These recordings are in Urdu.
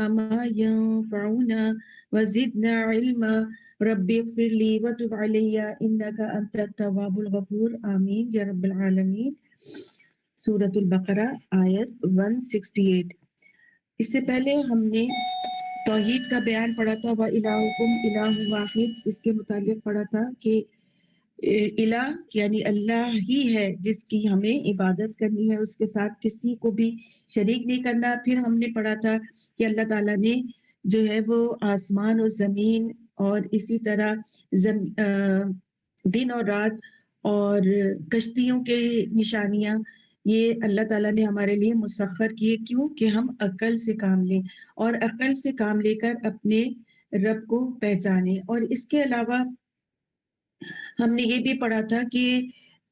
ما ينفعنا وزدنا علما رب اغفر لي وتب علي إنك أنت التواب الغفور آمین یا رب العالمین۔ سورۃ البقرہ آیت 168۔ اس سے پہلے ہم نے توحید کا بیان پڑھا تھا، وَإِلَٰهُكُمْ إِلَٰهٌ وَاحِدٌ، اس کے متعلق پڑھا تھا کہ الہ یعنی اللہ ہی ہے جس کی ہمیں عبادت کرنی ہے، اس کے ساتھ کسی کو بھی شریک نہیں کرنا۔ پھر ہم نے پڑھا تھا کہ اللہ تعالیٰ نے جو ہے وہ آسمان اور زمین اور اسی طرح دن اور رات اور کشتیوں کے نشانیاں یہ اللہ تعالیٰ نے ہمارے لیے مسخر کیے، کیوں کہ ہم عقل سے کام لیں اور عقل سے کام لے کر اپنے رب کو پہچانیں۔ اور اس کے علاوہ ہم نے یہ بھی پڑھا تھا کہ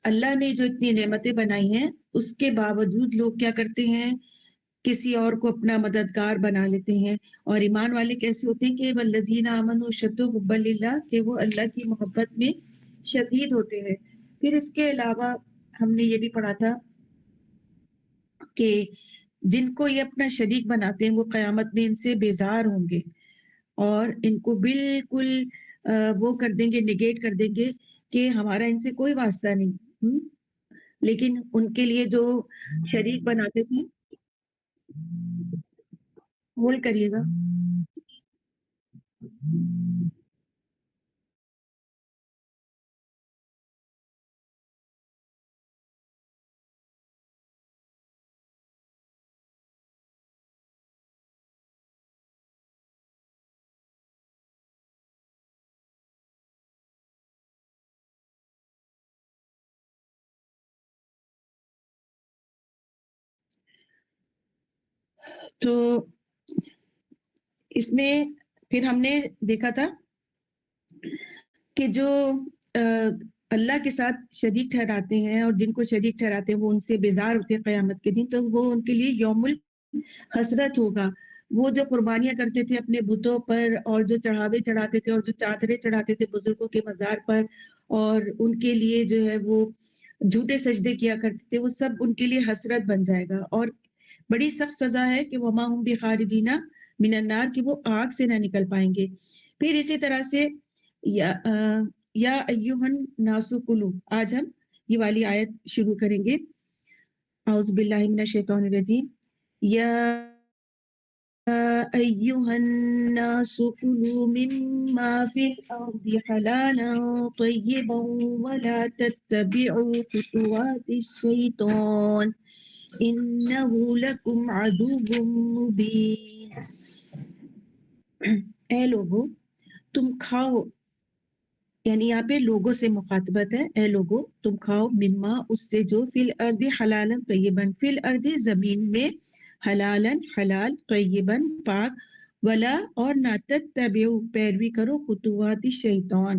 اللہ نے جو اتنی نعمتیں بنائی ہیں اس کے باوجود لوگ کیا کرتے ہیں، کسی اور کو اپنا مددگار بنا لیتے ہیں۔ اور ایمان والے کیسے ہوتے ہیں کہ والذین آمنوا اشد حبا للہ، کہ وہ اللہ کی محبت میں شدید ہوتے ہیں۔ پھر اس کے علاوہ ہم نے یہ بھی پڑھا تھا کہ جن کو یہ اپنا شریک بناتے ہیں وہ قیامت میں ان سے بیزار ہوں گے اور ان کو بالکل وہ کر دیں گے، نیگیٹ کر دیں گے کہ ہمارا ان سے کوئی واسطہ نہیں۔ لیکن ان کے لیے جو شریک بناتے تھے، ہولڈ کریے گا، تو اس میں پھر ہم نے دیکھا تھا کہ جو اللہ کے ساتھ شریک ٹھہراتے ہیں اور جن کو شریک ٹھہراتے ہیں وہ ان سے بیزار ہوتے ہیں قیامت کے دن، تو وہ ان کے لیے یوم الحسرت ہوگا۔ وہ جو قربانیاں کرتے تھے اپنے بتوں پر اور جو چڑھاوے چڑھاتے تھے اور جو چادریں چڑھاتے تھے بزرگوں کے مزار پر اور ان کے لیے جو ہے وہ جھوٹے سجدے کیا کرتے تھے، وہ سب ان کے لیے حسرت بن جائے گا اور بڑی سخت سزا ہے کہ وما ہم بخارجین من النار، کہ وہ آگ سے نہ نکل پائیں گے۔ پھر اسی طرح سے یا ایھا الناس کلوا، آج ہم یہ والی آیت شروع کریں گے۔ اعوذ باللہ من الشیطان الرجیم۔ یا ایھا الناس کلوا مما فی الارض حلالا طیبا ولا تتبعوا خطوات الشیطان انہ لکم عدو مبین۔ اے لوگو تم کھاؤ، یعنی یہاں پہ لوگوں سے مخاطبت ہے، اے لوگو تم کھاؤ مما اس سے جو فی الارض حلالا طیبا، فی الارض زمین میں، حلالا حلال، طیبا پاک، ولا اور نہ تتبعوا پیروی کرو خطوات شیطان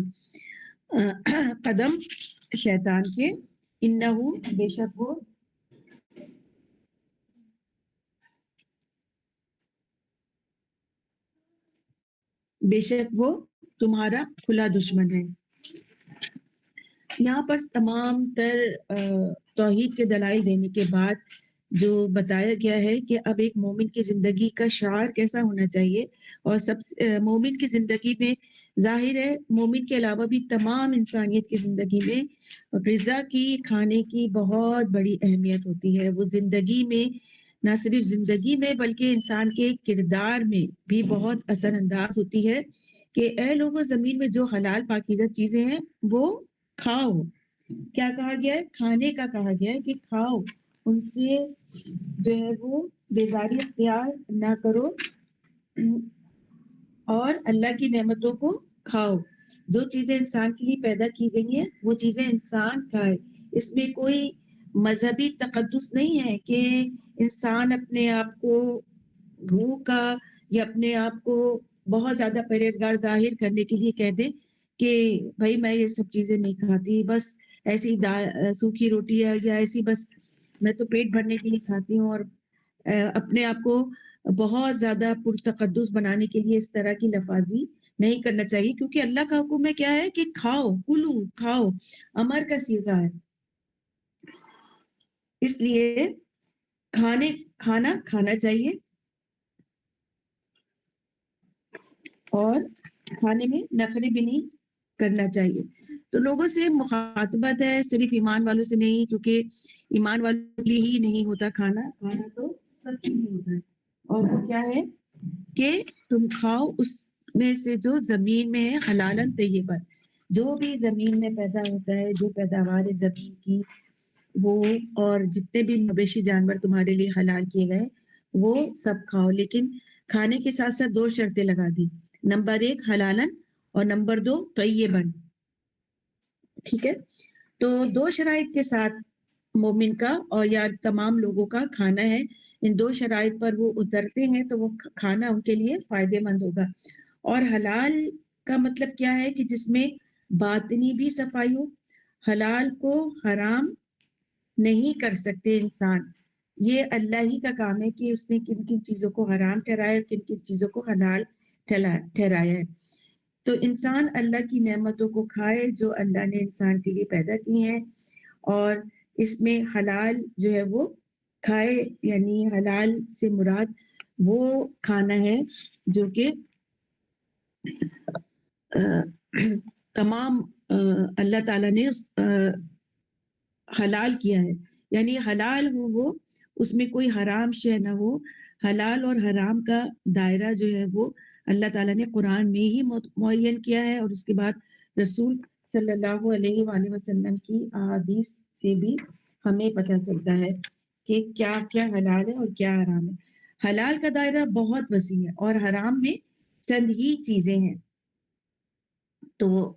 قدم شیطان کے، انہو بے شک وہ تمہارا کھلا دشمن ہے۔ یہاں پر تمام تر توحید کے دلائل دینے کے بعد جو بتایا گیا ہے کہ اب ایک مومن کی زندگی کا شعار کیسا ہونا چاہیے، اور مومن کی زندگی میں ظاہر ہے مومن کے علاوہ بھی تمام انسانیت کی زندگی میں غذا کی، کھانے کی بہت بڑی اہمیت ہوتی ہے۔ وہ زندگی میں نہ صرف زندگی میں بلکہ انسان کے کردار میں بھی بہت اثر انداز ہوتی ہے کہ اے لوگوں زمین میں جو حلال پاکیزہ چیزیں ہیں وہ کھاؤ۔ کیا کہا گیا ہے؟ کھانے کا کہا گیا ہے کہ کھاؤ، ان سے جو ہے وہ بیزاری اختیار نہ کرو اور اللہ کی نعمتوں کو کھاؤ۔ جو چیزیں انسان کے لیے پیدا کی گئی ہیں وہ چیزیں انسان کھائے۔ اس میں کوئی مذہبی تقدس نہیں ہے کہ انسان اپنے آپ کو بھوکا یا اپنے آپ کو بہت زیادہ پرہیزگار ظاہر کرنے کے لیے کہہ دے کہ بھائی میں یہ سب چیزیں نہیں کھاتی، بس ایسی سوکھی روٹی ہے یا ایسی بس میں تو پیٹ بھرنے کے لیے کھاتی ہوں، اور اپنے آپ کو بہت زیادہ پرتقدس بنانے کے لیے اس طرح کی لفاظی نہیں کرنا چاہیے، کیونکہ اللہ کا حکم ہے کیا ہے کہ کھاؤ، کلو کھاؤ، امر کا صیغہ ہے۔ اس لیے کھانا کھانا چاہیے اور کھانے میں نخرے بھی نہیں کرنا چاہیے. تو لوگوں سے مخاطبت ہے، صرف ایمان والوں سے نہیں، کیونکہ ایمان والوں کے لیے ہی نہیں ہوتا کھانا تو سب کے لیے ہوتا ہے. اور وہ کیا ہے کہ تم کھاؤ اس میں سے جو زمین میں ہے حلالن طیبا، جو بھی زمین میں پیدا ہوتا ہے، جو پیداوار ہے زمین کی وہ، اور جتنے بھی مویشی جانور تمہارے لیے حلال کیے گئے وہ سب کھاؤ. لیکن کھانے کے ساتھ ساتھ 2 شرطیں لگا دی. نمبر 1 حلالن اور نمبر 2 طیبن. ٹھیک ہے، تو 2 شرائط کے ساتھ مومن کا اور یا تمام لوگوں کا کھانا ہے. ان 2 شرائط پر وہ اترتے ہیں تو وہ کھانا ان کے لیے فائدے مند ہوگا. اور حلال کا مطلب کیا ہے کہ جس میں باطنی بھی صفائی ہو. حلال کو حرام نہیں کر سکتے انسان. یہ اللہ ہی کا کام ہے کہ اس نے کن کن چیزوں کو حرام ٹھہرایا اور کن کن چیزوں کو حلال ٹھہرایا ہے. تو انسان اللہ کی نعمتوں کو کھائے جو اللہ نے انسان کے لیے پیدا کی ہیں، اور اس میں حلال جو ہے وہ کھائے. یعنی حلال سے مراد وہ کھانا ہے جو کہ تمام اللہ تعالیٰ نے حلال کیا ہے. یعنی حلال ہو وہ، اس میں کوئی حرام شے نہ ہو. حلال اور حرام کا دائرہ جو ہے وہ اللہ تعالیٰ نے قرآن میں ہی معین کیا ہے، اور اس کے بعد رسول صلی اللہ علیہ وآلہ وسلم کی احادیث سے بھی ہمیں پتہ چلتا ہے کہ کیا کیا حلال ہے اور کیا حرام ہے. حلال کا دائرہ بہت وسیع ہے اور حرام میں چند ہی چیزیں ہیں. تو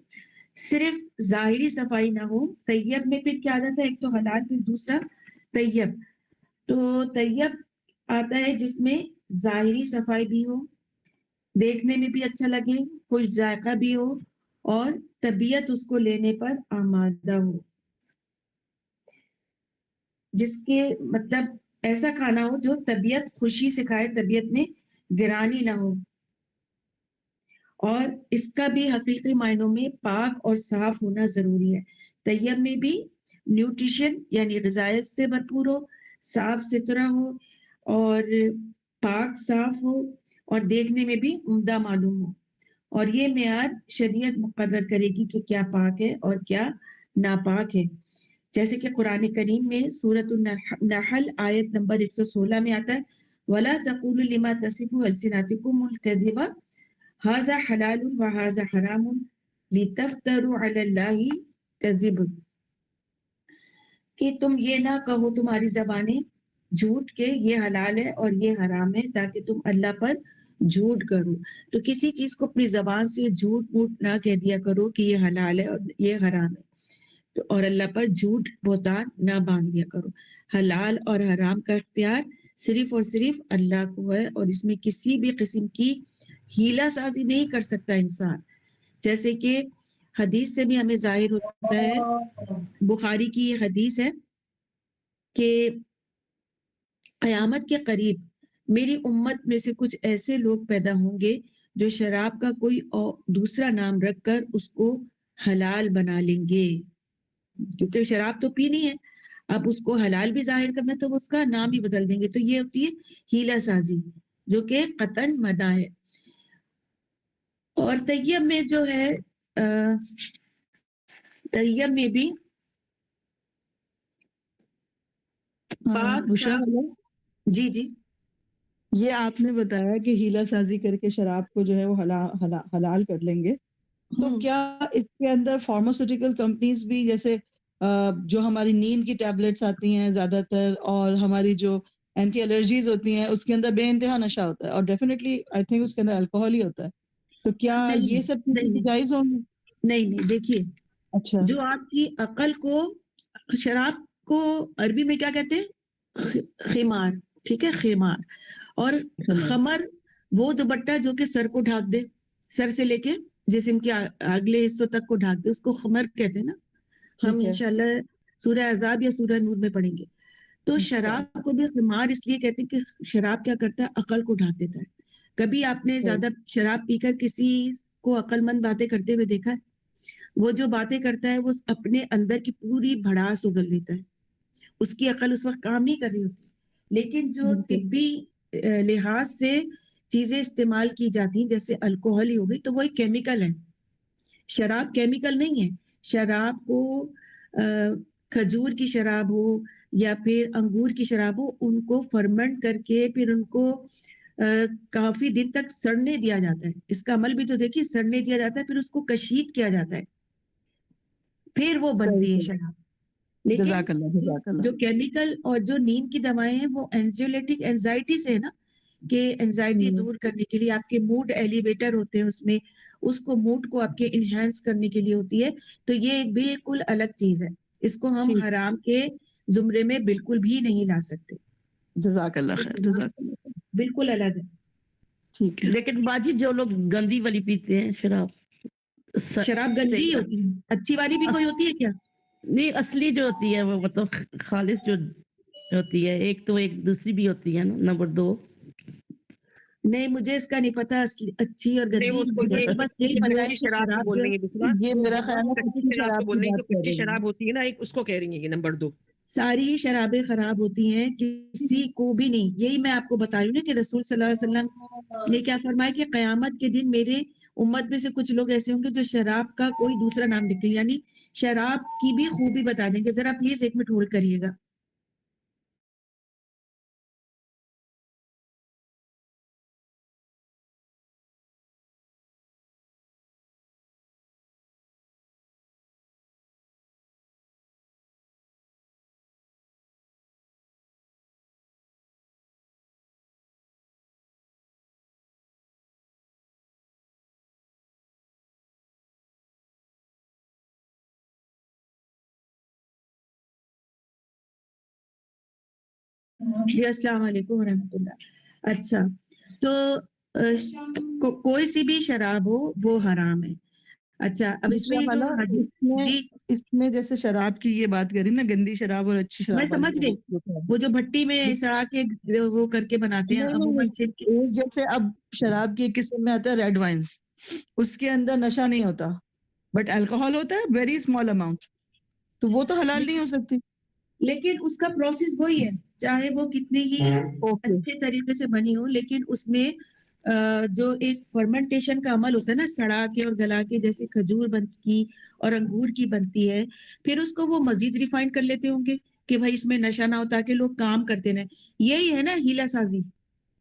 صرف ظاہری صفائی نہ ہو. طیب میں پھر کیا آتا ہے؟ ایک تو حلال، پھر دوسرا طیب. تو طیب آتا ہے جس میں ظاہری صفائی بھی ہو، دیکھنے میں بھی اچھا لگے، خوش ذائقہ بھی ہو، اور طبیعت اس کو لینے پر آمادہ ہو. جس کے مطلب ایسا کھانا ہو جو طبیعت خوشی سے کھائے، طبیعت میں گرانی نہ ہو، اور اس کا بھی حقیقی معنوں میں پاک اور صاف ہونا ضروری ہے. طیب میں بھی نیوٹریشن یعنی غذائیت سے بھرپور ہو، صاف ستھرا ہو، اور پاک صاف ہو، اور دیکھنے میں بھی عمدہ معلوم ہو. اور یہ معیار شریعت مقرر کرے گی کہ کیا پاک ہے اور کیا ناپاک ہے. جیسے کہ قرآن کریم میں سورۃ النحل آیت نمبر 116 میں آتا ہے وَلَا تَقُولُوا لِمَا تَصِفُ أَلْسِنَتُكُمُ الْكَذِبَ هَذَا حَلَالٌ وَهَذَا حَرَامٌ لِتَفْتَرُوا عَلَى اللَّهِ الْكَذِبَ، کہ تم یہ نہ کہو تمہاری زبانیں جھوٹ کے یہ حلال ہے اور یہ حرام ہے، تاکہ تم اللہ پر جھوٹ کرو. تو کسی چیز کو اپنی زبان سے جھوٹ موٹ نہ کہہ دیا کرو کہ یہ حلال ہے اور یہ حرام ہے، تو اور اللہ پر جھوٹ بہتان نہ باندھ دیا کرو. حلال اور حرام کا اختیار صرف اور صرف اللہ کو ہے، اور اس میں کسی بھی قسم کی ہیلہ سازی نہیں کر سکتا انسان. جیسے کہ حدیث سے بھی ہمیں ظاہر ہوتا ہے، بخاری کی یہ حدیث ہے کہ قیامت کے قریب میری امت میں سے کچھ ایسے لوگ پیدا ہوں گے جو شراب کا کوئی دوسرا نام رکھ کر اس کو حلال بنا لیں گے. کیونکہ شراب تو پینی ہے، اب اس کو حلال بھی ظاہر کرنا تو اس کا نام ہی بدل دیں گے. تو یہ ہوتی ہے ہیلہ سازی، جو کہ قطعاً منع ہے. اور طیب میں جو ہے طیب میں بھی پاک بشرا، جی جی یہ آپ نے بتایا کہ ہیلا سازی کر کے شراب کو جو ہے وہ حلال کر لیں گے، تو کیا اس کے اندر فارماسیوٹیکل کمپنیز بھی، جیسے جو ہماری نیند کی ٹیبلٹس آتی ہیں زیادہ تر، اور ہماری جو اینٹی الرجیز ہوتی ہیں، اس کے اندر بے انتہا نشہ ہوتا ہے، اور ڈیفینیٹلی آئی تھنک اس کے اندر الکوہول ہی ہوتا ہے، تو کیا یہ سب چیزیں جائز ہوں گی؟ نہیں دیکھیے، اچھا، جو آپ کی عقل کو، شراب کو عربی میں کیا کہتے ہیں؟ خمار. ٹھیک ہے، خمار. اور خمر وہ دوپٹہ جو کہ سر کو ڈھانک دے، سر سے لے کے جسم کے اگلے حصوں تک کو ڈھانک دے، اس کو خمر کہتے ہیں نا. ہم ٹھیک ہے، انشاءاللہ سورہ احزاب یا سورہ نور میں پڑھیں گے. تو شراب کو بھی خمار اس لیے کہتے ہیں کہ شراب کیا کرتا ہے؟ عقل کو ڈھانک دیتا ہے. کبھی آپ نے زیادہ شراب پی کر کسی کو عقل مند باتیں کرتے ہوئے دیکھا ہے؟ وہ جو باتیں کرتا ہے وہ اپنے اندر کی پوری بھڑاس اگل دیتا ہے، اس کی عقل اس وقت کام نہیں کر رہی ہوتی. لیکن جو طبی لحاظ سے چیزیں استعمال کی جاتی ہیں جیسے الکوہل ہی ہو گئی تو وہ ایک کیمیکل ہے. شراب کیمیکل نہیں ہے. شراب کو کھجور کی شراب ہو یا پھر انگور کی شراب ہو, ان کو فرمنٹ کر کے پھر ان کو کافی دن تک سڑنے دیا جاتا ہے. اس کا عمل بھی تو دیکھیے, سڑنے دیا جاتا ہے, پھر اس کو کشید کیا جاتا ہے, پھر وہ صحیح بنتی ہے صحیح. شراب. لیکن جزاک اللہ جزاک اللہ. جو کیمیکل اور جو نیند کی دوائیں ہیں وہ اینزیولیٹک اینزائٹی سے ہے نا, کہ اینزائٹی ہوں، دور کرنے کے لیے آپ کے موڈ ایلیویٹر ہوتے ہیں اس میں, اس کو موڈ کو آپ کے انہینس کرنے کے لیے ہوتی ہے. تو یہ ایک بالکل الگ چیز ہے, اس کو ہم ٹھیک. حرام کے زمرے میں بالکل بھی نہیں لا سکتے. جزاک اللہ خیر جزاک اللہ خیر. بالکل الگ ہے. ٹھیک ہے. لیکن باجی جو لوگ گندی والی پیتے ہیں شراب, شراب گندی ہی ہوتی ہے, اچھی والی بھی کوئی ہوتی ہے کیا؟ نہیں, اصلی جو ہوتی ہے وہ مطلب خالص جو ہوتی ہے, ایک تو ایک دوسری بھی ہوتی ہے نا, نمبر 2. نہیں, مجھے اس کا نہیں پتا اچھی اور نہیں، وہ گندی. اس کو مجھے یہ تو بس یہی پتا ہے کچی کہ شراب کو شراب بول جو رہی ہے بسما. یہ وہ میرا خیال ہے کچی کچی شراب شراب کو کی بول رہی ہے, بات جو کر کچی رہی ہیں. شراب ہوتی ہے نا, ایک اس کو کہہ رہی ہیں یہ نمبر 2. ساری ہی شرابیں خراب ہوتی ہیں, کسی کو بھی نہیں. یہی میں آپ کو بتا رہی ہوں نا کہ رسول صلی اللہ علیہ وسلم نے کیا فرمایا کہ قیامت کے دن میرے امت میں سے کچھ لوگ ایسے ہوں گے جو شراب کا کوئی دوسرا نام لکھیں, یعنی شراب کی بھی خوبی بتا دیں گے. ذرا پلیز 1 منٹ ہولڈ کریے گا. جی السلام علیکم ورحمۃ اللہ. اچھا, تو کوئی سی بھی شراب ہو وہ حرام ہے. اچھا, اب اس میں عائشہ یہ جو خالہ، حدیث, جی اس میں جیسے شراب کی یہ بات کری نا, گندی شراب اور اچھی میں شراب والی سمجھ گئی, وہ جو بھٹی میں سڑا کے وہ کر کے بناتے ہیں نہیں نہیں عموماً نہیں. صرف. ایک جیسے اب شراب کی ایک قسم میں آتا ہے ریڈ وائنس, اس کے اندر نشہ نہیں ہوتا بٹ الکوہول ہوتا ہے ویری اسمال اماؤنٹ, تو وہ تو حلال نہیں ہو سکتی. لیکن اس کا پروسیس وہی ہے, چاہے وہ کتنی ہی اوکے. اچھے طریقے سے بنی ہو, لیکن اس میں جو ایک فرمنٹیشن کا عمل ہوتا ہے نا, سڑا کے اور گلا کے, جیسے کھجور کی اور انگور کی بنتی ہے, پھر اس کو وہ مزید ریفائن کر لیتے ہوں گے کہ بھائی اس میں نشہ نہ ہو تاکہ لوگ کام کرتے رہیں. یہی ہے نا ہیلا سازی.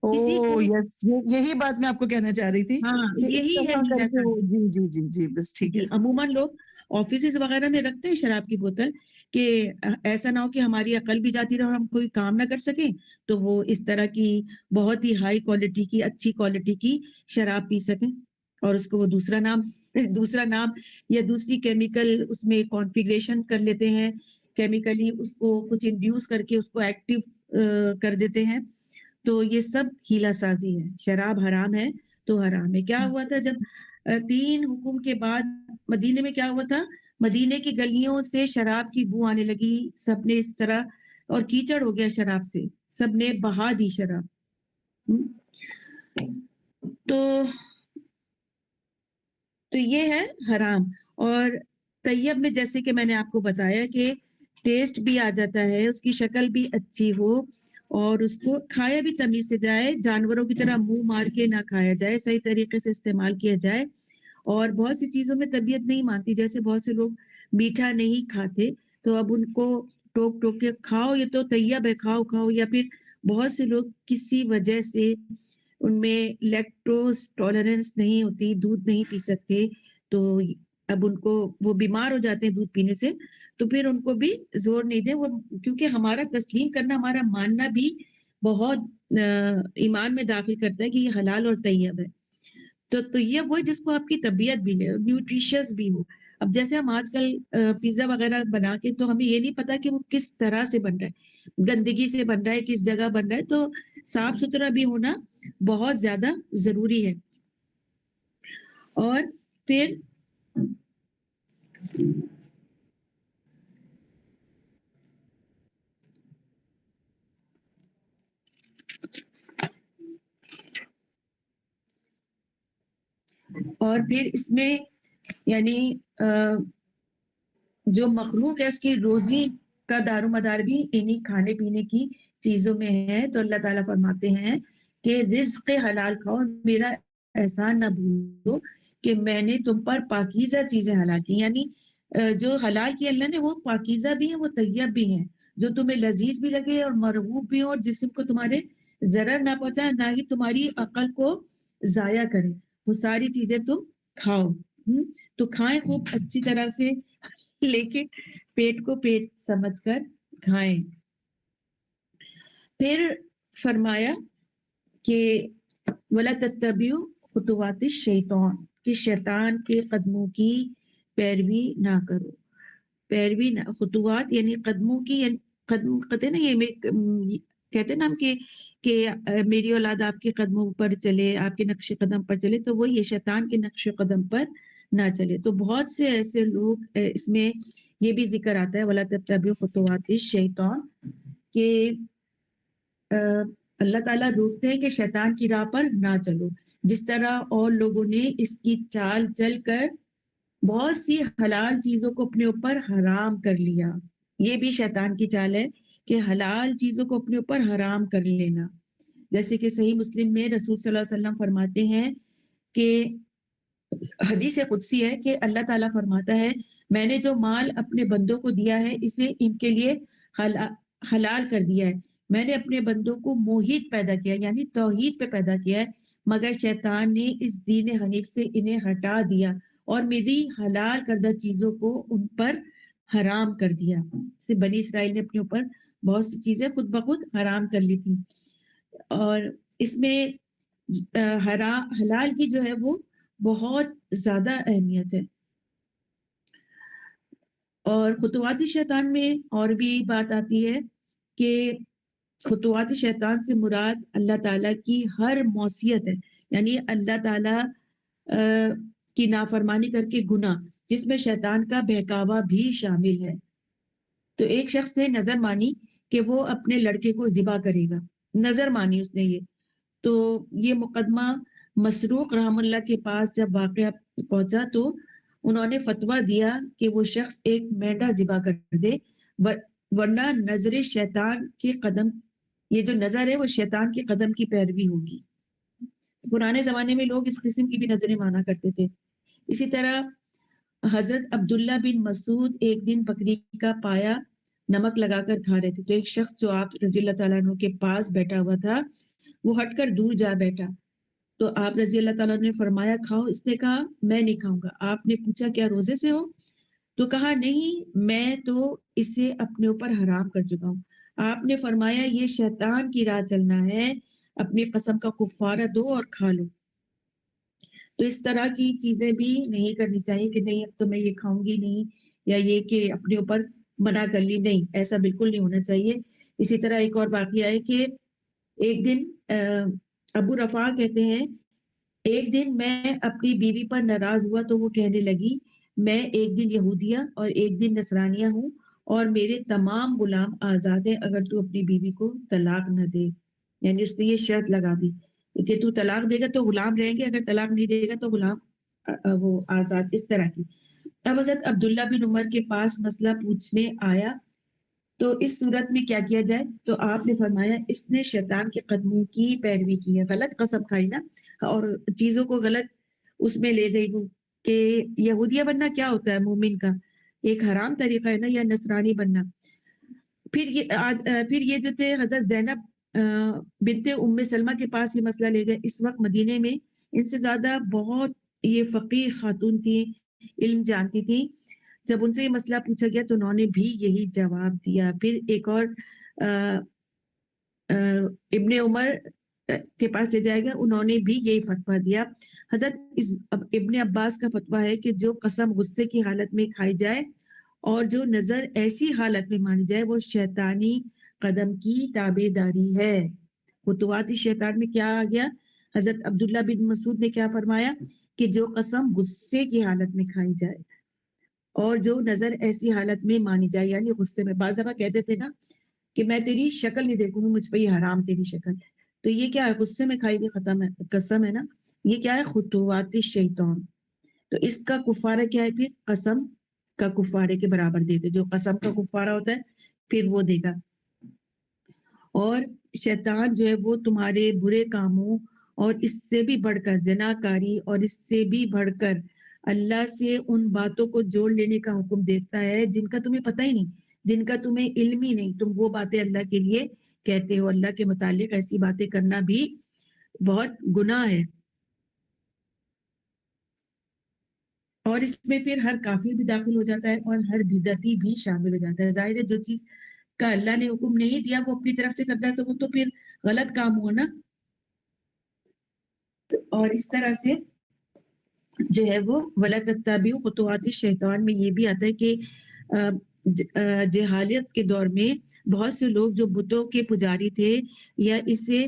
کسی کو, یس, یہی بات میں آپ کو کہنا چاہ رہی تھی ہاں کہ اس یہی ہے طرح کر ہیلا کے وہ, سازی. جی جی جی جی, بس ٹھیک جی ہے. عموماً لوگ آفیسز وغیرہ میں رکھتے ہیں شراب کی بوتل, کہ ایسا نہ ہو کہ ہماری عقل بھی جاتی رہے اور ہم کوئی کام نہ کر سکیں, تو وہ اس طرح کی بہت ہی ہائی کوالٹی کی, اچھی کوالٹی کی شراب پی سکیں, اور اس کو وہ دوسرا نام یا دوسری کیمیکل اس میں کانفیگریشن کر لیتے ہیں, کیمیکلی اس کو کچھ انڈیوس کر کے اس کو ایکٹیو کر دیتے ہیں. تو یہ سب ہیلا سازی ہے. شراب حرام ہے تو حرام ہے. کیا ہوا تھا جب 3 حکم کے بعد مدینے میں کیا ہوا تھا, مدینے کی گلیوں سے شراب کی بو آنے لگی, سب نے اس طرح, اور کیچڑ ہو گیا شراب سے, سب نے بہا دی شراب. تو یہ ہے حرام. اور طیب میں جیسے کہ میں نے آپ کو بتایا کہ ٹیسٹ بھی آ جاتا ہے, اس کی شکل بھی اچھی ہو, اور اس کو کھایا بھی تمیز سے جائے, جانوروں کی طرح منہ مار کے نہ کھایا جائے, صحیح طریقے سے استعمال کیا جائے. اور بہت سی چیزوں میں طبیعت نہیں مانتی, جیسے بہت سے لوگ میٹھا نہیں کھاتے, تو اب ان کو ٹوک ٹوک کے کھاؤ, یہ تو طیب ہے, کھاؤ کھاؤ. یا پھر بہت سے لوگ کسی وجہ سے ان میں لیکٹوز ٹالرنس نہیں ہوتی, دودھ نہیں پی سکتے, تو اب ان کو وہ بیمار ہو جاتے ہیں دودھ پینے سے, تو پھر ان کو بھی زور نہیں دیں وہ, کیونکہ ہمارا تسلیم کرنا, ہمارا ماننا بھی بہت ایمان میں داخل کرتا ہے کہ یہ حلال اور طیب ہے. تو یہ وہ جس کو آپ کی طبیعت بھی لے, نیوٹریشس بھی ہو. اب جیسے ہم آج کل پیزا وغیرہ بنا کے, تو ہمیں یہ نہیں پتا کہ وہ کس طرح سے بن رہا ہے, گندگی سے بن رہا ہے, کس جگہ بن رہا ہے, تو صاف ستھرا بھی ہونا بہت زیادہ ضروری ہے. اور پھر اس میں یعنی جو مخلوق ہے اس کی روزی کا دار و مدار بھی انہی کھانے پینے کی چیزوں میں ہے. تو اللہ تعالیٰ فرماتے ہیں کہ رزق حلال کھاؤ، میرا احسان نہ بھولو کہ میں نے تم پر پاکیزہ چیزیں حلال کی، یعنی جو حلال کی اللہ نے وہ پاکیزہ بھی ہیں، وہ طیب بھی ہیں، جو تمہیں لذیذ بھی لگے اور مرغوب بھی ہوں، اور جسم کو تمہارے ضرر نہ پہنچائے، نہ ہی تمہاری عقل کو ضائع کرے، وہ ساری چیزیں تم کھاؤ۔ تو کھائیں خوب اچھی طرح سے، لیکن پیٹ کو پیٹ سمجھ کر کھائیں۔ پھر فرمایا کہ وَلَا تَتَّبِعُوا خُطُوَاتِ الشَّيْطَانِ، کہ شیطان کے قدموں کی پیروی نہ کرو۔ پیروی نہ، خطوات یعنی قدموں کی، یعنی قدم کہتے ہیں نا، یہ کہتے ہیں نا ہم کہ میری اولاد آپ کے قدموں پر چلے، آپ کے نقش قدم پر چلے، تو وہ یہ شیطان کے نقش قدم پر نہ چلے۔ تو بہت سے ایسے لوگ، اس میں یہ بھی ذکر آتا ہے وَلَا تَتَّبِعُوا خُطُوَاتِ الشَّيْطَانِ، کہ اللہ تعالیٰ روکتے ہیں کہ شیطان کی راہ پر نہ چلو، جس طرح اور لوگوں نے اس کی چال چل کر بہت سی حلال چیزوں کو اپنے اوپر حرام کر لیا۔ یہ بھی شیطان کی چال ہے کہ حلال چیزوں کو اپنے اوپر حرام کر لینا۔ جیسے کہ صحیح مسلم میں رسول صلی اللہ علیہ وسلم فرماتے ہیں کہ حدیث قدسی ہے کہ اللہ تعالیٰ فرماتا ہے، میں نے جو مال اپنے بندوں کو دیا ہے اسے ان کے لیے حلال کر دیا ہے، میں نے اپنے بندوں کو موحد پیدا کیا، یعنی توحید پہ پیدا کیا ہے، مگر شیطان نے اس دین حنیف سے انہیں ہٹا دیا اور میری حلال کردہ چیزوں کو ان پر حرام کر دیا۔ جیسے بنی اسرائیل نے اپنے اوپر بہت سی چیزیں خود بخود حرام کر لی تھی، اور اس میں حلال کی جو ہے وہ بہت زیادہ اہمیت ہے۔ اور خطوات شیطان میں اور بھی بات آتی ہے کہ خطوات شیطان سے مراد اللہ تعالیٰ کی ہر معصیت ہے، یعنی اللہ تعالیٰ کی نافرمانی کر کے گناہ، جس میں شیطان کا بہکاوا بھی شامل ہے۔ تو ایک شخص نے نظر مانی کہ وہ اپنے لڑکے کو ذبح کرے گا، نظر مانی اس نے یہ، تو یہ مقدمہ مسروق رحم اللہ کے پاس جب واقعہ پہنچا تو انہوں نے فتویٰ دیا کہ وہ شخص ایک مینڈا ذبح کر دے، ورنہ نظر شیطان کے قدم، یہ جو نظر ہے وہ شیطان کے قدم کی پیروی ہوگی۔ پرانے زمانے میں لوگ اس قسم کی بھی نظریں مانا کرتے تھے۔ اسی طرح حضرت عبداللہ بن مسعود ایک دن بکری کا پایا نمک لگا کر کھا رہے تھے، تو ایک شخص جو آپ رضی اللہ تعالیٰ عنہ کے پاس بیٹھا ہوا تھا وہ ہٹ کر دور جا بیٹھا، تو آپ رضی اللہ تعالیٰ نے فرمایا کھاؤ، اس نے کہا میں نہیں کھاؤں گا۔ آپ نے پوچھا کیا روزے سے ہو؟ تو کہا نہیں، میں تو اسے اپنے اوپر حرام کر چکا ہوں۔ آپ نے فرمایا یہ شیطان کی راہ چلنا ہے، اپنی قسم کا کفارہ دو اور کھا لو۔ تو اس طرح کی چیزیں بھی نہیں کرنی چاہیے کہ نہیں اب تو میں یہ کھاؤں گی نہیں، یا یہ کہ اپنے اوپر منع کر لی، نہیں، ایسا بالکل نہیں ہونا چاہیے۔ اسی طرح ایک اور واقعہ ہے کہ ایک دن ابو رفاع کہتے ہیں ایک دن میں اپنی بیوی پر ناراض ہوا تو وہ کہنے لگی میں ایک دن یہودیہ اور ایک دن نصرانیہ ہوں اور میرے تمام غلام آزاد ہیں اگر تو اپنی بیوی کو طلاق نہ دے، یعنی اس نے یہ شرط لگا دی کہ تو طلاق دے گا تو غلام رہیں گے، اگر طلاق نہیں دے گا تو غلام وہ آزاد، اس طرح کی۔ اب حضرت عبداللہ بن عمر کے پاس مسئلہ پوچھنے آیا تو اس صورت میں کیا کیا جائے، تو آپ نے فرمایا اس نے شیطان کے قدموں کی پیروی کی ہے، غلط قسم کھائی نا، اور چیزوں کو غلط اس میں لے گئی وہ کہ یہودیہ بننا کیا ہوتا ہے مومن کا، ایک حرام طریقہ ہے نا، یا نصرانی بننا۔ پھر یہ جو تھے حضرت زینب بنت ام سلمہ کے پاس یہ مسئلہ لے گئے، اس وقت مدینے میں ان سے زیادہ بہت یہ فقیہ خاتون تھی، علم جانتی تھی، جب ان سے یہ مسئلہ پوچھا گیا تو انہوں نے بھی یہی جواب دیا۔ پھر ایک اور ابن عمر کے پاس لے جائے گا، انہوں نے بھی یہی فتویٰ دیا۔ حضرت ابن عباس کا فتویٰ ہے کہ جو قسم غصے کی حالت میں کھائی جائے اور جو نظر ایسی حالت میں مانی جائے وہ شیطانی قدم کی تابع داری ہے۔ خطوات شیطان میں کیا آ گیا؟ حضرت عبداللہ بن مسعود نے کیا فرمایا کہ جو قسم غصے کی حالت میں کھائی جائے اور جو نظر ایسی حالت میں مانی جائے، یعنی غصے میں، بعض دفعہ کہتے تھے نا کہ میں تیری شکل نہیں دیکھوں گی، مجھ پہ یہ حرام تیری شکل، تو یہ کیا ہے؟ غصے میں کھائی ہوئی قسم ہے نا، یہ کیا ہے؟ خطوات شیطان۔ تو اس کا کفارہ کیا ہے؟ پھر قسم کا کفارے کے برابر دے دے، جو قسم کا کفارہ ہوتا ہے پھر وہ دے گا۔ اور شیطان جو ہے وہ تمہارے برے کاموں اور اس سے بھی بڑھ کر زناکاری اور اس سے بھی بڑھ کر اللہ سے ان باتوں کو جوڑ لینے کا حکم دیتا ہے جن کا تمہیں پتہ ہی نہیں، جن کا تمہیں علم ہی نہیں، تم وہ باتیں اللہ کے لیے کہتے ہو۔ اللہ کے متعلق ایسی باتیں کرنا بھی بہت گناہ ہے، اور اس میں پھر ہر کافر بھی داخل ہو جاتا ہے اور ہر بدعتی بھی شامل ہو جاتا ہے۔ ظاہر ہے جو چیز کا اللہ نے حکم نہیں دیا وہ اپنی طرف سے کرتا ہے تو وہ تو پھر غلط کام ہوا نا۔ اور اس طرح سے جو ہے وہ ولا تتبعوا خطوات الشیطان میں یہ بھی آتا ہے کہ جہالیت کے دور میں بہت سے لوگ جو بتوں کے پجاری تھے یا اسے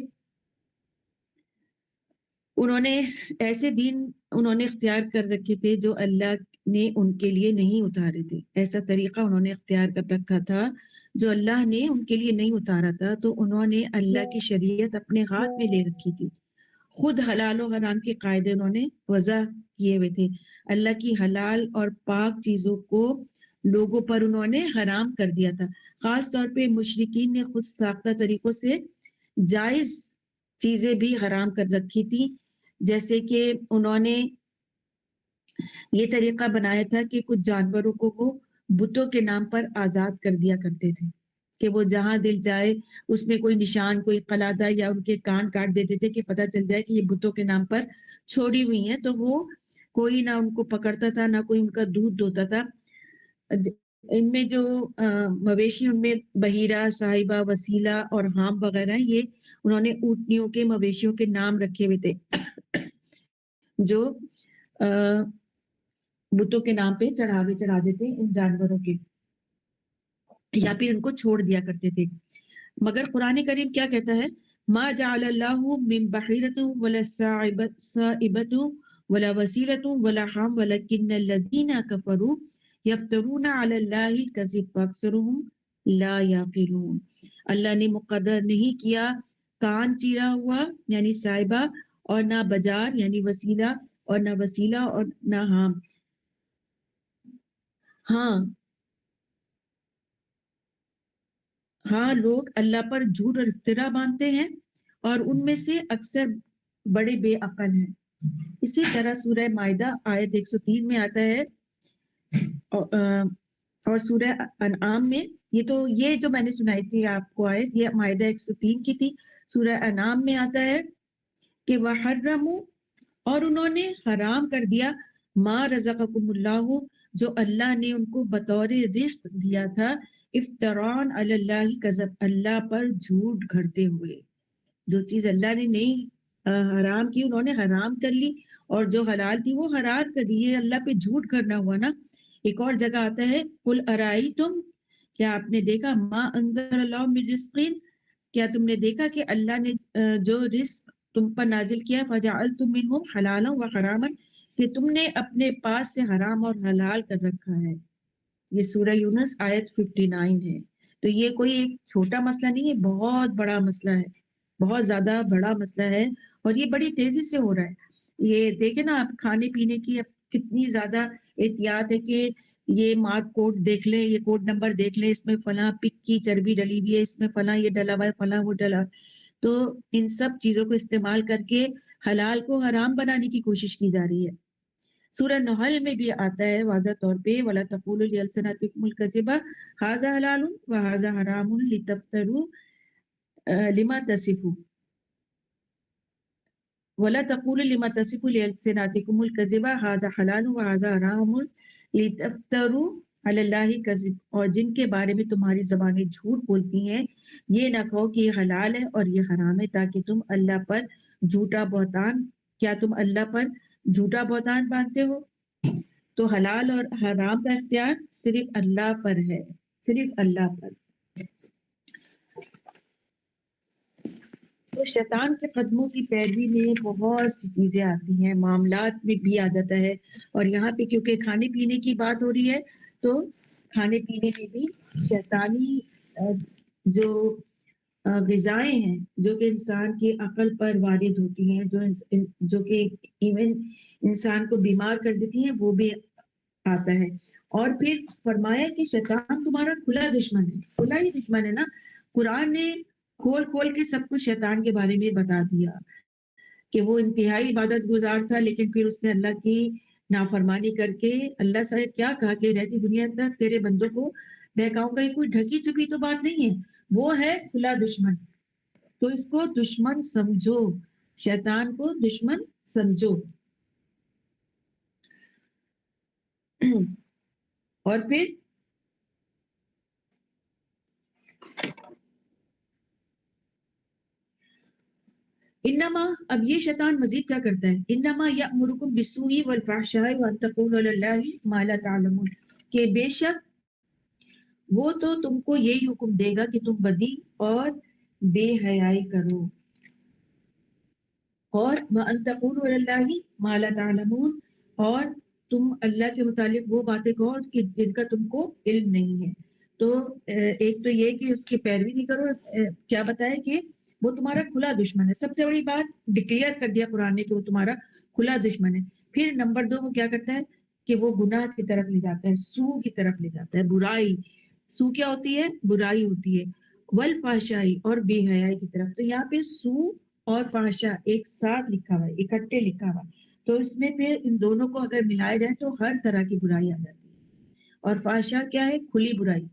انہوں نے ایسے دین انہوں نے اختیار کر رکھے تھے جو اللہ نے ان کے لیے نہیں اتارے تھے، ایسا طریقہ انہوں نے اختیار کر رکھا تھا جو اللہ نے ان کے لیے نہیں اتارا تھا، تو انہوں نے اللہ کی شریعت اپنے ہاتھ میں لے رکھی تھی، خود حلال و حرام کے قاعدے انہوں نے وضع کیے ہوئے تھے، اللہ کی حلال اور پاک چیزوں کو لوگوں پر انہوں نے حرام کر دیا تھا۔ خاص طور پہ مشرکین نے خود ساختہ طریقوں سے جائز چیزیں بھی حرام کر رکھی تھی، جیسے کہ انہوں نے یہ طریقہ بنایا تھا کہ کچھ جانوروں کو وہ بتوں کے نام پر آزاد کر دیا کرتے تھے کہ وہ جہاں دل جائے اس میں کوئی نشان، کوئی قلادہ یا ان کے کان کاٹ دیتے تھے کہ پتہ چل جائے کہ یہ بتوں کے نام پر چھوڑی ہوئی ہیں، تو وہ کوئی نہ ان کو پکڑتا تھا نہ کوئی ان کا دودھ دوتا تھا۔ ان میں جو مویشی ان میں بحیرہ، صاحبہ، وسیلہ اور حام وغیرہ یہ انہوں نے اونٹنیوں کے مویشیوں کے نام رکھے ہوئے تھے جو بتوں کے نام پہ چڑھاوے چڑھا دیتے ان جانوروں کے، یا پھر ان کو چھوڑ دیا کرتے تھے۔ مگر قرآن کریم کیا کہتا ہے؟ ما جعل اللہ من بحیرۃ ولا صائبۃ ولا وسیلۃ ولا حام ولکن الذین کفروا یفترون علی اللہ الکذب واکثرهم لا یعقلون۔ اللہ نے مقرر نہیں کیا کان چیرا ہوا یعنی صائبہ، اور نہ بجار یعنی وسیلہ، اور نہ وسیلہ اور نہ حام۔ ہاں لوگ اللہ پر جھوٹ اور افترا باندھتے ہیں اور ان میں سے اکثر بڑے بے عقل ہیں۔ اسی طرح سورہ مائدہ آیت 103 میں آتا ہے اور سورہ انعام میں، یہ جو میں نے سنائی تھی آپ کو آیت، یہ مائدہ 103 کی تھی۔ سورہ انعام میں آتا ہے کہ وَحَرَّمُوا، اور انہوں نے حرام کر دیا، ما رزقکم اللہ، جو اللہ نے ان کو بطور رزق دیا تھا، افتران علی اللہ کذب، اللہ پر جھوٹ گھڑتے ہوئے۔ جو چیز اللہ نے نہیں حرام کی انہوں نے حرام کر لی، اور جو حلال تھی وہ حلال کر دی، یہ اللہ پہ جھوٹ کرنا ہوا نا۔ ایک اور جگہ آتا ہے قل ارائیتم، کیا آپ نے دیکھا، ما انزل اللہ من رزق، کیا تم نے دیکھا کہ اللہ نے جو رزق تم پر نازل کیا، فجعلتم منہ حلالا و حراما، کہ تم نے اپنے پاس سے حرام اور حلال کر رکھا ہے۔ یہ سورہ یونس آیت 59 ہے۔ تو یہ کوئی ایک چھوٹا مسئلہ نہیں ہے، بہت بڑا مسئلہ ہے، بہت زیادہ بڑا مسئلہ ہے، اور یہ بڑی تیزی سے ہو رہا ہے۔ یہ دیکھیں نا آپ، کھانے پینے کی اب کتنی زیادہ احتیاط ہے کہ یہ مارک کوڈ دیکھ لیں، یہ کوڈ نمبر دیکھ لیں، اس میں فلاں پک کی چربی ڈلی ہوئی ہے، اس میں فلاں یہ ڈلا ہوا ہے، فلاں وہ ڈلا۔ تو ان سب چیزوں کو استعمال کر کے حلال کو حرام بنانے کی کوشش کی جا رہی ہے۔ سورہ نحل میں بھی آتا ہے واضح طور پہ، وَلَا تَقُولُوا لِأَلْسِنَتِكُمُ الْكَذِبَ هَٰذَا حَلَالٌ وَهَٰذَا حَرَامٌ لِتَفْتَرُوا لِمَا تَصِفُوا وَلَا تَقُولُوا لِمَا تَصِفُوا لِأَلْسِنَتِكُمُ الْكَذِبَ هَٰذَا حَلَالٌ وَهَٰذَا حَرَامٌ لِتَفْتَرُوا عَلَى اللَّهِ الْكَذِبَ، اور جن کے بارے میں تمہاری زبانیں جھوٹ بولتی ہیں، یہ نہ کہو کہ یہ حلال ہے اور یہ حرام ہے، تاکہ تم اللہ پر جھوٹا بہتان، کیا تم اللہ پر جھوٹا بہتان باندھتے ہو؟ تو حلال اور حرام کا اختیار صرف اللہ پر ہے، صرف اللہ پر۔ تو شیطان کے قدموں کی پیروی میں بہت سی چیزیں آتی ہیں، معاملات میں بھی آ جاتا ہے، اور یہاں پہ کیونکہ کھانے پینے کی بات ہو رہی ہے تو کھانے پینے میں بھی شیطانی جو غذائیں ہیں جو کہ انسان کی عقل پر وارد ہوتی ہیں، جو کہ ایون انسان کو بیمار کر دیتی ہیں، وہ بھی آتا ہے۔ اور پھر فرمایا کہ شیطان تمہارا کھلا دشمن ہے، کھلا ہی دشمن ہے نا۔ قرآن نے کھول کھول کے سب کچھ شیطان کے بارے میں بتا دیا کہ وہ انتہائی عبادت گزار تھا، لیکن پھر اس نے اللہ کی نافرمانی کر کے اللہ سے کیا کہا کہ رہتی دنیا تک تیرے بندوں کو بہکاؤں گا. یہ کوئی ڈھکی چھپی تو بات نہیں ہے، وہ ہے کھلا دشمن. تو اس کو دشمن سمجھو، شیطان کو دشمن سمجھو. اور پھر انما، اب یہ شیطان مزید کیا کرتا ہے، انما یأمرکم بالسوء والفحشاء وان تقولوا علی اللہ ما لا تعلمون، کہ بے شک وہ تو تم کو یہی حکم دے گا کہ تم بدی اور بے حیائی کرو، اور وان تقولوا علی اللہ ما لا تعلمون، اور تم اللہ کے متعلق وہ باتیں کہو کہ جن کا تم کو علم نہیں ہے. تو ایک تو یہ کہ اس کی پیروی نہیں کرو. کیا بتایا کہ وہ تمہارا کھلا دشمن ہے. سب سے بڑی بات ڈکلیئر کر دیا قرآن نے کہ وہ تمہارا کھلا دشمن ہے. پھر نمبر 2 وہ کیا کرتا ہے کہ وہ گناہ کی طرف لے جاتا ہے، سو کی طرف لے جاتا ہے، برائی. سو کیا ہوتی ہے؟ برائی ہوتی ہے. والفحشائی، اور بے حیائی کی طرف. تو یہاں پہ سو اور فحشا ایک ساتھ لکھا ہوا ہے، اکٹھے لکھا ہوا ہے. تو اس میں پھر ان دونوں کو اگر ملایا جائے تو ہر طرح کی برائی آ جاتی ہے. اور فحشا کیا ہے؟ کھلی برائی،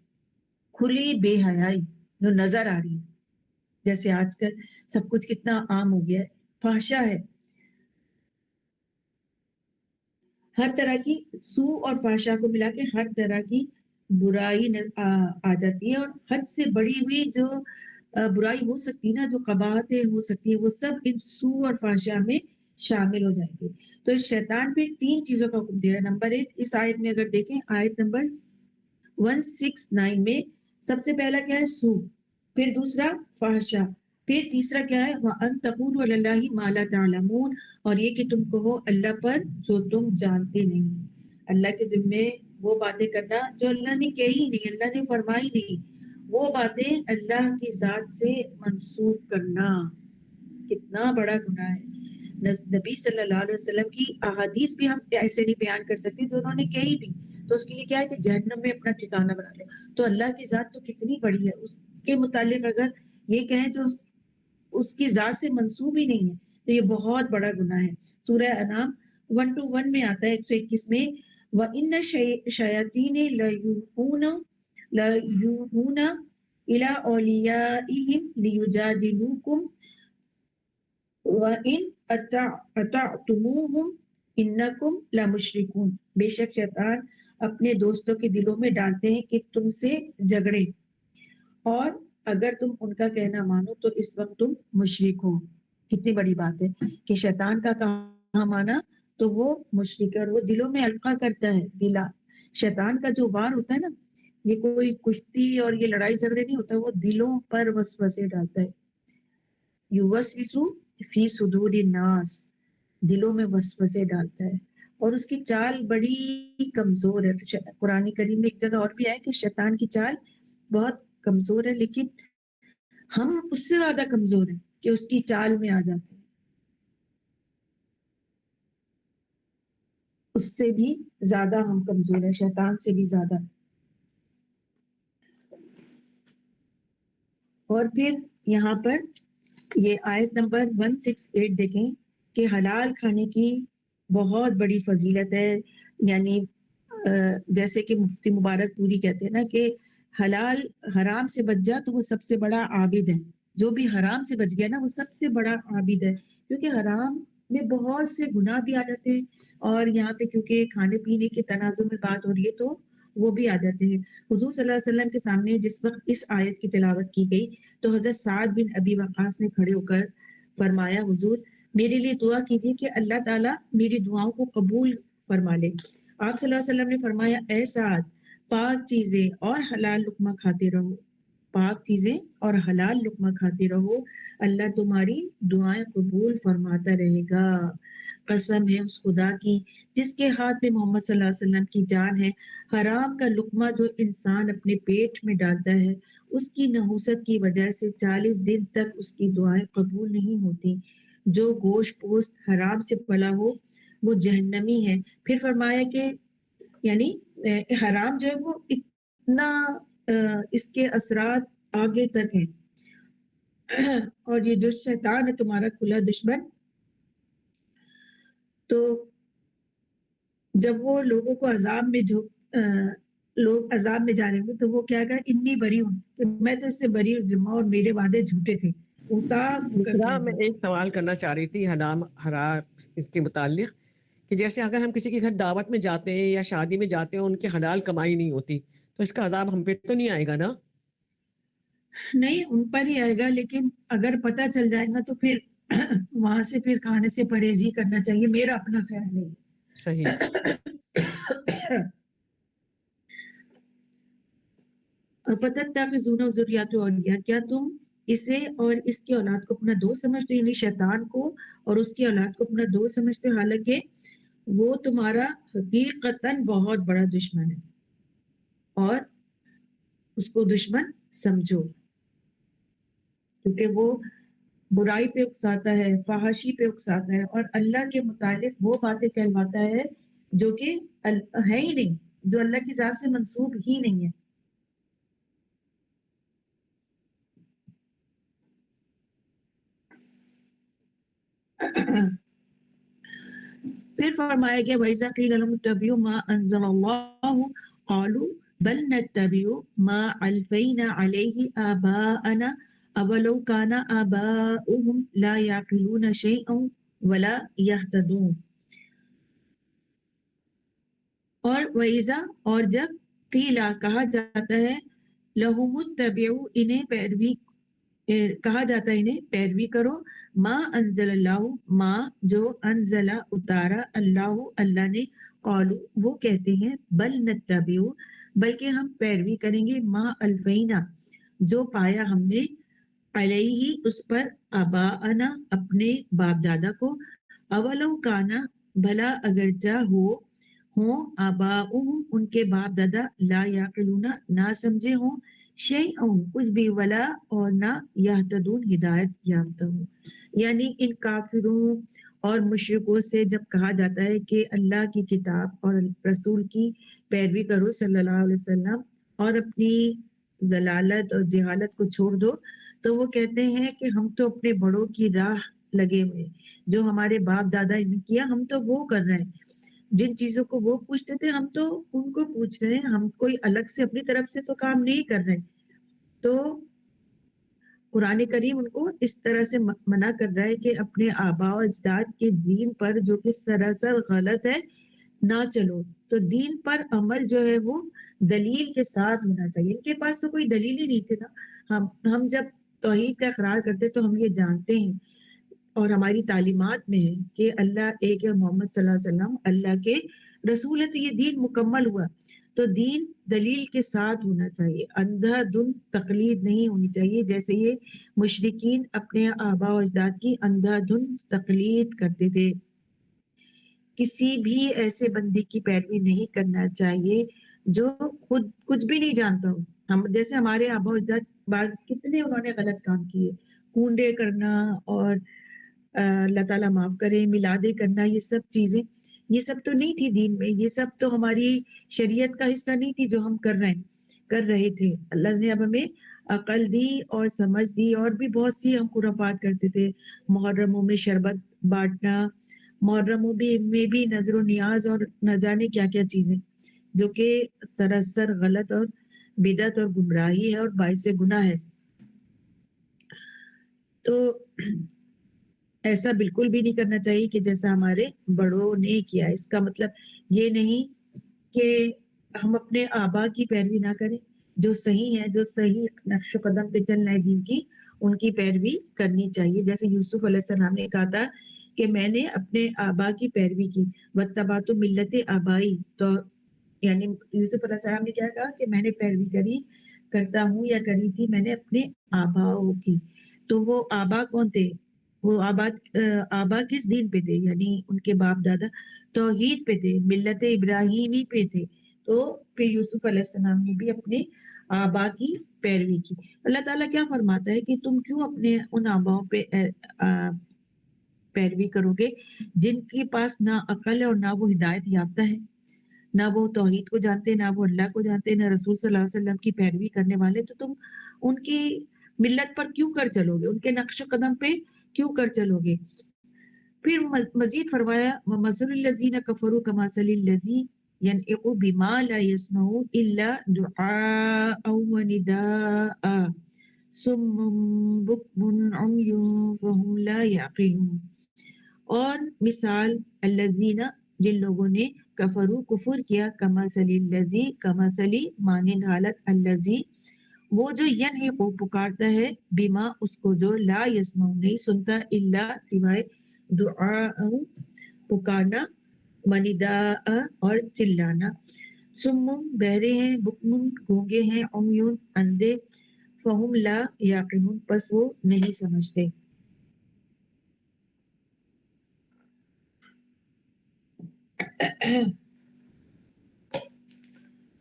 کھلی بے حیائی جو نظر آ رہی ہے. جیسے آج کل سب کچھ کتنا عام ہو گیا ہے، فحشا ہے. ہر طرح کی سو اور فحشا کو ملا کے ہر طرح کی برائی آ جاتی ہے. اور حد سے بڑی ہوئی جو برائی ہو سکتی ہے نا، جو قباحتیں ہو سکتی ہیں، وہ سب ان سو اور فحشا میں شامل ہو جائیں گے. تو اس شیطان پہ 3 چیزوں کا حکم دیا ہے. نمبر 1 اس آیت میں اگر دیکھیں، آیت نمبر 169 میں سب سے پہلا کیا ہے؟ سو. پھر دوسرا فحشا. پھر تیسرا کیا ہے؟ وَأَن تَقُولُوا عَلَى اللَّهِ مَا لَا تَعْلَمُونَ، اور یہ کہ تم کہو اللہ پر جو تم جانتے نہیں. اللہ کے ذمے وہ باتیں کرنا جو اللہ نے کہی نہیں، اللہ نے فرمائی نہیں، وہ باتیں اللہ کی ذات سے منسوب کرنا کتنا بڑا گناہ ہے. نبی صلی اللہ علیہ وسلم کی احادیث بھی ہم ایسے نہیں بیان کر سکتے جو انہوں نے کہی نہیں. تو اس کے لیے کیا ہے کہ جہنم میں اپنا ٹھکانہ بنا لے. تو اللہ کی ذات تو کتنی بڑی ہے، اس کے متعلق اگر یہ کہیں جو اس کی ذات سے منسوب ہی نہیں ہے تو یہ بہت بڑا گناہ ہے. سورہ انعام 1-1 میں آتا ہے، 121 میں، وَإِنَّ الشَّيَاطِينَ لَيُوحُونَ إِلَىٰ أَوْلِيَائِهِمْ لِيُجَادِلُوكُمْ وَإِنْ أَطَعْتُمُوهُمْ إِنَّكُمْ لَمُشْرِكُونَ. بے شک شیطان اپنے دوستوں کے دلوں میں ڈالتے ہیں کہ تم سے جھگڑیں، اور اگر تم ان کا کہنا مانو تو اس وقت تم مشرک ہو. کتنی بڑی بات ہے کہ شیطان کا کہاں مانا تو وہ مشرک ہے، اور وہ دلوں میں القا کرتا ہے. شیطان کا جو وار ہوتا ہے نا، یہ کوئی کشتی اور یہ لڑائی جھگڑے نہیں ہوتا، وہ دلوں پر وسوسے ڈالتا ہے. یوسوسو فی صدور الناس، دلوں میں وسوسے ڈالتا ہے، اور اس کی چال بڑی کمزور ہے. قرآن کریم میں ایک جگہ اور بھی ہے کہ شیطان کی چال بہت کمزور ہے، لیکن ہم اس سے زیادہ کمزور ہیں کہ اس کی چال میں آ جاتے ہیں. اس سے بھی زیادہ ہم کمزور ہیں، شیطان سے بھی زیادہ. اور پھر یہاں پر یہ آیت نمبر 168 دیکھیں کہ حلال کھانے کی بہت بڑی فضیلت ہے. یعنی جیسے کہ مفتی مبارک پوری کہتے ہیں نا کہ حلال حرام سے بچ جا تو وہ سب سے بڑا عابد ہے. جو بھی حرام سے بچ گیا نا وہ سب سے بڑا عابد ہے، کیونکہ حرام میں بہت سے گناہ بھی آ جاتے ہیں، اور یہاں پہ کیونکہ کھانے پینے کے تناظر میں بات ہو رہی ہے تو وہ بھی آ جاتے ہیں. حضور صلی اللہ علیہ وسلم کے سامنے جس وقت اس آیت کی تلاوت کی گئی تو حضرت سعد بن ابی وقاص نے کھڑے ہو کر فرمایا، حضور میرے لیے دعا کیجیے کہ اللہ تعالیٰ میری دعاؤں کو قبول فرما لے. آپ صلی اللہ علیہ وسلم نے فرمایا، اے سعد، پاک چیزیں اور حلال لقمہ کھاتے رہو، پاک چیزیں اور حلال لقمہ کھاتے رہو، اللہ تمہاری دعائیں قبول فرماتا رہے گا. قسم ہے اس خدا کی جس کے ہاتھ میں محمد صلی اللہ علیہ وسلم کی جان ہے، حرام کا لقمہ جو انسان اپنے پیٹ میں ڈالتا ہے اس کی نحوست کی وجہ سے 40 دن تک اس کی دعائیں قبول نہیں ہوتی. جو گوشت پوست حرام سے پلا ہو وہ جہنمی ہے. پھر فرمایا کہ یعنی حرام جو ہے وہ اتنا اس کے اثرات آگے تک ہیں. اور یہ جو شیطان ہے تمہارا کھلا دشمن، تو جب وہ لوگوں کو عذاب میں لوگ عذاب میں جا رہے ہوں تو وہ کیا کہا انی بری ہوں کہ میں تو اس سے بری ہوں، ذمہ اور میرے وعدے جھوٹے تھے، وہ صاف کر دوسرا کہہ میں دیا۔ ایک سوال کرنا چاہ رہی تھی حرام اس کے متعلق کہ جیسے اگر ہم کسی کے گھر دعوت میں جاتے ہیں یا شادی میں جاتے ہیں ان کی حلال کمائی نہیں ہوتی تو اس کا عذاب ہم پہ تو نہیں آئے گا نا؟ نہیں، ان پر ہی آئے گا، لیکن اگر پتہ چل جائے گا تو پھر وہاں سے پھر کھانے سے پرہیزی کرنا چاہیے، میرا اپنا خیال ہے۔ صحیح۔ فتتخذون ذریات اولیاء، کیا تم اسے اور اس کی اولاد کو اپنا دوست سمجھتے ہو، یعنی شیطان کو اور اس کی اولاد کو اپنا دوست سمجھتے ہو، حالانکہ وہ تمہارا حقیقتاً بہت بڑا دشمن ہے، اور اس کو دشمن سمجھو، کیونکہ وہ برائی پہ اکساتا ہے، فحاشی پہ اکساتا ہے، اور اللہ کے متعلق وہ باتیں کہلواتا ہے جو کہ ہے ہی نہیں، جو اللہ کی ذات سے منسوب ہی نہیں ہے۔ پھر فرمایا گیا وَإِذَا قِيلَ لَهُمُ اتَّبِعُوا مَا أَنزَلَ اللَّهُ قَالُوا بَلْ نَتَّبِعُ مَا أَلْفَيْنَا عَلَيْهِ آبَاءَنَا أَوَلَوْ كَانَ آبَاؤُهُمْ لَا يَعْقِلُونَ شَيْئًا وَلَا يَهْتَدُونَ۔ اور وَإِذَا، اور جب قیلا کہا جاتا ہے لَهُمُ اتَّبِعُوا انہیں پیروی کہا جاتا ہے انہیں پیروی کرو، ما انزل اللہ، ما جو انزلہ اتارا، اللہ اللہ نے، قالو وہ کہتے ہیں، بل نتبعو بلکہ ہم پیروی کریں گے، ما الفینا جو پایا ہم نے، علیہ اس پر، آباءنا اپنے باپ دادا کو، اولو کانا بھلا اگرچہ ہوں آباؤہم ان کے باپ دادا، لا یعقلون نہ سمجھے ہوں، شیئا کچھ بھی، ولا اور نہ، یہتدون ہدایت یافتہ ہوں۔ یعنی ان کافروں اور مشرکوں سے جب کہا جاتا ہے کہ اللہ کی کتاب اور رسول کی پیروی کرو صلی اللہ علیہ وسلم اور اپنی ضلالت اور جہالت کو چھوڑ دو، تو وہ کہتے ہیں کہ ہم تو اپنے بڑوں کی راہ لگے ہوئے، جو ہمارے باپ دادا نے کیا ہم تو وہ کر رہے ہیں، جن چیزوں کو وہ پوچھتے تھے ہم تو ان کو پوچھ رہے ہیں، ہم کوئی الگ سے اپنی طرف سے تو کام نہیں کر رہے۔ تو قرآن کریم ان کو اس طرح سے منع کر رہا ہے کہ اپنے آباء و اجداد کے دین پر جو کہ سراسر غلط ہے نہ چلو۔ تو دین پر عمل جو ہے وہ دلیل کے ساتھ ہونا چاہیے، ان کے پاس تو کوئی دلیل ہی نہیں تھی نا۔ ہم جب توحید کا اقرار کرتے تو ہم یہ جانتے ہیں اور ہماری تعلیمات میں ہے کہ اللہ ایک ہے، محمد صلی اللہ علیہ وسلم اللہ کے رسول ہے، تو یہ دین مکمل ہوا۔ تو دین دلیل کے ساتھ ہونا چاہیے، اندھا دھند تقلید نہیں ہونی چاہیے، جیسے یہ مشرکین اپنے آباء و اجداد کی اندھا دھند تقلید کرتے تھے۔ کسی بھی ایسے بندے کی پیروی نہیں کرنا چاہیے جو خود کچھ بھی نہیں جانتا ہو۔ ہم جیسے ہمارے آباء و اجداد بعض کتنے انہوں نے غلط کام کیے، کنڈے کرنا اور اللہ تعالیٰ معاف کرے میلادیں کرنا، یہ سب چیزیں، یہ سب تو نہیں تھی دین میں، یہ سب تو ہماری شریعت کا حصہ نہیں تھی جو ہم کر رہے تھے۔ اللہ نے اب ہمیں عقل دی اور سمجھ دی، اور بھی بہت سی ہم خرافات کرتے تھے، محرموں میں شربت بانٹنا، محرموں میں بھی نظر و نیاز اور نہ جانے کیا کیا چیزیں جو کہ سراسر غلط اور بدعت اور گمراہی ہے اور باعث گناہ ہے۔ تو ایسا بالکل بھی نہیں کرنا چاہیے کہ جیسا ہمارے بڑوں نے کیا۔ اس کا مطلب یہ نہیں کہ ہم اپنے آبا کی پیروی نہ کریں، جو صحیح ہے، جو صحیح نقش و قدم پہ چل رہے دین کی، ان کی پیروی کرنی چاہیے۔ جیسے یوسف علیہ السلام نے کہا تھا کہ میں نے اپنے آبا کی پیروی کی، واتبعت ملت آبائی، تو یعنی یوسف علیہ السلام نے کیا کہا کہ میں نے پیروی کرتا ہوں یا کری تھی میں نے اپنے آباؤں کی۔ تو وہ آبا کون تھے؟ وہ آبا کس دین پہ تھے؟ یعنی ان کے باپ دادا توحید پہ تھے، ملت ابراہیمی پہ تھے۔ تو پھر یوسف علیہ السلام نے بھی اپنے آبا کی پیروی کی۔ اللہ تعالیٰ کیا فرماتا ہے کہ تم کیوں اپنے ان آباؤں پہ پیروی کرو گے جن کے پاس نہ عقل ہے اور نہ وہ ہدایت یافتہ ہے، نہ وہ توحید کو جانتے، نہ وہ اللہ کو جانتے، نہ رسول صلی اللہ علیہ وسلم کی پیروی کرنے والے، تو تم ان کی ملت پر کیوں کر چلو گے، ان کے نقش قدم پہ کیوں کر چلو گے. پھر مزید فرمایا وَمَثَلُ الَّذِينَ كَفَرُوا كَمَثَلِ الَّذِي يَنْعِقُ بِمَا لَا يَسْمَعُ إِلَّا دُعَاءً وَنِدَاءً صُمٌّ بُكْمٌ عُمْيٌ فَهُمْ لَا يَعْقِلُونَ. اور مثال الذین جن لوگوں نے کفروا کفر کیا کمثل الذی کمثلی مانند حالت الذی وہ جو ینحق پکارتا ہے بما اس کو جو لا یسمع نہیں سنتا الا سوائے دعاء پکارنا ونداء اور چلانا. سم بہرے ہیں بکم گونگے ہیں عمیون اندھے فہم لا یعقلون پس وہ نہیں سمجھتے.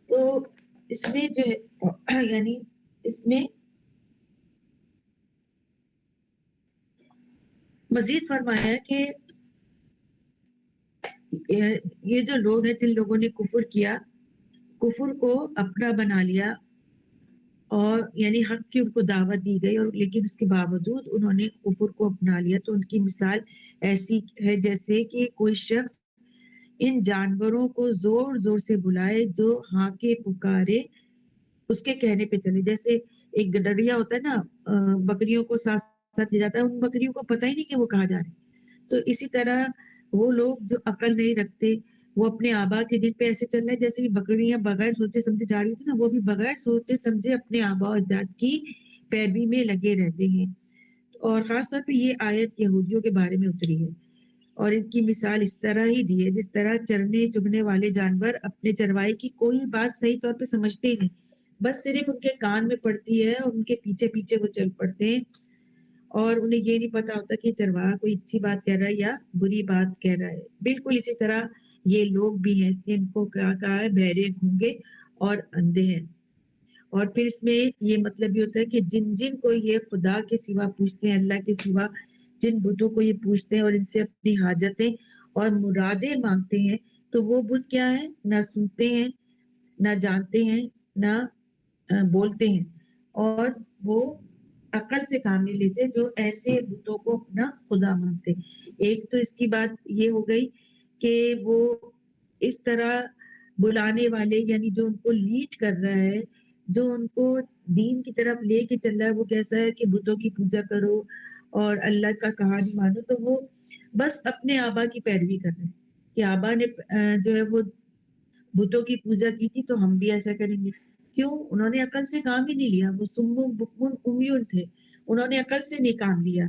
تو اس میں جو ہے یعنی اس میں مزید فرمایا ہے کہ یہ جو لوگ ہیں جن لوگوں نے کفر کیا کفر کو اپنا بنا لیا اور یعنی حق کی ان کو دعوت دی گئی اور لیکن اس کے باوجود انہوں نے کفر کو اپنا لیا تو ان کی مثال ایسی ہے جیسے کہ کوئی شخص ان جانوروں کو زور زور سے بلائے جو ہاں کے پکارے اس کے کہنے پہ چلے. جیسے ایک گڈریا ہوتا ہے نا بکریوں کو ساتھ ساتھ لے جاتا ہے ان بکریوں کو پتہ ہی نہیں کہ وہ کہاں جا رہے ہیں. تو اسی طرح وہ لوگ جو عقل نہیں رکھتے وہ اپنے آبا کے دن پہ ایسے چل رہے ہیں جیسے کہ بکریاں بغیر سوچے سمجھے جا رہی ہوتی نا وہ بھی بغیر سوچے سمجھے اپنے آبا و اجداد کی پیروی میں لگے رہتے ہیں. اور خاص طور پہ یہ آیت یہودیوں کے بارے میں اتری ہے اور ان کی مثال اس طرح ہی دی ہے جس طرح چرنے چگنے والے جانور اپنے چروائی کی کوئی بات صحیح طور پہ سمجھتے ہی نہیں بس صرف ان کے کان میں پڑتی ہے اور ان کے پیچھے پیچھے وہ چل پڑتے ہیں اور انہیں یہ نہیں پتا ہوتا کہ چرواہا کوئی اچھی بات کہہ رہا ہے یا بری بات کہہ رہا ہے. بالکل اسی طرح یہ لوگ بھی ہیں اس لیے ان کو کیا کہا ہے بہرے گونگے اور اندھے ہیں. اور پھر اس میں یہ مطلب یہ ہوتا ہے کہ جن جن کو یہ خدا کے سوا پوچھتے ہیں اللہ کے سوا جن بتوں کو یہ پوچھتے ہیں اور ان سے اپنی حاجتیں اور مرادیں مانگتے ہیں تو وہ بت کیا ہے نہ سنتے ہیں نہ جانتے ہیں نہ بولتے ہیں اور وہ عقل سے کام نہیں لیتے جو ایسے بتوں کو اپنا خدا مانتے. ایک تو اس کی بات یہ ہو گئی کہ وہ اس طرح بلانے والے یعنی جو ان کو لیڈ کر رہا ہے جو ان کو دین کی طرف لے کے چل رہا ہے وہ کیسا ہے کہ بتوں کی پوجا کرو اور اللہ کا کہا نہیں مانو تو وہ بس اپنے آبا کی پیروی کر رہے ہیں کہ آبا نے جو ہے وہ بتوں کی پوجا کی تھی تو ہم بھی ایسا کریں گے. کیوں انہوں نے عقل سے کام ہی نہیں لیا وہ سمون بکمن امیون تھے انہوں نے عقل سے نہیں کام لیا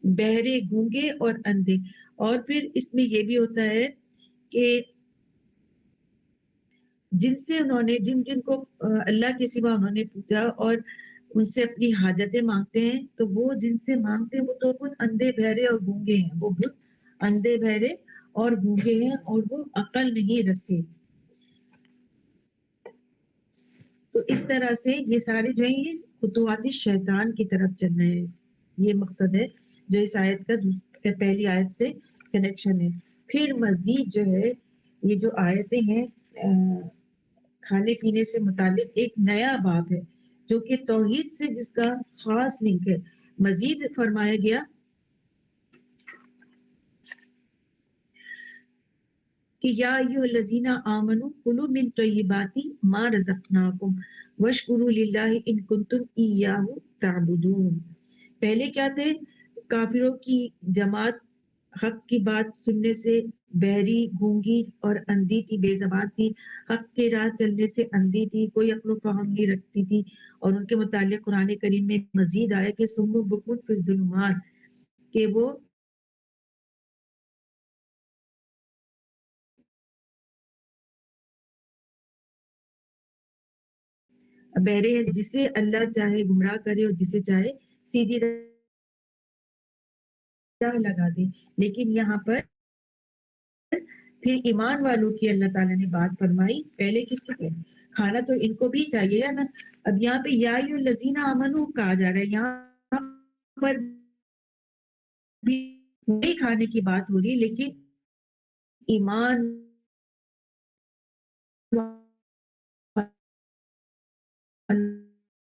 بہرے گونگے اور اندھے. اور پھر اس میں یہ بھی ہوتا ہے کہ جن سے انہوں نے جن جن کو اللہ کے سوا انہوں نے پوچھا اور ان سے اپنی حاجتیں مانگتے ہیں تو وہ جن سے مانگتے ہیں وہ تو خود اندھے بہرے اور گونگے ہیں. وہ بت اندھے بہرے اور گونگے ہیں اور وہ عقل نہیں رکھتے. تو اس طرح سے یہ سارے جو ہیں یہ خطوات شیطان کی طرف چل رہے ہیں. یہ مقصد ہے جو اس آیت کا پہلی آیت سے کنیکشن ہے. پھر مزید جو ہے یہ جو آیتیں ہیں کھانے پینے سے متعلق ایک نیا باب ہے جو کہ توحید سے جس کا خاص لنک ہے. مزید فرمایا گیا کہ یا ایھا الذین آمنوا کلوا من طیبات ما رزقناکم واشکروا للہ ان کنتم ایاہ تعبدون. پہلے کیا تھے کافروں کی جماعت حق کی بات سننے سے بہری گونگی اور اندھی تھی بے زبان تھی حق کے راہ چلنے سے اندھی تھی کوئی عقل و فہم نہیں رکھتی تھی. اور ان کے متعلق قرآن کریم میں مزید آیا کہ سم بکم فی الظلمات کہ وہ بہرے ہیں جسے اللہ چاہے گمراہ کرے اور جسے چاہے سیدھی راہ لگا دے. لیکن یہاں پر پھر ایمان والوں کی اللہ تعالیٰ نے بات فرمائی پہلے کس کو کہے کھانا تو ان کو بھی چاہیے ہے نا. اب یہاں پہ یا ایھا الذین آمنوا کہا جا رہا ہے یہاں پر بھی وہی کھانے کی بات ہو رہی ہے لیکن ایمان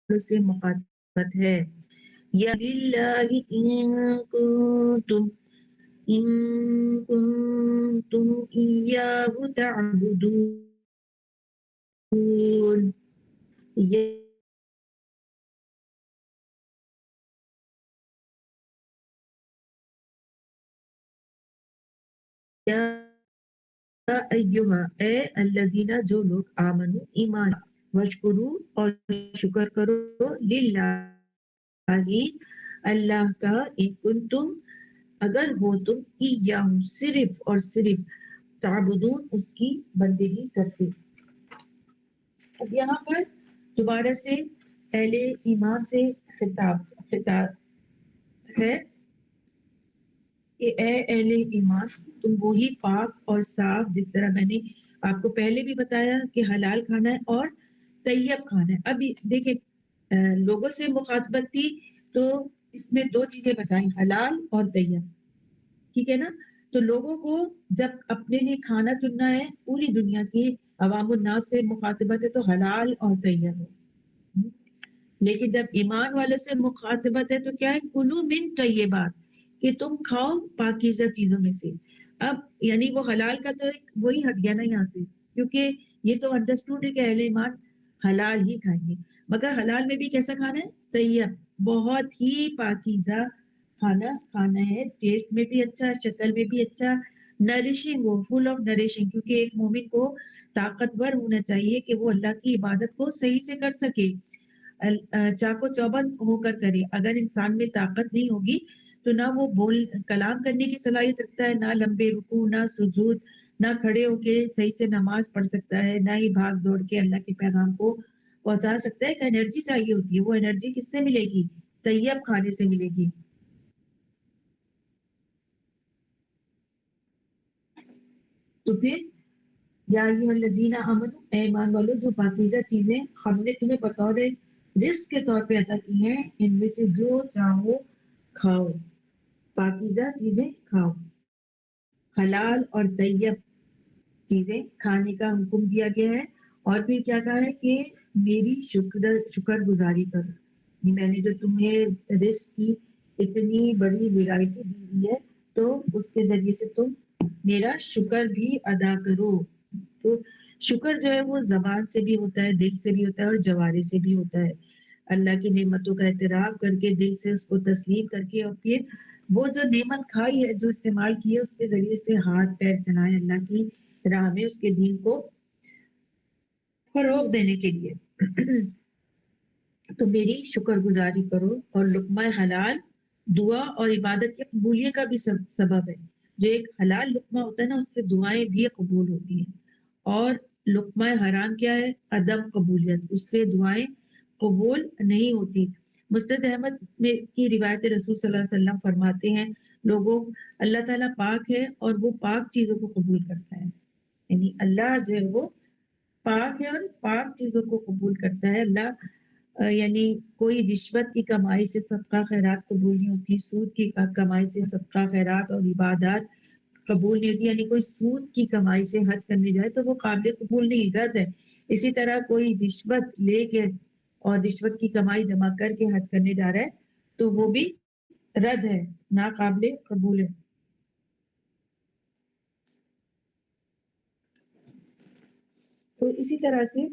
سے مخاطبت ہے. یا للہ ان کنتم ایاہ تعبدون یا ایہا اے الذین جو لوگ آمنو ایمان وشکرو اور شکر کرو للہ اللہ کا ان کنتم اگر ہو تم ایاہ صرف اور صرف تعبدون اس کی بندگی کرتے. اب یہاں پر دوبارہ سے اہل ایمان سے خطاب ہے کہ اے اہل ایمان تم وہی پاک اور صاف جس طرح میں نے آپ کو پہلے بھی بتایا کہ حلال کھانا ہے اور طیب کھانا ہے. اب دیکھیں لوگوں سے مخاطبت تھی تو اس میں دو چیزیں بتائیں حلال اور طیب, ٹھیک ہے نا. تو لوگوں کو جب اپنے لیے کھانا چننا ہے پوری دنیا کی عوام الناس سے مخاطبت ہے تو حلال اور طیب ہو, لیکن جب ایمان والے سے مخاطبت ہے تو کیا ہے کلو من طیبات کہ تم کھاؤ پاکیزہ چیزوں میں سے. اب یعنی وہ حلال کا تو ایک وہی ہٹ گیا نا یہاں سے, کیونکہ یہ تو انڈرسٹوڈ ہے کہ اہل ایمان حلال ہی کھائیں گے, مگر حلال میں بھی کیسا کھانا ہے طیب, بہت ہی پاکیزہ کھانا ہے, ٹیسٹ میں بھی اچھا, شکل میں بھی اچھا, نرشنگ ہو, فل آف نرشنگ, کیونکہ ایک مومن کو طاقتور ہونا چاہیے کہ وہ اللہ کی عبادت کو صحیح سے کر سکے, چاقو چوبند ہو کر کرے. اگر انسان میں طاقت نہیں ہوگی تو نہ وہ کلام کرنے کی صلاحیت رکھتا ہے, نہ لمبے رکوع, نہ سجود, نہ کھڑے ہو کے صحیح سے نماز پڑھ سکتا ہے, نہ ہی بھاگ دوڑ کے اللہ کے پیغام کو پہنچا سکتا ہے. ایک انرجی چاہیے ہوتی ہے, وہ انرجی کس سے ملے گی طیب کھانے سے ملے گی. تو پھر یا ایھا الذین آمنو اے ایمان والو جو پاکیزہ چیزیں ہم نے تمہیں بطور رزق کے طور پہ عطا کی ہیں ان میں سے جو چاہو کھاؤ, پاکیزہ چیزیں کھاؤ, حلال اور طیب چیزیں کھانے کا حکم دیا گیا ہے. اور پھر کیا کہا ہے کہ میری شکر گزاری کرو, میں نے جو تمہیں رزق کی اتنی بڑی ویرائٹی دی ہوئی ہے تو اس کے ذریعے سے تم میرا شکر بھی ادا کرو. تو شکر جو ہے وہ زبان سے بھی ہوتا ہے, دل سے بھی ہوتا ہے اور جوارے سے بھی ہوتا ہے. اللہ کی نعمتوں کا اعتراف کر کے دل سے اس کو تسلیم کر کے, اور پھر وہ جو نعمت کھائی ہے جو استعمال کی ہے اس کے ذریعے سے ہاتھ پیر چلائے اللہ کی راہ میں اس کے دین کو فروغ دینے کے لیے. تو میری شکر گزاری کرو. اور لقمہ حلال دعا اور عبادت کی قبولیت کا بھی سبب ہے. جو ایک حلال لقمہ ہوتا ہے نا اس سے دعائیں بھی قبول ہوتی ہیں, اور لقمہ حرام کیا ہے عدم قبولیت, اس سے دعائیں قبول نہیں ہوتی. مسند احمد میں کی روایت رسول صلی اللہ علیہ وسلم فرماتے ہیں لوگوں اللہ تعالیٰ پاک ہے اور وہ پاک چیزوں کو قبول کرتا ہے, یعنی اللہ جو ہے وہ پاک ہے اور پاک چیزوں کو قبول کرتا ہے. اللہ یعنی کوئی رشوت کی کمائی سے صدقہ خیرات قبول نہیں ہوتی, سود کی کمائی سے صدقہ خیرات اور عبادات قبول نہیں ہوتی. یعنی کوئی سود کی کمائی سے حج کرنے جائے تو وہ قابل قبول نہیں, رد ہے. اسی طرح کوئی رشوت لے کے اور رشوت کی کمائی جمع کر کے حج کرنے جا رہا ہے تو وہ بھی رد ہے, ناقابل قبول ہے. تو اسی طرح سے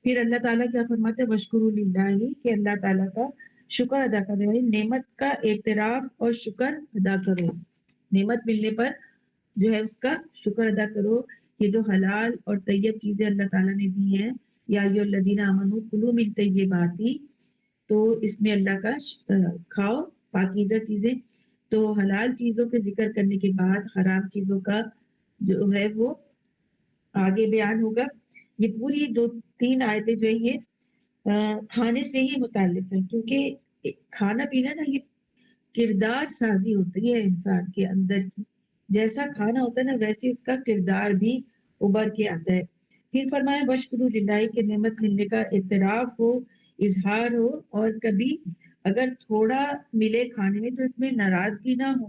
پھر اللہ تعالیٰ کیا فرماتے ہیں وشکروا للہ, کہ اللہ تعالیٰ کا شکر ادا کرو, نعمت کا اعتراف اور شکر ادا کرو. نعمت ملنے پر جو ہے اس کا شکر ادا کرو. یہ جو حلال اور طیب چیزیں اللہ تعالیٰ نے دی ہیں, یا ایھا الذین آمنوا کلوا من طیبات, تو اس میں اللہ کا کھاؤ پاکیزہ چیزیں. تو حلال چیزوں کے ذکر کرنے کے بعد حرام چیزوں کا جو ہے وہ آگے بیان ہوگا. یہ پوری 2-3 آیتیں جو ہے یہ کھانے سے ہی متعلق ہیں, کیونکہ کھانا پینا نا یہ کردار سازی ہوتی ہے انسان کے اندر کی, جیسا کھانا ہوتا ہے نا ویسے اس کا کردار بھی ابھر کے آتا ہے. پھر فرمایا وشکروا للہ کہ نعمت ملنے کا اعتراف ہو, اظہار ہو, اور کبھی اگر تھوڑا ملے کھانے میں تو اس میں ناراضگی نہ ہو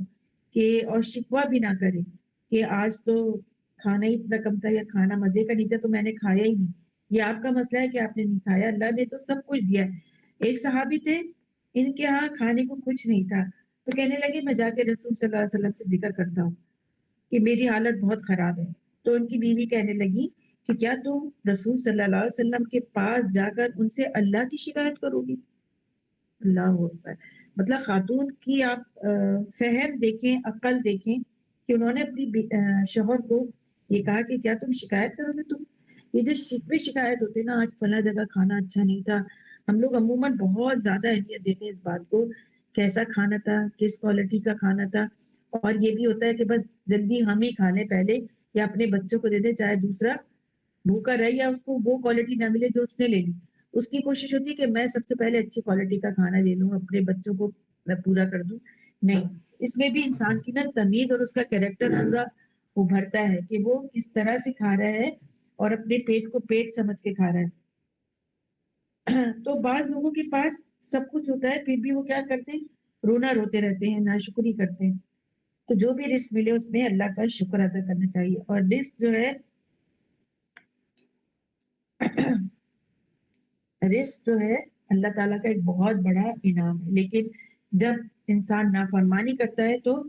کہ اور شکوہ بھی نہ کرے کہ آج تو کھانا ہی اتنا کم تھا یا کھانا مزے کا نہیں تھا تو میں نے کھایا ہی نہیں. یہ آپ کا مسئلہ ہے کہ آپ نے نہیں کھایا, اللہ نے تو سب کچھ دیا ہے. ایک صحابی تھے ان کے ہاں کھانے کو کچھ نہیں تھا، تو کہنے لگے میں جا کے رسول صلی اللہ علیہ وسلم سے ذکر کرتا ہوں کہ میری حالت بہت خراب ہے. تو ان کی بیوی کہنے لگی کہ کیا تم رسول صلی اللہ علیہ وسلم کے پاس جا کر ان سے اللہ کی شکایت کرو گی؟ اللہ اکبر. مطلب خاتون کی آپ فہم دیکھیں، عقل دیکھیں کہ انہوں نے اپنی شوہر کو یہ کہا کہ کیا تم شکایت کرو گے؟ تم یہ جو شکوے شکایت ہوتے نا، آج فلاں جگہ کھانا اچھا نہیں تھا، ہم لوگ عموماً بہت زیادہ اہمیت دیتے ہیں اس بات کو، کیسا کھانا تھا، کس کوالٹی کا کھانا تھا. اور یہ بھی ہوتا ہے کہ بس جلدی ہم ہی کھا لیں پہلے، یا اپنے بچوں کو دے دیں، چاہے دوسرا بھوکا رہے یا اس کو وہ کوالٹی نہ ملے جو اس نے لے لی. اس کی کوشش ہوتی ہے کہ میں سب سے پہلے اچھی کوالٹی کا کھانا لے لوں، اپنے بچوں کو میں پورا کر دوں. نہیں، اس میں بھی انسان کی نا تمیز اور اس کا کیریکٹر پورا ابھرتا ہے کہ وہ کس طرح سے کھا رہا ہے اور اپنے پیٹ کو پیٹ سمجھ کے کھا رہا ہے. تو بعض لوگوں کے پاس سب کچھ ہوتا ہے، پھر بھی وہ کیا کرتے ہیں؟ رونا روتے رہتے ہیں، ناشکری کرتے ہیں. تو جو بھی رزق ملے اس میں اللہ کا شکر ادا کرنا چاہیے. اور رزق جو ہے رزق جو ہے اللہ تعالیٰ کا ایک بہت بڑا انعام ہے، لیکن جب انسان نافرمانی کرتا ہے تو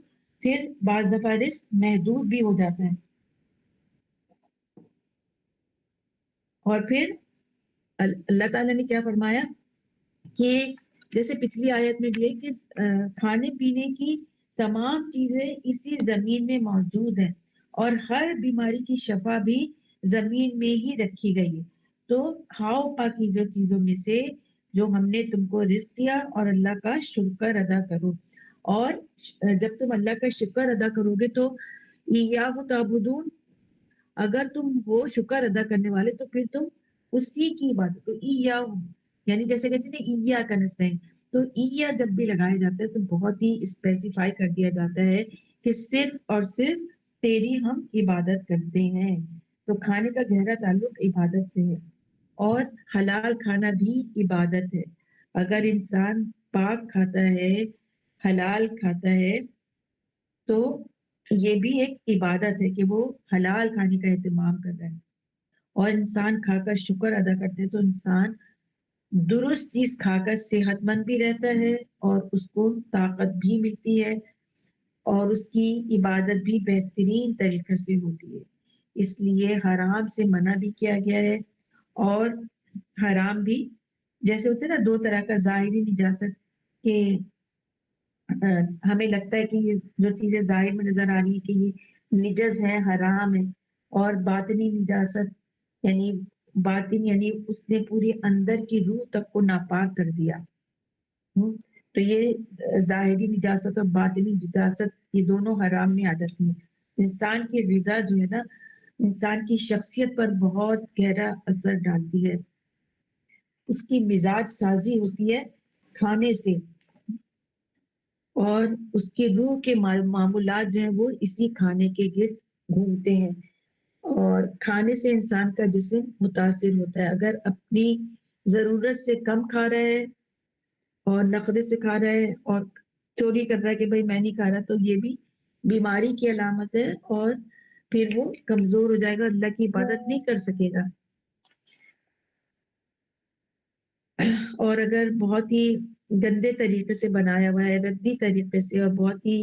پھر بعض دفعہ رزق محدود بھی ہو جاتا ہے. اور پھر اللہ تعالیٰ نے کیا فرمایا کہ جیسے پچھلی آیت میں بھی ہے کہ کھانے پینے کی تمام چیزیں اسی زمین میں موجود ہیں اور ہر بیماری کی شفا بھی زمین میں ہی رکھی گئی ہے. تو کھاؤ پاکیزہ چیزوں میں سے جو ہم نے تم کو رزق دیا اور اللہ کا شکر ادا کرو. اور جب تم اللہ کا شکر ادا کرو گے تو ایاہ تعبدون، اگر تم ہو شکر ادا کرنے والے تو پھر تم اسی کی عبادت کو ایاہ، یعنی جیسے کہتے ہیں ایاہ کا نستعین، تو ایاہ جب بھی لگایا جاتا ہے تو بہت ہی اسپیسیفائی کر دیا جاتا ہے کہ صرف اور صرف تیری ہم عبادت کرتے ہیں. تو کھانے کا گہرا تعلق عبادت سے ہے اور حلال کھانا بھی عبادت ہے. اگر انسان پاک کھاتا ہے، حلال کھاتا ہے، تو یہ بھی ایک عبادت ہے کہ وہ حلال کھانے کا اہتمام کر رہا ہے. اور انسان کھا کر شکر ادا کرتے تو انسان درست چیز کھا کر صحت مند بھی رہتا ہے اور اس کو طاقت بھی ملتی ہے اور اس کی عبادت بھی بہترین طریقے سے ہوتی ہے. اس لیے حرام سے منع بھی کیا گیا ہے. اور حرام بھی جیسے ہوتے ہیں نا دو طرح کا، ظاہری نجاست کہ ہمیں لگتا ہے کہ یہ جو چیزیں ظاہر میں نظر آ رہی ہیں کہ یہ نجس ہے، حرام ہے، اور باطنی نجاست یعنی باطن یعنی اس نے پوری اندر کی روح تک کو ناپاک کر دیا. تو یہ ظاہری نجاست اور باطنی نجاست یہ دونوں حرام میں آ جاتی ہیں. انسان کی غذا جو ہے نا انسان کی شخصیت پر بہت گہرا اثر ڈالتی ہے. اس کی مزاج سازی ہوتی ہے کھانے سے، اور اس کے روح کے معمولات جو ہیں وہ اسی کھانے کے گرد گھومتے ہیں. اور کھانے سے انسان کا جسم متاثر ہوتا ہے. اگر اپنی ضرورت سے کم کھا رہا ہے اور نخرے سے کھا رہا ہے اور چوری کر رہا ہے کہ بھائی میں نہیں کھا رہا، تو یہ بھی بیماری کی علامت ہے اور پھر وہ کمزور ہو جائے گا، اللہ کی عبادت نہیں کر سکے گا. اور اگر بہت ہی گندے طریقے سے بنایا ہوا ہے، ردی طریقے سے، اور بہت ہی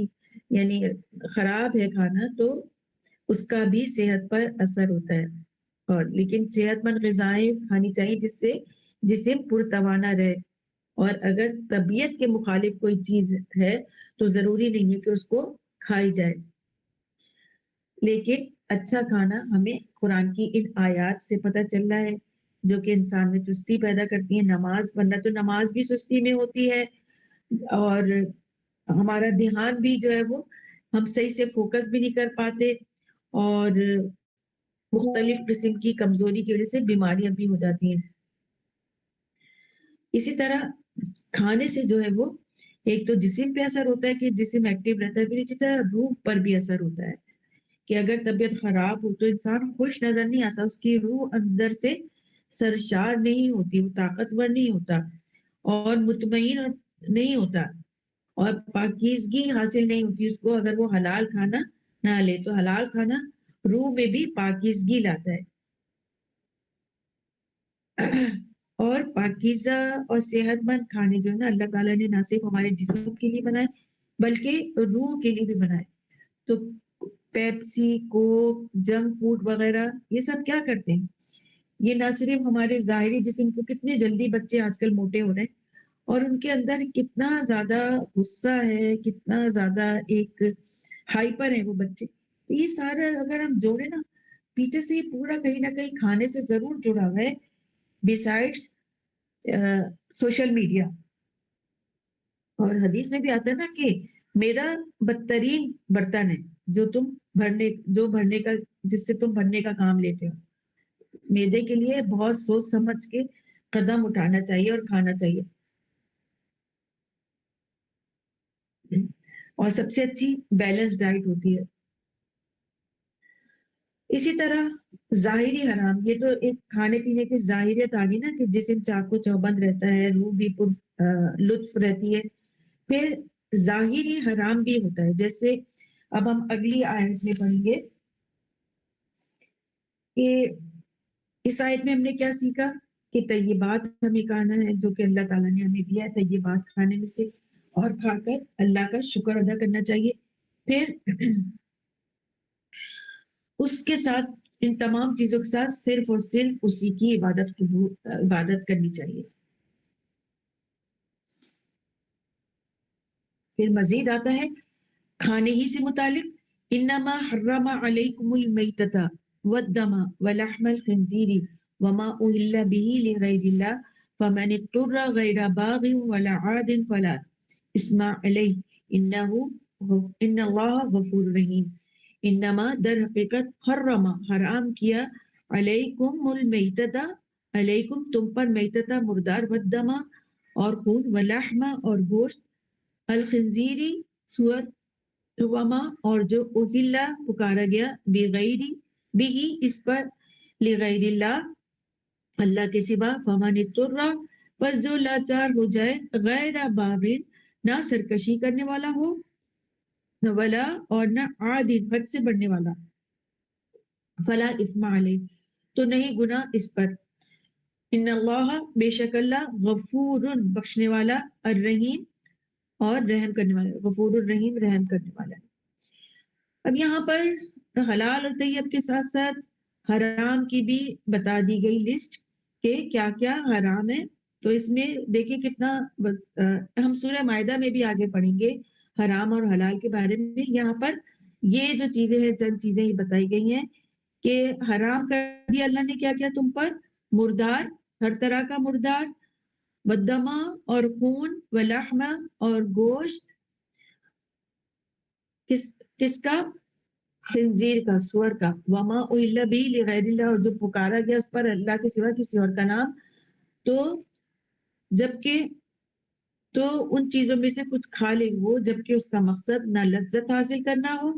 یعنی خراب ہے کھانا، تو اس کا بھی صحت پر اثر ہوتا ہے. اور لیکن صحت مند غذائیں کھانی چاہیے جس سے جسم پرتوانا رہے. اور اگر طبیعت کے مخالف کوئی چیز ہے تو ضروری نہیں ہے کہ اس کو کھائی جائے. لیکن اچھا کھانا ہمیں قرآن کی ان آیات سے پتہ چل رہا ہے جو کہ انسان میں چستی پیدا کرتی ہے. نماز، ورنہ تو نماز بھی سستی میں ہوتی ہے اور ہمارا دھیان بھی جو ہے وہ ہم صحیح سے فوکس بھی نہیں کر پاتے اور مختلف قسم کی کمزوری کی وجہ سے بیماریاں بھی ہو جاتی ہیں. اسی طرح کھانے سے جو ہے وہ ایک تو جسم پہ اثر ہوتا ہے کہ جسم ایکٹیو رہتا ہے، پھر اسی طرح روح پر بھی اثر ہوتا ہے کہ اگر طبیعت خراب ہو تو انسان خوش نظر نہیں آتا، اس کی روح اندر سے سرشار نہیں ہوتی، وہ طاقتور نہیں ہوتا اور مطمئن نہیں ہوتا اور پاکیزگی حاصل نہیں ہوتی اس کو اگر وہ حلال کھانا نہ لے. تو حلال کھانا روح میں بھی پاکیزگی لاتا ہے. اور پاکیزہ اور صحت مند کھانے جو ہے نا اللہ تعالیٰ نے نہ صرف ہمارے جسم کے لیے بنائے بلکہ روح کے لیے بھی بنائے. تو پیپسی، کوک، جنک فوڈ وغیرہ یہ سب کیا کرتے ہیں؟ یہ نہ صرف ہمارے ظاہری جسم کو، کتنے جلدی بچے آج کل موٹے ہو رہے ہیں اور ان کے اندر کتنا زیادہ غصہ ہے، کتنا زیادہ ایک ہائپر ہے وہ بچے. یہ سارا اگر ہم جوڑے نا، پیچھے سے یہ پورا کہیں نہ کہیں کھانے سے ضرور جڑا ہوا ہے بیسائڈس سوشل میڈیا. اور حدیث میں بھی آتا ہے نا کہ میرا بدترین برتن ہے جو بھرنے کا، جس سے تم بھرنے کا کام لیتے ہو. معدے کے لیے بہت سوچ سمجھ کے قدم اٹھانا چاہیے اور کھانا چاہیے. اور سب سے اچھی بیلنس ڈائٹ ہوتی ہے. اسی طرح ظاہری حرام، یہ تو ایک کھانے پینے کی ظاہریت آ گئی نا کہ جسم چاق و چوبند رہتا ہے، روح بھی لطف رہتی ہے. پھر ظاہری حرام بھی ہوتا ہے، جیسے اب ہم اگلی آیت میں پڑھیں گے کہ اس آیت میں ہم نے کیا سیکھا کہ طیبات ہمیں کھانا ہے جو کہ اللہ تعالیٰ نے ہمیں دیا ہے، طیبات کھانے میں سے، اور کھا کر اللہ کا شکر ادا کرنا چاہیے. پھر اس کے ساتھ ان تمام چیزوں کے ساتھ صرف اور صرف اسی کی عبادت کرنی چاہیے. پھر مزید آتا ہے کھانے ہی سے متعلق، انما حرم علیکم المیتۃ والدم ولحم الخنزیر وما اہل به لغیر اللہ فمن اضطر غیر باغ ولا عاد فلا اثم علیہ ان اللہ غفور رحیم. انما در حقیقت حرم حرام کیا علیکم المیتۃ علیکم تم پر میتۃ مردار والدم اور خون ولحم اور گوشت الخنزیری سور وما اور جو اہلا پکارا گیا بغیر بھی اس پر لغیر اللہ اللہ کے سوا فمن اضطر پس جو لاچار ہو جائے غیر باغ نہ سرکشی کرنے والا ہو ولا اور نہ عادل حد سے بڑھنے والا فلا اثم علیہ تو نہیں گناہ اس پر. ان اللہ بے شک اللہ غفور بخشنے والا الرحیم اور رحم کرنے والا، غفور الرحیم رحم کرنے والا ہے. اب یہاں پر حلال اور طیب کے ساتھ ساتھ حرام کی بھی بتا دی گئی لسٹ کہ کیا کیا حرام ہے. تو اس میں دیکھیں کتنا ہم سورہ مائدہ میں بھی آگے پڑھیں گے حرام اور حلال کے بارے میں. یہاں پر یہ جو چیزیں ہیں، چند چیزیں یہ بتائی گئی ہیں کہ حرام کر دیا اللہ نے کیا کیا تم پر، مردار، ہر طرح کا مردار، والدمہ اور خون، ولحم اور گوشت، کس کا، خنزیر کا، سور کا، وما اہل بھی لغیر اللہ اور جو پکارا گیا اس پر اللہ کے سوا کسی اور کا نام. تو جبکہ تو ان چیزوں میں سے کچھ کھا لے وہ جبکہ اس کا مقصد نہ لذت حاصل کرنا ہو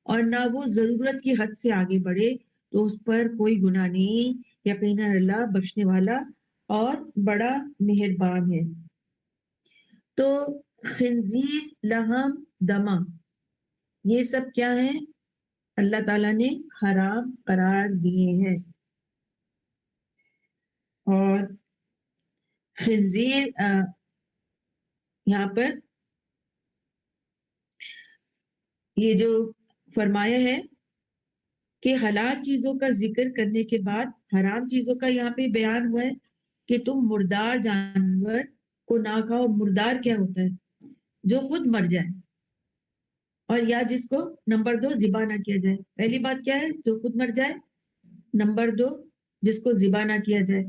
اور نہ وہ ضرورت کی حد سے آگے بڑھے تو اس پر کوئی گناہ نہیں. یقیناً اللہ بخشنے والا اور بڑا مہربان ہے. تو خنزیر، لحم، دمہ یہ سب کیا ہیں؟ اللہ تعالیٰ نے حرام قرار دیے ہیں. اور خنزیر یہاں پر یہ جو فرمایا ہے کہ حلال چیزوں کا ذکر کرنے کے بعد حرام چیزوں کا یہاں پہ بیان ہوا ہے کہ تم مردار جانور کو نہ کھاؤ. مردار کیا ہوتا ہے؟ جو خود مر جائے، اور یا جس کو نمبر 2 ذبح نہ کیا جائے. پہلی بات کیا ہے؟ جو خود مر جائے. نمبر 2 جس کو ذبح نہ کیا جائے،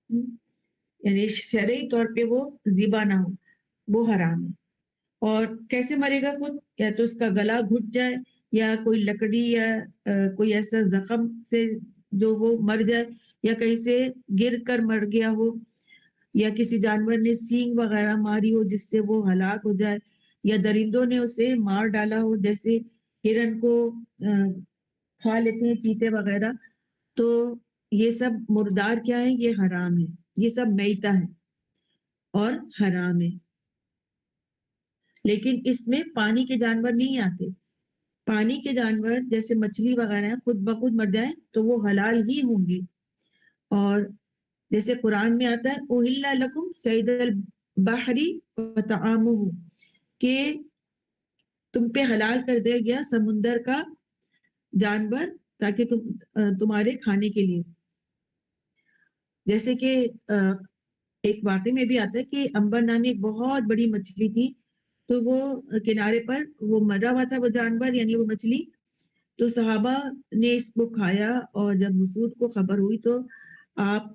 یعنی شرعی طور پہ وہ ذبح نہ ہو، وہ حرام ہے. اور کیسے مرے گا خود؟ یا تو اس کا گلا گھٹ جائے یا کوئی لکڑی یا کوئی ایسا زخم سے جو وہ مر جائے، یا کہیں سے گر کر مر گیا ہو، یا کسی جانور نے سینگ وغیرہ ماری ہو جس سے وہ ہلاک ہو جائے، یا درندوں نے اسے مار ڈالا ہو جیسے ہرن کو کھا لیتے ہیں چیتے وغیرہ. تو یہ سب مردار کیا ہے؟ یہ حرام ہے. یہ سب میتہ ہے اور حرام ہے. لیکن اس میں پانی کے جانور نہیں آتے. پانی کے جانور جیسے مچھلی وغیرہ خود بخود مر جائیں تو وہ حلال ہی ہوں گے. اور جیسے قرآن میں آتا ہے اوہلا لکم سید البحری وطعامہ، کہ تم پہ حلال کر دیا گیا سمندر کا جانور تاکہ تمہارے کھانے کے لیے. جیسے کہ ایک واقعے میں بھی آتا ہے کہ امبر نامی ایک بہت بڑی مچھلی تھی، تو وہ کنارے پر وہ مرا ہوا تھا وہ جانور یعنی وہ مچھلی. تو صحابہ نے اس کو کھایا اور جب حضور کو خبر ہوئی تو آپ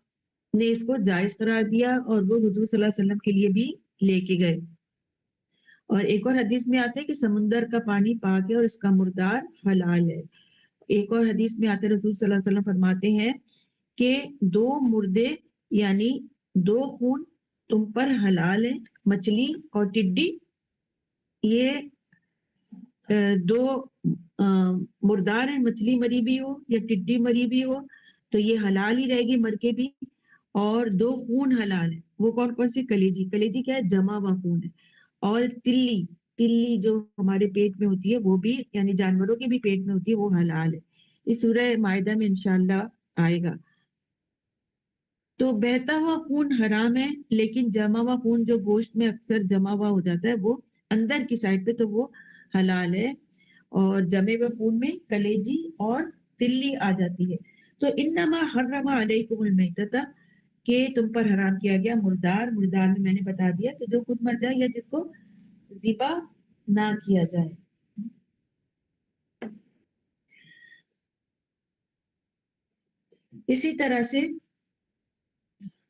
نے اس کو جائز قرار دیا اور وہ حضور صلی اللہ علیہ وسلم کے لیے بھی لے کے گئے. اور ایک اور حدیث میں آتا ہے کہ سمندر کا پانی پاک ہے اور اس کا مردار حلال ہے. ایک اور حدیث میں آتے رسول صلی اللہ علیہ وسلم فرماتے ہیں کہ 2 مردے یعنی 2 خون تم پر حلال ہے، مچھلی اور ٹڈی. یہ 2 مردار ہیں، مچھلی مری بھی ہو یا ٹڈی مری بھی ہو تو یہ حلال ہی رہے گی مر کے بھی. اور 2 خون حلال ہے، وہ کون کون سی؟ کلیجی. کلیجی کیا ہے؟ جمع ہوا خون ہے. اور تلی جو ہمارے پیٹ میں ہوتی ہے وہ بھی یعنی جانوروں کے بھی پیٹ میں ہوتی ہے وہ حلال ہے. اس سورہ مائدہ میں انشاءاللہ آئے گا. تو بہتا ہوا خون حرام ہے، لیکن جمع ہوا خون جو گوشت میں اکثر جمع ہوا ہو جاتا ہے وہ اندر کی سائڈ پہ تو وہ حلال ہے. اور جمے ہوئے خون میں کلیجی اور تلی آ جاتی ہے. تو انما حرم علیکم المیتۃ، کہ تم پر حرام کیا گیا مردار. مردار میں نے بتا دیا کہ جو خود مر جائے یا جس کو ذبح نہ کیا جائے. اسی طرح سے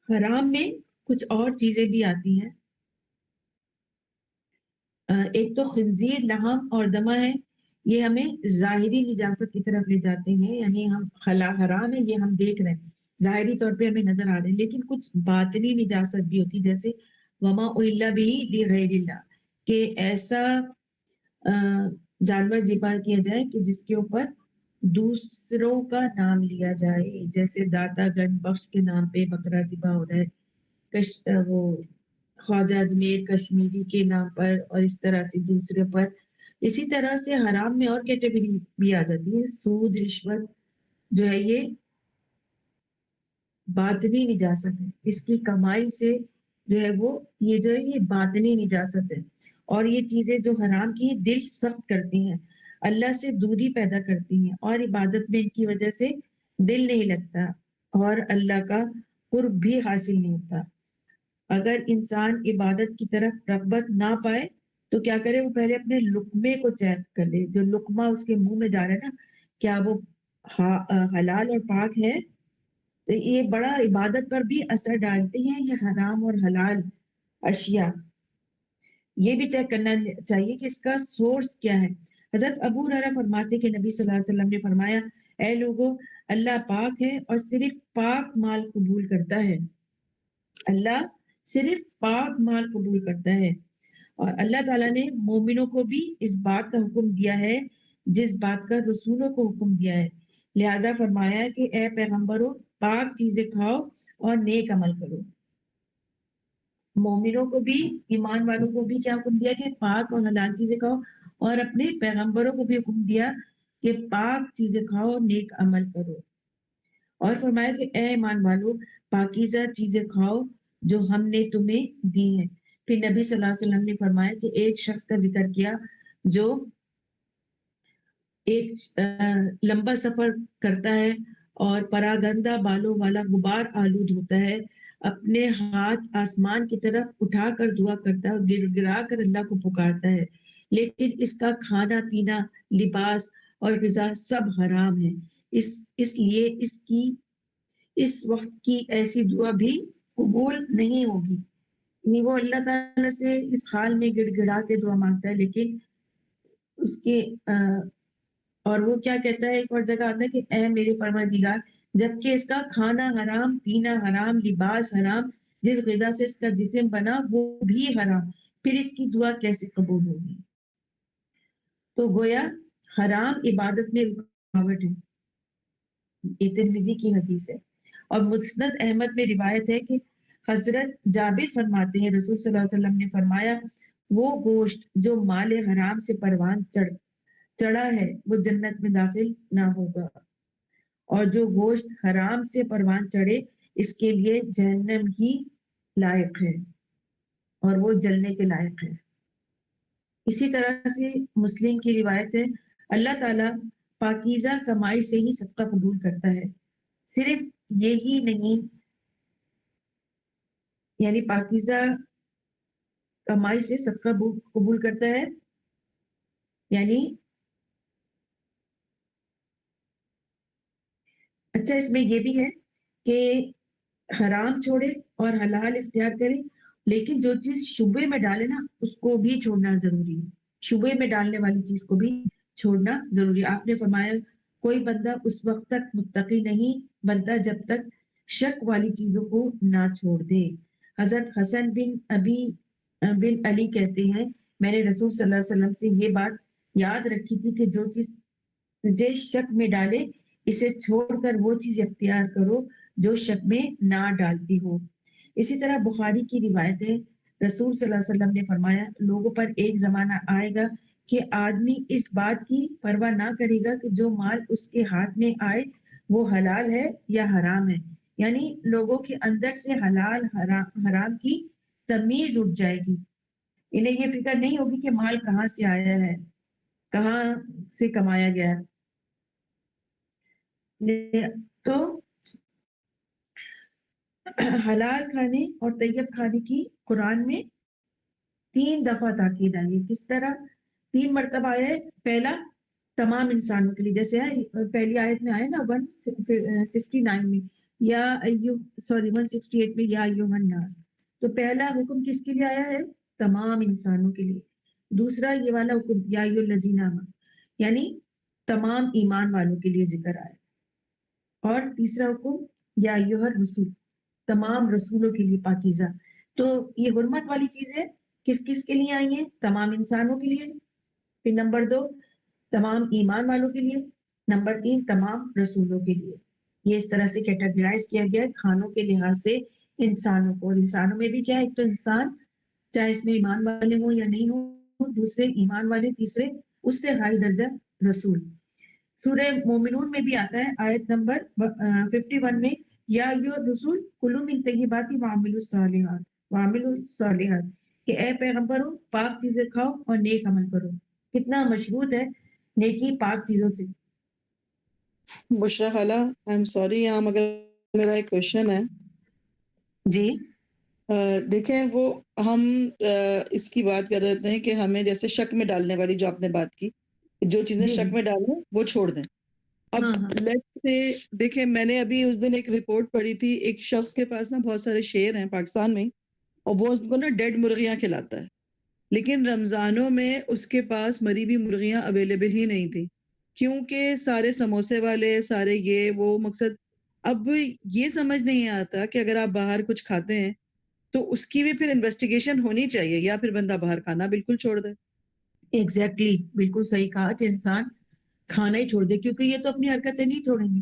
حرام میں کچھ اور چیزیں بھی آتی ہیں. ایک تو خنزیر لحم اور دمہ ہے، یہ ہمیں ظاہری نجاست کی طرف لے جاتے ہیں، یعنی ہم حرام ہے یہ ہم دیکھ رہے ہیں ظاہری طور پہ ہمیں نظر آ رہے ہیں، لیکن کچھ باطنی نجاست بھی ہوتی جیسے وما اہل بہ لغیر اللہ، کہ ایسا جانور ذبح کیا جائے کہ جس کے اوپر دوسروں کا نام لیا جائے، جیسے داتا گنج بخش کے نام پہ بکرا ذبح ہو رہا ہے، وہ خواجہ اجمیر کشمیری کے نام پر اور اس طرح سے دوسرے پر. اسی طرح سے حرام میں اور کیٹیگری بھی آ جاتی ہے. سود رشوت جو ہے یہ باطنی نجاست ہے، اس کی کمائی سے جو ہے وہ یہ باطنی نجاست ہے. اور یہ چیزیں جو حرام کی دل سخت کرتی ہیں، اللہ سے دوری پیدا کرتی ہیں، اور عبادت میں ان کی وجہ سے دل نہیں لگتا اور اللہ کا قرب بھی حاصل نہیں ہوتا. اگر انسان عبادت کی طرف رغبت نہ پائے تو کیا کرے؟ وہ پہلے اپنے لقمے کو چیک کر لے، جو لقمہ اس کے منہ میں جا رہا ہے نا کیا وہ حلال اور پاک ہے. تو یہ بڑا عبادت پر بھی اثر ڈالتی ہیں یہ حرام اور حلال اشیاء. یہ بھی چیک کرنا چاہیے کہ اس کا سورس کیا ہے. حضرت ابو ہریرہ فرماتے کہ نبی صلی اللہ علیہ وسلم نے فرمایا، اے لوگو اللہ پاک ہے اور صرف پاک مال قبول کرتا ہے. اللہ صرف پاک مال قبول کرتا ہے. اور اللہ تعالیٰ نے مومنوں کو بھی اس بات کا حکم دیا ہے جس بات کا رسولوں کو حکم دیا ہے. لہذا فرمایا ہے کہ اے پیغمبروں پاک چیزیں کھاؤ اور نیک عمل کرو. مومنوں کو بھی، ایمان والوں کو بھی کیا حکم دیا کہ پاک اور حلال چیزیں کھاؤ، اور اپنے پیغمبروں کو بھی حکم دیا کہ پاک چیزیں کھاؤ اور نیک عمل کرو. اور فرمایا کہ اے ایمان والو پاکیزہ چیزیں کھاؤ جو ہم نے تمہیں دی ہیں. پھر نبی صلی اللہ علیہ وسلم نے فرمایا کہ ایک شخص کا ذکر کیا جو ایک لمبا سفر کرتا ہے اور پراگندہ بالوں والا غبار آلود ہوتا ہے، اپنے ہاتھ آسمان کی طرف اٹھا کر دعا کرتا ہے اور گر گرا کر اللہ کو پکارتا ہے، لیکن اس کا کھانا پینا، لباس اور غذا سب حرام ہے. اس لیے اس وقت کی ایسی دعا بھی قبول نہیں ہوگی. وہ اللہ تعالیٰ سے اس حال میں گڑ گڑا کے دعا مانگتا ہے، لیکن اس کے اور وہ کیا کہتا ہے، ایک اور جگہ آتا ہے کہ اے میرے پروردگار، جبکہ اس کا کھانا حرام، پینا حرام، لباس حرام، جس غذا سے اس کا جسم بنا وہ بھی حرام، پھر اس کی دعا کیسے قبول ہوگی؟ تو گویا حرام عبادت میں رکاوٹ ہے. یہ ترمذی کی حدیث ہے. اور مسند احمد میں روایت ہے کہ حضرت جابر فرماتے ہیں رسول صلی اللہ علیہ وسلم نے فرمایا، وہ گوشت جو مال حرام سے پروان چڑھا ہے وہ جنت میں داخل نہ ہوگا، اور جو گوشت حرام سے پروان چڑھے اس کے لیے جہنم ہی لائق ہے اور وہ جلنے کے لائق ہے. اسی طرح سے مسلم کی روایت ہے اللہ تعالیٰ پاکیزہ کمائی سے ہی صدقہ قبول کرتا ہے. صرف یہی نہیں، یعنی پاکیزہ کمائی سے صدقہ قبول کرتا ہے، یعنی اچھا اس میں یہ بھی ہے کہ حرام چھوڑے اور حلال اختیار کرے، لیکن جو چیز شبے میں ڈالے نا اس کو بھی چھوڑنا ضروری ہے. شبے میں ڈالنے والی چیز کو بھی چھوڑنا ضروری ہے. آپ نے فرمایا کوئی بندہ اس وقت تک متقی نہیں بنتا جب تک شک والی چیزوں کو نہ چھوڑ دے. حضرت حسن بن علی کہتے ہیں میں نے رسول صلی اللہ علیہ وسلم سے یہ بات یاد رکھی تھی کہ جو چیز تجھے شک میں ڈالے اسے چھوڑ کر وہ چیز اختیار کرو جو شک میں نہ ڈالتی ہو. اسی طرح بخاری کی روایت ہے رسول صلی اللہ علیہ وسلم نے فرمایا لوگوں پر ایک زمانہ آئے گا کہ آدمی اس بات کی پرواہ نہ کرے گا کہ جو مال اس کے ہاتھ میں آئے وہ حلال ہے یا حرام ہے. یعنی لوگوں کے اندر سے حلال حرام کی تمیز اٹھ جائے گی. انہیں یہ فکر نہیں ہوگی کہ مال کہاں سے آیا ہے، کہاں سے کمایا گیا ہے. تو حلال کھانے اور طیب کھانے کی قرآن میں 3 دفعہ تاکید آئی ہے. کس طرح 3 مرتبہ آیا ہے؟ پہلا تمام انسانوں کے لیے، جیسے ہے پہلی آیت میں آیا نا 169 میں یا 168 میں یا ایھا الناس. تو پہلا حکم کس کے لیے آیا ہے؟ تمام انسانوں کے لیے. دوسرا یہ والا حکم یا ایھا الذین آمنوا، یعنی تمام ایمان والوں کے لیے ذکر آیا. اور تیسرا حکم یا ایھا الرسول، تمام رسولوں کے لیے پاکیزہ. تو یہ حرمت والی چیزیں کس کس کے لیے آئی ہیں؟ تمام انسانوں کے لیے. پھر نمبر 2 تمام ایمان والوں کے لیے. نمبر 3 تمام رسولوں کے لیے. یہ اس طرح سے کیٹیگرائز کیا گیا ہے کھانوں کے لحاظ سے انسانوں کو. اور انسانوں میں بھی کیا ہے، ایک تو انسان چاہے اس میں ایمان والے ہوں یا نہیں ہوں، دوسرے ایمان والے، تیسرے اس سے ہائی درجہ رسول. سورہ مومنون میں بھی آتا ہے آیت نمبر 51 میں یا ایھا الرسول کلوا من طیبات وعملوا الصالحات، کہ اے پیغمبروں پاک چیزیں کھاؤ اور نیک عمل کرو. کتنا مشروط ہے نیکی پاک چیزوں سے. بشرا خالہ آئی ایم سوری، یہاں مگر میرا ایک کوشچن ہے. جی دیکھیں وہ ہم اس کی بات کر رہے ہیں کہ ہمیں جیسے شک میں ڈالنے والی جو آپ نے بات کی، جو چیزیں جی شک میں ڈالیں وہ چھوڑ دیں. اب ہاں ہاں لیٹس سے دیکھیں میں نے ابھی اس دن ایک رپورٹ پڑھی تھی، ایک شخص کے پاس نا بہت سارے شیر ہیں پاکستان میں، اور وہ اس کو نا ڈیڈ مرغیاں کھلاتا ہے، لیکن رمضانوں میں اس کے پاس مری ہوئی مرغیاں اویلیبل ہی نہیں تھی کیونکہ سارے سموسے والے سارے یہ وہ مقصد. اب یہ سمجھ نہیں آتا کہ اگر آپ باہر کچھ کھاتے ہیں تو اس کی بھی پھر انویسٹیگیشن ہونی چاہیے، یا پھر بندہ باہر کھانا بالکل چھوڑ دے. ایگزیکٹلی بالکل صحیح کہا کہ انسان کھانا ہی چھوڑ دے، کیونکہ یہ تو اپنی حرکتیں نہیں چھوڑیں گے.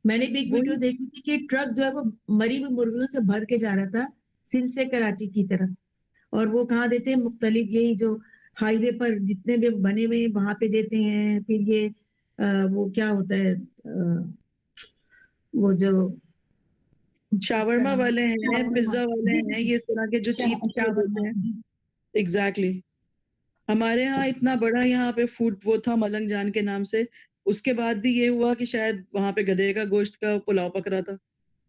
میں نے بھی ایک ویڈیو وہی دیکھی تھی کہ ٹرک جو ہے وہ مری ہوئی مرغیوں سے بھر کے جا رہا تھا سندھ سے کراچی کی طرف. اور وہ کہاں دیتے ہیں؟ مختلف یہی جو ہائی وے پر جتنے بھی بنے ہوئے ہیں وہاں پہ دیتے ہیں. پھر یہ وہ کیا ہوتا ہے وہ جو اس کا شاورما نام والے ہیں، شاورما. پیزا والے جی ہیں، جی یہ اس طرح کے جو چیپ چیزیں شاورما دیتے ہیں. جی. ایگزیکٹلی. ہمارے ہاں اتنا بڑا یہاں پہ فوڈ وہ تھا ملنگ جان کے نام سے، اس کے بعد بھی یہ ہوا کہ شاید وہاں پہ گدھے کا گوشت کا پلاؤ پک رہا تھا.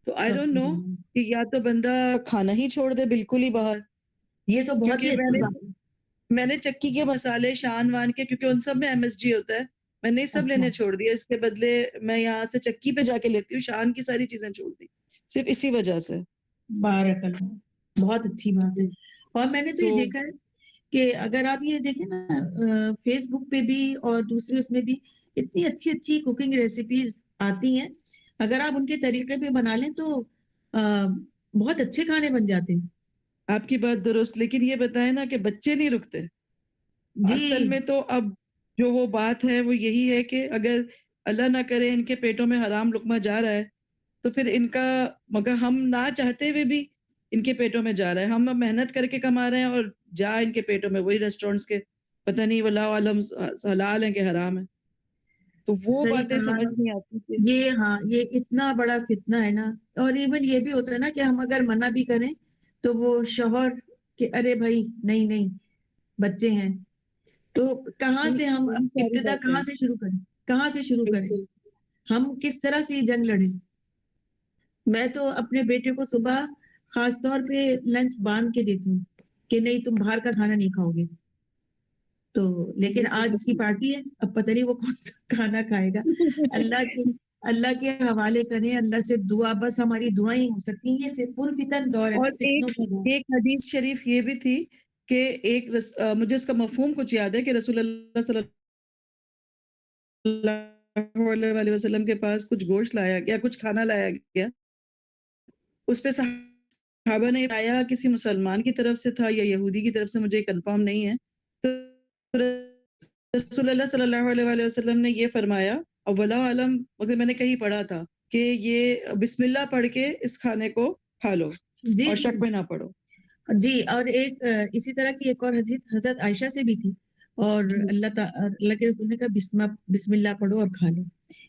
تو آئی ڈونٹ نو کہ یا تو بندہ کھانا ہی چھوڑ دے بالکل ہی باہر. یہ تو بہت ہی کیونکہ اچھی بات ہے. میں نے چکی کے مسالے شان وان کے، کیونکہ ان سب میں ایم ایس جی ہوتا ہے، میں نے سب اچھا لینے چھوڑ دیا. اس کے بدلے میں یہاں سے چکی پہ جا کے لیتی ہوں، شان کی ساری چیزیں چھوڑ دی صرف اسی وجہ سے. بارک اللہ، بہت اچھی بات ہے. اور میں نے تو یہ دیکھا ہے کہ اگر آپ یہ دیکھیں نا فیس بک پہ بھی اور دوسرے اس میں بھی اتنی اچھی اچھی کوکنگ ریسیپیز آتی ہیں، اگر آپ ان کے طریقے پہ بنا لیں تو بہت اچھے کھانے بن جاتے ہیں. آپ کی بات درست، لیکن یہ بتائیں نا کہ بچے نہیں رکتے. جی اصل میں تو اب جو وہ بات ہے وہ یہی ہے کہ اگر اللہ نہ کرے ان کے پیٹوں میں حرام لقمہ جا رہا ہے تو پھر ان کا، مگر ہم نہ چاہتے ہوئے بھی ان کے پیٹوں میں جا رہا ہے. ہم اب محنت کر کے کما رہے ہیں اور جا ان کے پیٹوں میں وہی ریسٹورنٹس کے، پتہ نہیں واللہ عالم حلال ہیں کہ حرام ہے. تو وہ صحیح باتیں کہا سمجھ نہیں آتی کہ یہ ہاں یہ اتنا بڑا فتنہ ہے نا. اور ایون یہ بھی ہوتا ہے نا کہ ہم اگر منع بھی کریں تو وہ شوہر کہ ارے بھائی نہیں نہیں بچے ہیں. تو کہاں سے ہم یہی ساری ابتدا باتیں کہاں ہیں. سے شروع کریں, کہاں سے شروع کریں, بالکل. ہم کس طرح سے یہ جنگ لڑیں. میں تو اپنے بیٹے کو صبح خاص طور پہ لنچ باندھ کے دیتی ہوں کہ نہیں تم باہر کا کھانا نہیں کھاؤ گے. تو لیکن بالکل آج اس کی صحیح. پارٹی ہے, اب پتہ نہیں وہ کون سا کھانا کھائے گا. اللہ کے حوالے کریں, اللہ سے دعا, بس ہماری دعائیں ہو سکتی ہیں. یہ پر فتن دور ہے اور نا, فتنوں کا دور. ایک حدیث شریف یہ بھی تھی کہ مجھے اس کا مفہوم کچھ یاد ہے کہ رسول اللہ صلی اللہ علیہ وسلم کے پاس کچھ گوشت لایا گیا, کچھ کھانا لایا گیا, اس پہ صحابہ نے آیا کسی مسلمان کی طرف سے تھا یا یہودی کی طرف سے, مجھے کنفرم نہیں ہے. تو رسول اللہ صلی اللہ علیہ وسلم نے یہ فرمایا, اور واللہ عالم مگر میں نے کہیں پڑھا تھا کہ یہ بسم اللہ پڑھ کے اس کھانے کو کھا لو جی اور جی شک میں نہ پڑو. جی. اور ایک اسی طرح کی ایک اور حضرت عائشہ سے بھی تھی, اور جی اللہ کے رسول نے کہا بسم اللہ پڑھو اور کھا لو.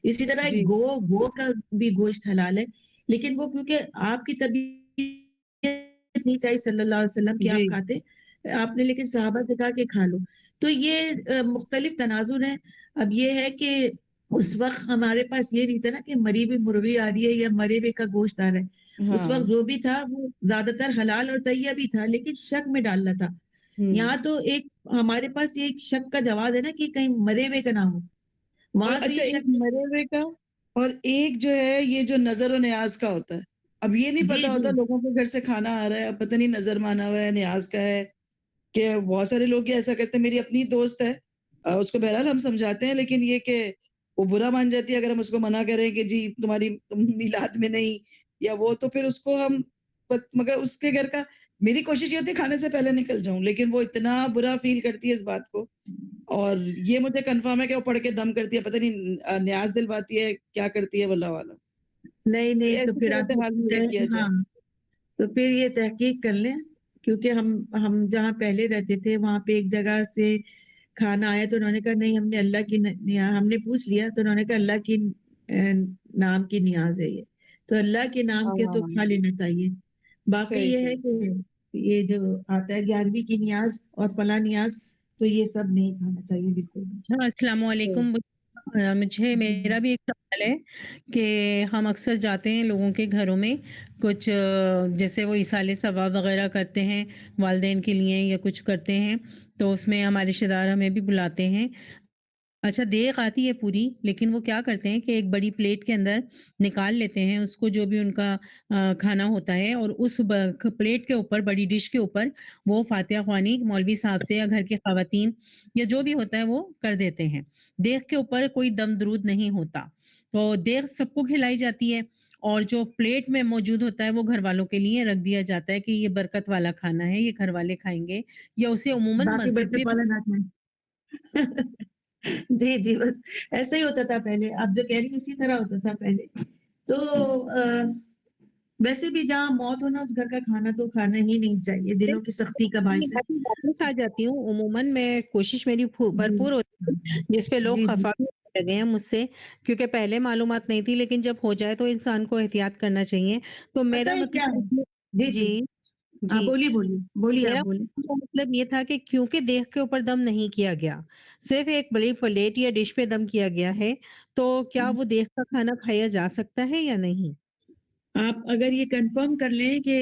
اسی طرح جی گو کا بھی گوشت حلال ہے, لیکن وہ کیونکہ آپ کی طبیعت نہیں چاہیے صلی اللہ علیہ وسلم کہ جی آپ کھاتے, آپ نے لیکن صحابہ سے کہا کہ کھا لو. تو یہ مختلف تناظر ہیں. اب یہ ہے کہ اس وقت ہمارے پاس یہ نہیں تھا نا کہ مری ہوئی مرغی آ رہی ہے یا مرے ہوئے کا گوشت آ رہا ہے. اس ہاں. وقت جو بھی تھا وہ زیادہ تر حلال اور طیب بھی تھا, لیکن شک میں ڈالنا تھا. یہاں تو ایک ہمارے پاس یہ ایک شک کا جواز ہے نا کہ کہیں مرے ہوئے کا نہ ہو, اور وہاں تو اچھا یہ ایک شک نہیں. مرے ہوئے کا, اور ایک جو ہے یہ جو نظر و نیاز کا ہوتا ہے. اب یہ نہیں جی پتا جی ہوتا لوگوں کے گھر سے کھانا آ رہا ہے, اب پتہ نہیں نظر مانا ہوا ہے نیاز کا ہے, کہ بہت سارے لوگ یہ ایسا کرتے ہیں. میری اپنی دوست ہے, اس کو بہرحال ہم سمجھاتے ہیں, لیکن یہ کہ وہ برا مان جاتی ہے اگر ہم اس کو منع کریں کہ جی تم میلاد میں نہیں یا وہ, تو پھر اس کو ہم, مگر اس کے گھر کا میری کوشش یہ ہوتی ہے کھانے سے پہلے نکل جاؤں, لیکن وہ اتنا برا فیل کرتی ہے اس بات کو. اور یہ مجھے کنفرم ہے کہ وہ پڑھ کے دم کرتی ہے, پتہ نہیں نیاز دلواتی ہے کیا کرتی ہے, واللہ عالم. نہیں نہیں. تو ایسی پھر آپ صورتحال میں کیا کیا جائے. ہاں تو پھر یہ تحقیق کر لیں, کیونکہ ہم جہاں پہلے رہتے تھے وہاں پہ ایک جگہ سے کھانا آیا تو انہوں نے کہا نہیں, ہم نے اللہ کی ہم نے پوچھ لیا تو انہوں نے کہا اللہ کی نام کی نیاز ہے یہ, تو اللہ کے نام کے تو ہاں کھا لینا چاہیے. باقی صحیح یہ ہے صحیح. کہ یہ جو آتا ہے 11ویں کی نیاز اور فلاں نیاز, تو یہ سب نہیں کھانا چاہیے بالکل بھی. ہاں السلام صحیح. علیکم. مجھے میرا بھی ایک سوال ہے کہ ہم اکثر جاتے ہیں لوگوں کے گھروں میں, کچھ جیسے وہ ایصال ثواب وغیرہ کرتے ہیں والدین کے لیے یا کچھ کرتے ہیں, تو اس میں ہمارے رشتے دار ہمیں بھی بلاتے ہیں. اچھا دیغ آتی ہے پوری, لیکن وہ کیا کرتے ہیں کہ ایک بڑی پلیٹ کے اندر نکال لیتے ہیں اس کو جو بھی ان کا کھانا ہوتا ہے, اور اس پلیٹ کے اوپر, بڑی ڈش کے اوپر وہ فاتحہ خوانی مولوی صاحب سے یا گھر کی خواتین یا جو بھی ہوتا ہے وہ کر دیتے ہیں. دیغ کے اوپر کوئی دم درود نہیں ہوتا, تو دیغ سب کو کھلائی جاتی ہے, اور جو پلیٹ میں موجود ہوتا ہے وہ گھر والوں کے لیے رکھ دیا جاتا ہے کہ یہ برکت والا کھانا ہے, یہ گھر والے کھائیں گے, یا اسے عموماً باقی مسجد بچے میں پالا نہ کھائیں. جی جی بس ایسا ہی ہوتا تھا پہلے, آپ جو کہہ رہی ہیں اسی طرح ہوتا تھا پہلے. تو ویسے بھی جہاں موت ہونا اس گھر کا کھانا تو کھانا ہی نہیں چاہیے, دلوں کی سختی کا باعث ہے. واپس آ جاتی ہوں. عموماً میں کوشش میری جی بھرپور ہوتی ہے, جس پہ لوگ جی جی خفا لگے ہیں مجھ سے, کیونکہ پہلے معلومات نہیں تھی, لیکن جب ہو جائے تو انسان کو احتیاط کرنا چاہیے. تو پتہ میرا ہے کیا ہے. مطلب جی جی جی ہاں جی بولیے آپ میرا بولیے. مطلب یہ تھا کہ کیونکہ دیغ کے اوپر دم نہیں کیا گیا, صرف ایک بڑی پلیٹ یا ڈش پہ دم کیا گیا ہے, تو کیا وہ دیغ کا کھانا کھایا جا سکتا ہے یا نہیں؟ آپ اگر یہ کنفرم کر لیں کہ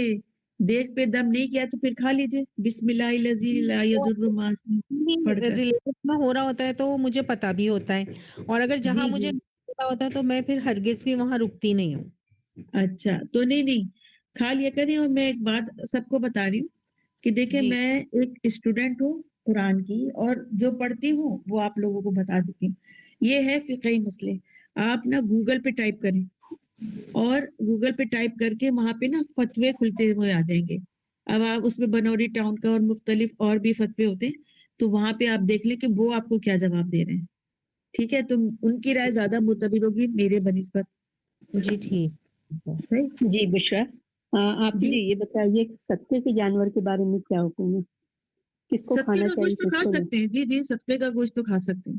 دیگ پہ دم نہیں کیا تو پھر کھا لیجئے بسم اللہ الذی لا یضر مع اسمہ پڑھ کر. ریلیٹڈ میں ہو رہا ہوتا ہے تو مجھے پتا بھی ہوتا ہے, اور اگر جہاں جی مجھے جی نہیں پتا ہوتا ہے تو میں پھر ہرگز بھی وہاں رکتی نہیں ہوں. اچھا تو نہیں کھا لیا کریں. اور میں ایک بات سب کو بتا رہی ہوں کہ دیکھیں جی میں ایک اسٹوڈنٹ ہوں قرآن کی, اور جو پڑھتی ہوں وہ آپ لوگوں کو بتا دیتی ہوں. یہ ہے فقہی مسئلے. آپ نا گوگل پہ ٹائپ کریں, اور گوگل پہ ٹائپ کر کے وہاں پہ نا فتوے کھلتے ہوئے آ جائیں گے. اب آپ اس میں بنوری ٹاؤن کا اور مختلف اور بھی فتوے ہوتے ہیں, تو وہاں پہ آپ دیکھ لیں کہ وہ آپ کو کیا جواب دے رہے ہیں. ٹھیک ہے, تو ان کی رائے زیادہ معتبر ہوگی میرے بنسبت. جی ٹھیک. صحیح. جی بشرا, آپ جی مجھے یہ بتائیے کہ صدقے کے جانور کے بارے میں کیا حکم ہے, کس کو صدقے کھانا کا چاہیے گوشت تو کس کھا کو نہیں؟ سکتے ہیں. جی جی صدقے کا گوشت تو کھا سکتے ہیں.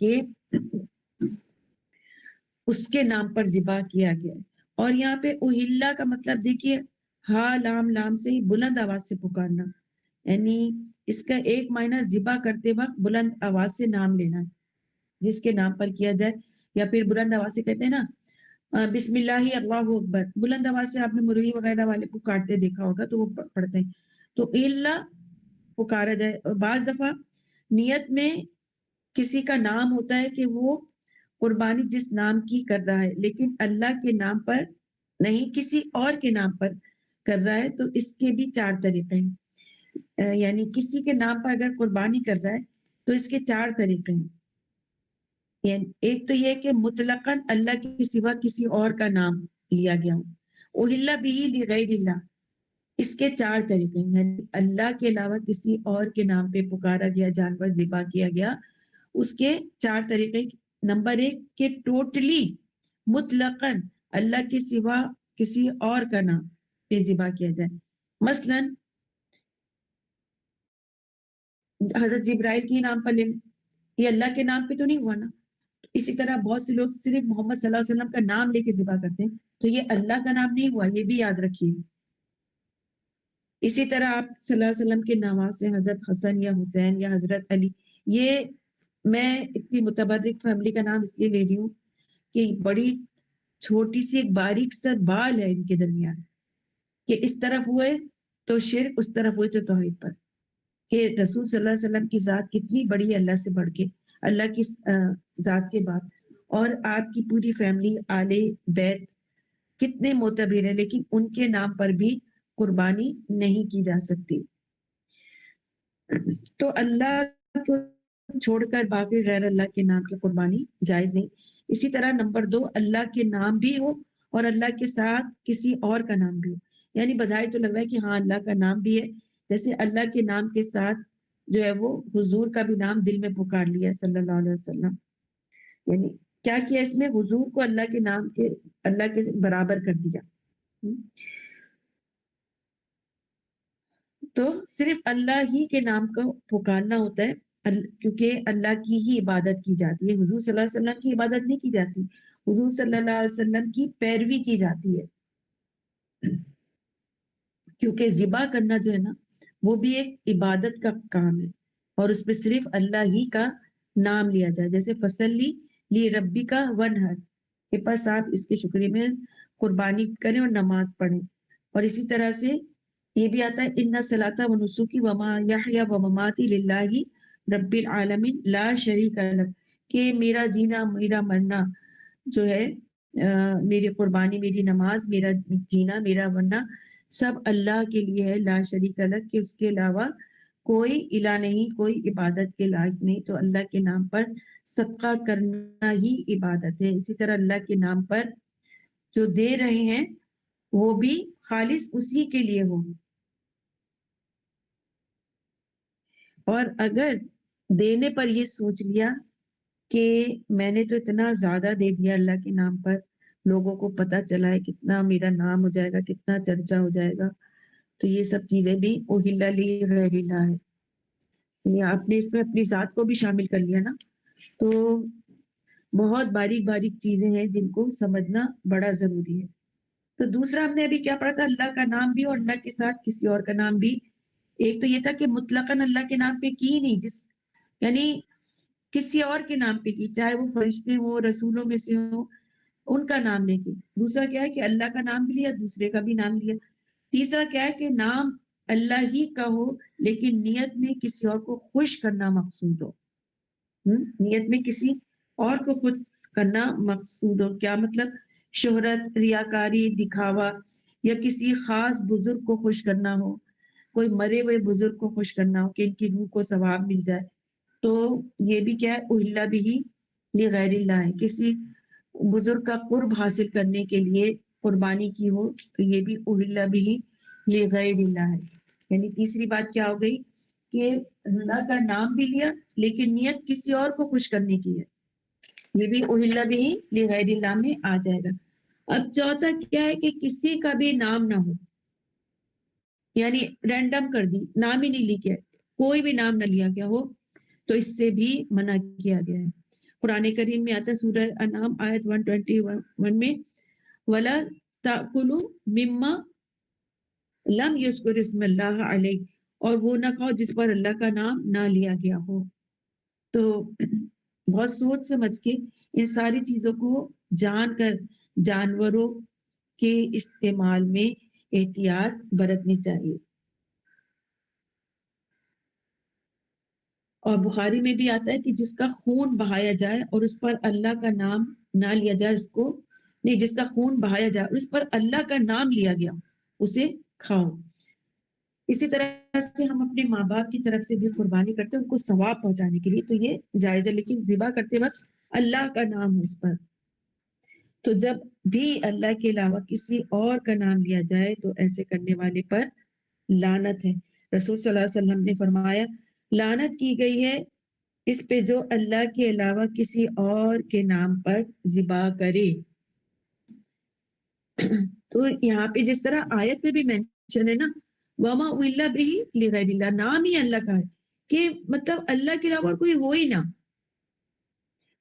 کہ اس کے نام پر ذبح کیا گیا ہے. اور یہاں پہ اہلا کا مطلب دیکھیے، ہا لام سے ہی بلند آواز سے پکارنا، یعنی اس کا ایک معنی ذبح کرتے وقت بلند آواز سے نام لینا ہے، جس کے نام پر کیا جائے. یا پھر بلند آواز سے کہتے ہیں نا بسم اللہ اللہ اکبر، بلند آواز سے آپ نے مرغی وغیرہ والے پکارتے دیکھا ہوگا تو وہ پڑھتے ہیں. تو اللہ پکارا جائے. اور بعض دفعہ نیت میں کسی کا نام ہوتا ہے کہ وہ قربانی جس نام کی کر رہا ہے لیکن اللہ کے نام پر نہیں، کسی اور کے نام پر کر رہا ہے، تو اس کے بھی 4 طریقے ہیں. یعنی کسی کے نام پر اگر قربانی کر رہا ہے تو اس کے 4 طریقے ہیں. یعنی ایک تو یہ کہ مطلقاً اللہ کے سوا کسی اور کا نام لیا گیا ہو، اہل بھی لغیر اللہ، اس کے 4 طریقے ہیں. یعنی اللہ کے علاوہ کسی اور کے نام پہ پکارا گیا جانور ذبح کیا گیا، اس کے 4 طریقے. نمبر 1 کہ ٹوٹلی مطلقاً اللہ کے سوا کسی اور کا نام پہ ذبح کیا جائے. مثلا حضرت جبرائیل کے نام پر لے لیں، یہ اللہ کے نام پہ تو نہیں ہوا نا. اسی طرح بہت سے لوگ صرف محمد صلی اللہ علیہ وسلم کا نام لے کے ذبح کرتے ہیں، تو یہ اللہ کا نام نہیں ہوا، یہ بھی یاد رکھیے. اسی طرح آپ صلی اللہ علیہ وسلم کے نام سے حضرت حسن یا حسین یا حضرت علی، یہ میں اتنی متبرک فیملی کا نام اس لیے لے رہی ہوں کہ بڑی چھوٹی سی ایک باریک سا بال ہے ان کے درمیان، کہ اس طرف ہوئے تو شرک، اس طرف ہوئے تو توحید پر، کہ رسول صلی اللہ علیہ وسلم کی ذات کتنی بڑی ہے اللہ سے بڑھ کے، اللہ کی ذات کے بعد. اور آپ کی پوری فیملی آل بیت کتنے معتبر ہیں، لیکن ان کے نام پر بھی قربانی نہیں کی جا سکتی. تو اللہ کو چھوڑ کر باقی غیر اللہ کے نام کی قربانی جائز نہیں. اسی طرح نمبر 2 اللہ کے نام بھی ہو اور اللہ کے ساتھ کسی اور کا نام بھی ہو. یعنی بظاہر تو لگ رہا ہے کہ ہاں اللہ کا نام بھی ہے، جیسے اللہ کے نام کے ساتھ جو ہے وہ حضور کا بھی نام دل میں پکار لیا صلی اللہ علیہ وسلم. یعنی کیا کیا اس میں، حضور کو اللہ کے نام کے اللہ کے برابر کر دیا. تو صرف اللہ ہی کے نام کو پکارنا ہوتا ہے، کیونکہ اللہ کی ہی عبادت کی جاتی ہے. حضور صلی اللہ علیہ وسلم کی عبادت نہیں کی جاتی، حضور صلی اللہ علیہ وسلم کی پیروی کی جاتی ہے. کیونکہ ذبح کرنا جو ہے نا وہ بھی ایک عبادت کا کام ہے، اور اس پہ صرف اللہ ہی کا نام لیا جائے. جیسے فصلی لی ربی کا ونہر، کہ پس آپ اس کے شکریہ میں قربانی کریں اور نماز پڑھیں. اور اسی طرح سے یہ بھی آتا ہے ان صلاۃ و نسکی وما یحیی و مماتی للہ رب العالمین لا شریک لہ، کہ میرا جینا میرا مرنا جو ہے، میری قربانی میری نماز میرا جینا میرا مرنا سب اللہ کے لیے ہے، لا شریک لہ، کہ اس کے علاوہ کوئی الہ نہیں، کوئی عبادت کے لائق نہیں. تو اللہ کے نام پر صدقہ کرنا ہی عبادت ہے. اسی طرح اللہ کے نام پر جو دے رہے ہیں وہ بھی خالص اسی کے لیے ہو. اور اگر دینے پر یہ سوچ لیا کہ میں نے تو اتنا زیادہ دے دیا اللہ کے نام پر، لوگوں کو پتہ چلا ہے، کتنا میرا نام ہو جائے گا، کتنا چرچا ہو جائے گا، تو یہ سب چیزیں بھی اہل لی غیر اللہ ہے. یعنی آپ نے اس میں اپنی ذات کو بھی شامل کر لیا نا. تو بہت باریک باریک چیزیں ہیں جن کو سمجھنا بڑا ضروری ہے. تو دوسرا ہم نے ابھی کیا پڑھا تھا، اللہ کا نام بھی اور اللہ کے ساتھ کسی اور کا نام بھی. ایک تو یہ تھا کہ مطلقاً اللہ کے نام پہ کی نہیں، یعنی کسی اور کے نام پہ کی، چاہے وہ فرشتے ہوں رسولوں میں سے ہوں، ان کا نام لے کے. دوسرا کیا ہے کہ اللہ کا نام بھی لیا، دوسرے کا بھی نام لیا. تیسرا کیا ہے کہ نام اللہ ہی کا ہو لیکن نیت میں کسی اور کو خوش کرنا مقصود ہو. نیت میں کسی اور کو خوش کرنا مقصود ہو. کیا مطلب؟ شہرت، ریاکاری، دکھاوا، یا کسی خاص بزرگ کو خوش کرنا ہو، کوئی مرے ہوئے بزرگ کو خوش کرنا ہو کہ ان کی روح کو ثواب مل جائے. تو یہ بھی کیا ہے، اہل بھی لغیر اللہ ہے. کسی بزرگ کا قرب حاصل کرنے کے لیے قربانی کی ہو تو یہ بھی اہل بھی لغیر اللہ ہے. یعنی تیسری بات کیا ہو گئی کہ اللہ کا نام بھی لیا لیکن نیت کسی اور کو خوش کرنے کی ہے، یہ بھی اہل بھی لغیر اللہ میں آ جائے گا. اب چوتھا کیا ہے کہ کسی کا بھی نام نہ ہو، یعنی رینڈم کر دی، نام ہی نہیں لکھا، کوئی بھی نام نہ لیا گیا ہو، تو اس سے بھی منع کیا گیا ہے. قرآن کریم میں آتا ہے سورہ انعام آیت 121 میں وَلَا تَأْكُلُوا مِمَّا لَمْ يُذْكَرِ اسْمُ اللَّهِ عَلَيْهِ، اور وہ نہ کھاؤ جس پر اللہ کا نام نہ لیا گیا ہو. تو بہت سوچ سمجھ کے ان ساری چیزوں کو جان کر جانوروں کے استعمال میں احتیاط برتنی چاہیے. اور بخاری میں بھی آتا ہے کہ جس کا خون بہایا جائے اور اس پر اللہ کا نام نہ لیا جائے اس کو نہیں، جس کا خون بہایا جائے اور اس پر اللہ کا نام لیا گیا اسے کھاؤ. اسی طرح سے ہم اپنے ماں باپ کی طرف سے بھی قربانی کرتے ہیں ان کو ثواب پہنچانے کے لیے، تو یہ جائز ہے، لیکن ذبح کرتے وقت اللہ کا نام ہو اس پر. تو جب بھی اللہ کے علاوہ کسی اور کا نام لیا جائے تو ایسے کرنے والے پر لعنت ہے. رسول صلی اللہ علیہ وسلم نے فرمایا لعنت کی گئی ہے اس پہ جو اللہ کے علاوہ کسی اور کے نام پر ذبح کرے. تو یہاں پہ جس طرح آیت میں بھی مینشن ہے نا وما الا به لغیر اللہ، نام ہی اللہ کا ہے کہ مطلب اللہ کے علاوہ اور کوئی ہو ہی نہ.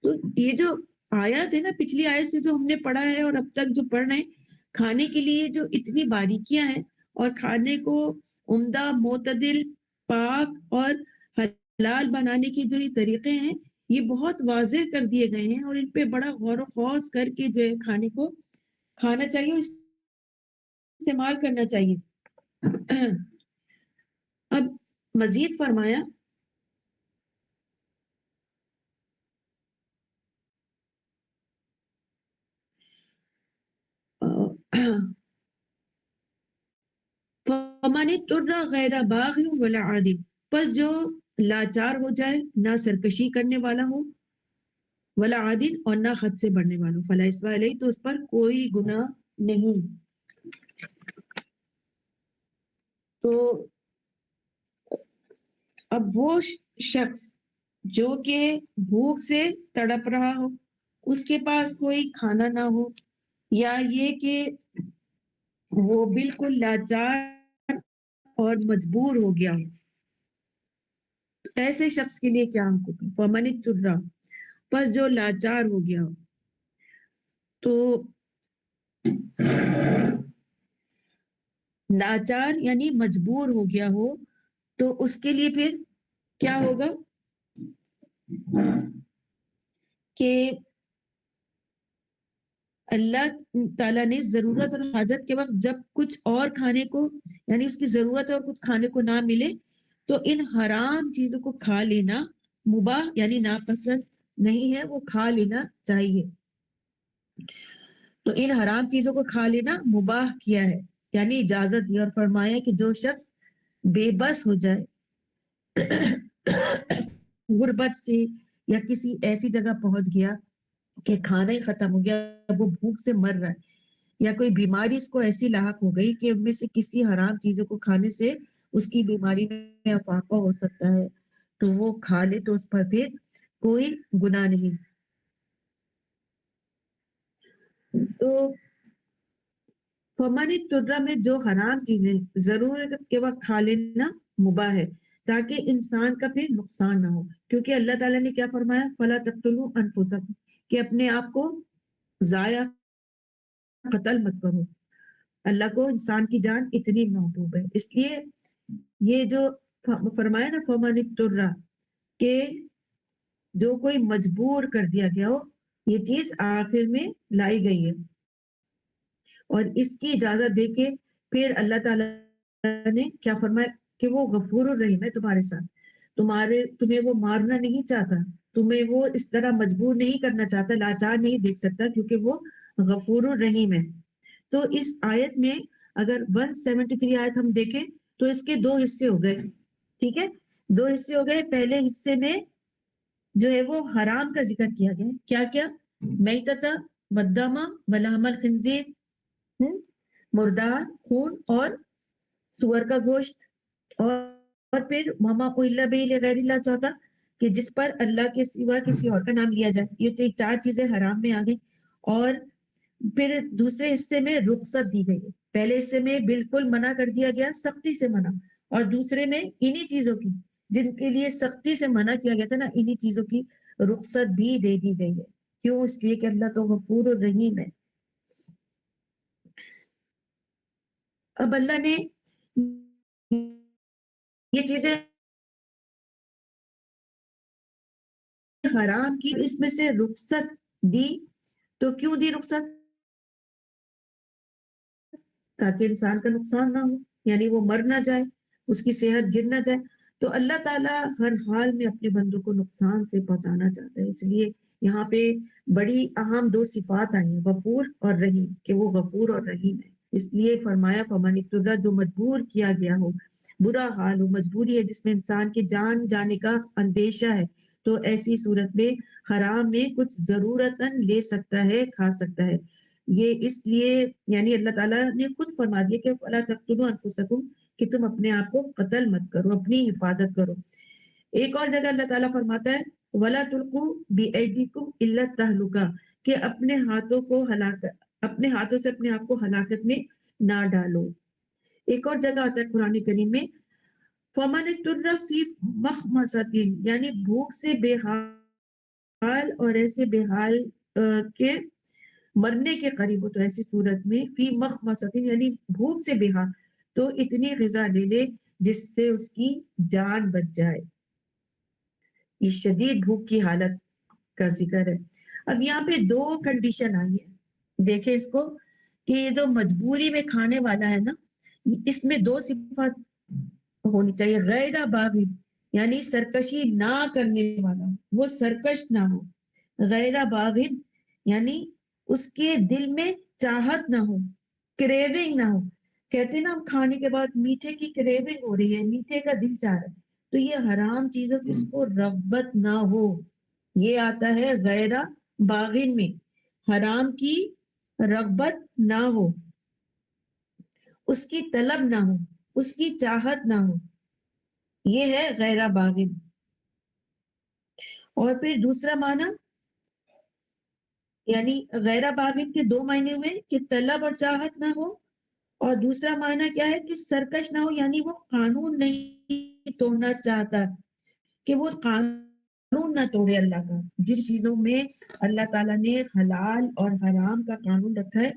تو یہ جو آیت ہے نا پچھلی آیت سے جو ہم نے پڑھا ہے اور اب تک جو پڑھ رہے ہیں، کھانے کے لیے جو اتنی باریکیاں ہیں اور کھانے کو عمدہ معتدل پاک اور حلال بنانے کے جو یہ طریقے ہیں یہ بہت واضح کر دیے گئے ہیں، اور ان پہ بڑا غور و خوض کر کے جو ہے کھانے کو کھانا چاہیے اور استعمال کرنا چاہیے. اب مزید فرمایا فَمَنِ اضْطُرَّ غَيْرَ بَاغٍ وَلَا عَادٍ، پس جو لاچار ہو جائے، نہ سرکشی کرنے والا ہو، ولا عادل اور نہ حد سے بڑھنے والا، فلا اسم علیہ تو اس پر کوئی گناہ نہیں. تو اب وہ شخص جو کہ بھوک سے تڑپ رہا ہو، اس کے پاس کوئی کھانا نہ ہو، یا یہ کہ وہ بالکل لاچار اور مجبور ہو گیا ہو، ایسے شخص کے لیے کیا حکم ہے؟ فَمَنِ اضْطُرَّ، پس جو لاچار ہو گیا ہو. تو لاچار یعنی مجبور ہو گیا ہو تو اس کے لیے پھر کیا ہوگا کہ اللہ تعالیٰ نے ضرورت اور حاجت کے وقت جب کچھ اور کھانے کو یعنی اس کی ضرورت ہے اور کچھ کھانے کو نہ ملے تو ان حرام چیزوں کو کھا لینا مباح یعنی ناپسند نہیں ہے، وہ کھا لینا چاہیے. تو ان حرام چیزوں کو کھا لینا مباح کیا ہے یعنی اجازت دی، اور فرمایا کہ جو شخص بے بس ہو جائے غربت سے یا کسی ایسی جگہ پہنچ گیا کہ کھانا ہی ختم ہو گیا، وہ بھوک سے مر رہا ہے، یا کوئی بیماری اس کو ایسی لاحق ہو گئی کہ ان میں سے کسی حرام چیزوں کو کھانے سے اس کی بیماری میں افاقہ ہو سکتا ہے، تو وہ کھا لے تو اس پر پھر کوئی گناہ نہیں. تو فمن اضطر میں جو حرام چیزیں ضرورت کے وقت کھا لینا مباح ہے تاکہ انسان کا پھر نقصان نہ ہو، کیونکہ اللہ تعالیٰ نے کیا فرمایا فلا تقتلوا انفسکم کہ اپنے آپ کو ضائع قتل مت کرو. اللہ کو انسان کی جان اتنی محبوب ہے، اس لیے یہ جو فرمایا نا فمن اضطر کہ جو کوئی مجبور کر دیا گیا ہو، یہ چیز آخر میں لائی گئی ہے، اور اس کی اجازت دے کے پھر اللہ تعالیٰ نے کیا فرمایا کہ وہ غفور الرحیم ہے تمہارے ساتھ، تمہیں وہ مارنا نہیں چاہتا، تمہیں وہ اس طرح مجبور نہیں کرنا چاہتا، لاچار نہیں دیکھ سکتا، کیونکہ وہ غفور الرحیم ہے. تو اس آیت میں اگر 173 آیت ہم دیکھیں تو اس کے دو حصے ہو گئے، ٹھیک ہے، دو حصے ہو گئے. پہلے حصے میں جو ہے وہ حرام کا ذکر کیا گیا، کیا کیا میتتا ودما ولحم الخنزیر، مردار خون اور سور کا گوشت، اور پھر مما الا بہ لغیر اللہ چوتھا کہ جس پر اللہ کے سوا کسی اور کا نام لیا جائے. یہ تو چار چیزیں حرام میں آ گئی. اور پھر دوسرے حصے میں رخصت دی گئی، پہلے حصے میں بالکل منع کر دیا گیا، سختی سے منع، اور دوسرے میں انہی چیزوں کی جن کے لیے سختی سے منع کیا گیا تھا نا، انہی چیزوں کی رخصت بھی دے دی گئی ہے. کیوں؟ اس لیے کہ اللہ تو غفور اور رحیم ہے. اب اللہ نے یہ چیزیں حرام کی، اس میں سے رخصت دی. تو کیوں دی رخصت؟ تاکہ انسان کا نقصان نہ ہو، یعنی وہ مر نہ جائے، اس کی صحت گر نہ جائے. تو اللہ تعالیٰ ہر حال میں اپنے بندوں کو نقصان سے بچانا چاہتا ہے. اس لیے یہاں پہ بڑی اہم 2 صفات آئی ہیں، غفور اور رحیم، کہ وہ غفور اور رحیم ہے. اس لیے فرمایا فمن اضطر، جو مجبور کیا گیا ہو، برا حال ہو، مجبوری ہے جس میں انسان کے جان جانے کا اندیشہ ہے، تو ایسی صورت میں حرام میں کچھ ضرورتاً لے سکتا ہے، کھا سکتا ہے. یہ اس لیے یعنی اللہ تعالیٰ نے خود فرما دیا کہ فَلَا تَقْتُلُوا أَنفُسَكُمْ، کہ تم اپنے آپ کو قتل مت کرو، اپنی حفاظت کرو. ایک اور جگہ اللہ تعالیٰ فرماتا ہے وَلَا تُلْقُوا بِأَيْدِيكُمْ إِلَّا التَّهْلُكَةَ، کہ اپنے ہاتھوں کو اپنے ہاتھوں سے اپنے آپ کو ہلاکت میں نہ ڈالو. ایک اور جگہ آتا ہے قرآن کریم میں فَمَنِ اضْطُرَّ فِي مَخْمَصَةٍ، یعنی بھوک سے بے حال اور ایسے بے حال کہ مرنے کے قریب ہو، تو ایسی صورت میں فی مخمصۃ، یعنی بھوک سے بے حال، تو اتنی غذا لے لے جس سے اس کی جان بچ جائے. یہ شدید بھوک کی حالت کا ذکر ہے. اب یہاں پہ 2 کنڈیشن آئی ہے، دیکھیں اس کو، کہ یہ جو مجبوری میں کھانے والا ہے نا، اس میں 2 صفات ہونی چاہیے. غیر باغی، یعنی سرکشی نہ کرنے والا، وہ سرکش نہ ہو. غیر باغی یعنی اس کے دل میں چاہت نہ ہو، کریونگ نہ ہو. کہتے ہیں نا ہم کھانے کے بعد میٹھے کی کریونگ ہو رہی ہے، میٹھے کا دل چاہ رہا ہے، تو یہ حرام چیزوں کی اس کو رغبت نہ ہو. یہ آتا ہے غیر باغین میں، حرام کی رغبت نہ ہو، اس کی طلب نہ ہو، اس کی چاہت نہ ہو. یہ ہے غیر باغین. اور پھر دوسرا معنی، یعنی غیر باغین کے 2 معنی ہوئے کہ طلب اور چاہت نہ ہو، اور دوسرا معنی کیا ہے کہ سرکش نہ ہو، یعنی وہ قانون نہیں توڑنا چاہتا، کہ وہ قانون نہ توڑے اللہ کا. جن چیزوں میں اللہ تعالیٰ نے حلال اور حرام کا قانون رکھا ہے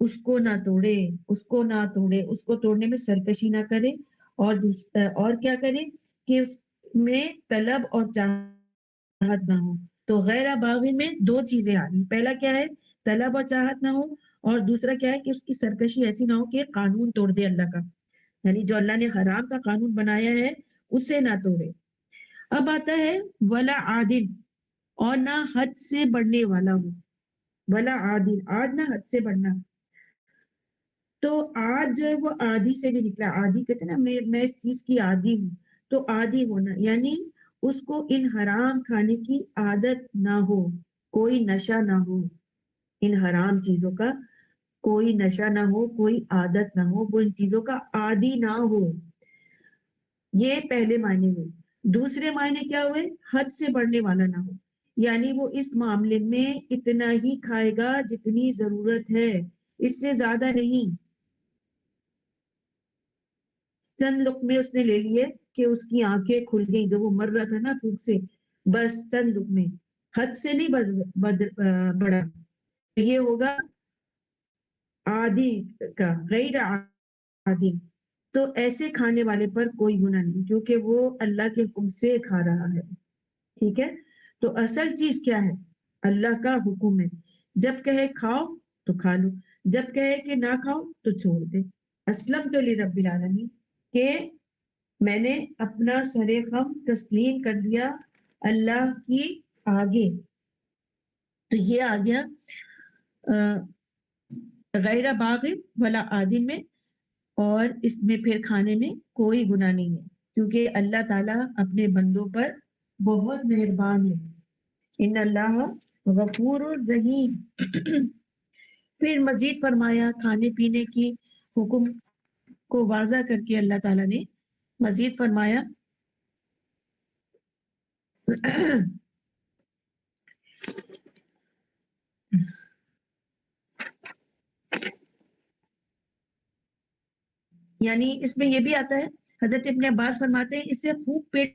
اس کو نہ توڑے، اس کو نہ توڑے، اس کو توڑنے میں سرکشی نہ کرے. اور کیا کرے کہ اس میں طلب اور چاہت نہ ہو. تو غیر باغی میں 2 چیزیں آ رہی. پہلا کیا ہے؟ طلب اور چاہت نہ ہو، اور دوسرا کیا ہے کہ اس کی سرکشی ایسی نہ ہو کہ قانون توڑ دے اللہ کا، یعنی جو اللہ نے حرام کا قانون بنایا ہے اسے نہ توڑے. اب آتا ہے ولا عادل، اور نہ حد سے بڑھنے والا ہو. ولا عادل، آج نہ حد سے بڑھنا. تو آج جو ہے وہ عادی سے بھی نکلا. عادی کہتے ہیں نا میں اس چیز کی عادی ہوں، تو عادی ہونا یعنی اس کو ان حرام کھانے کی عادت نہ ہو، کوئی نشہ نہ ہو، ان حرام چیزوں کا کوئی نشہ نہ ہو، کوئی عادت نہ ہو، وہ ان چیزوں کا عادی نہ ہو. یہ پہلے معنی ہوئے. دوسرے معنی کیا ہوئے؟ حد سے بڑھنے والا نہ ہو، یعنی وہ اس معاملے میں اتنا ہی کھائے گا جتنی ضرورت ہے، اس سے زیادہ نہیں. چند لقمے اس نے لے لیے کہ اس کی آنکھیں کھل گئی، جب وہ مر رہا تھا نا بھوک سے، بس چند لقمے، حد سے نہیں بڑھا. یہ ہوگا عادی کا، غیر عادی. تو ایسے کھانے والے پر کوئی گناہ نہیں، کیونکہ وہ اللہ کے حکم سے کھا رہا ہے. ٹھیک ہے؟ تو اصل چیز کیا ہے؟ اللہ کا حکم ہے. جب کہے کھاؤ تو کھا لو، جب کہے کہ نہ کھاؤ تو چھوڑ دے. اسلمت لرب العالمین، کہ میں نے اپنا سر خم تسلیم کر دیا اللہ کی آگے. تو یہ آ گیا غیر باغ ولا عادل میں، اور اس میں پھر کھانے میں کوئی گناہ نہیں ہے، کیونکہ اللہ تعالیٰ اپنے بندوں پر بہت مہربان ہے. ان اللہ غفور الرحیم. پھر مزید فرمایا کھانے پینے کی حکم کو واضح کر کے اللہ تعالیٰ نے مزید فرمایا یعنی اس میں یہ بھی آتا ہے، حضرت ابن عباس فرماتے ہیں اس سے خوب پیٹ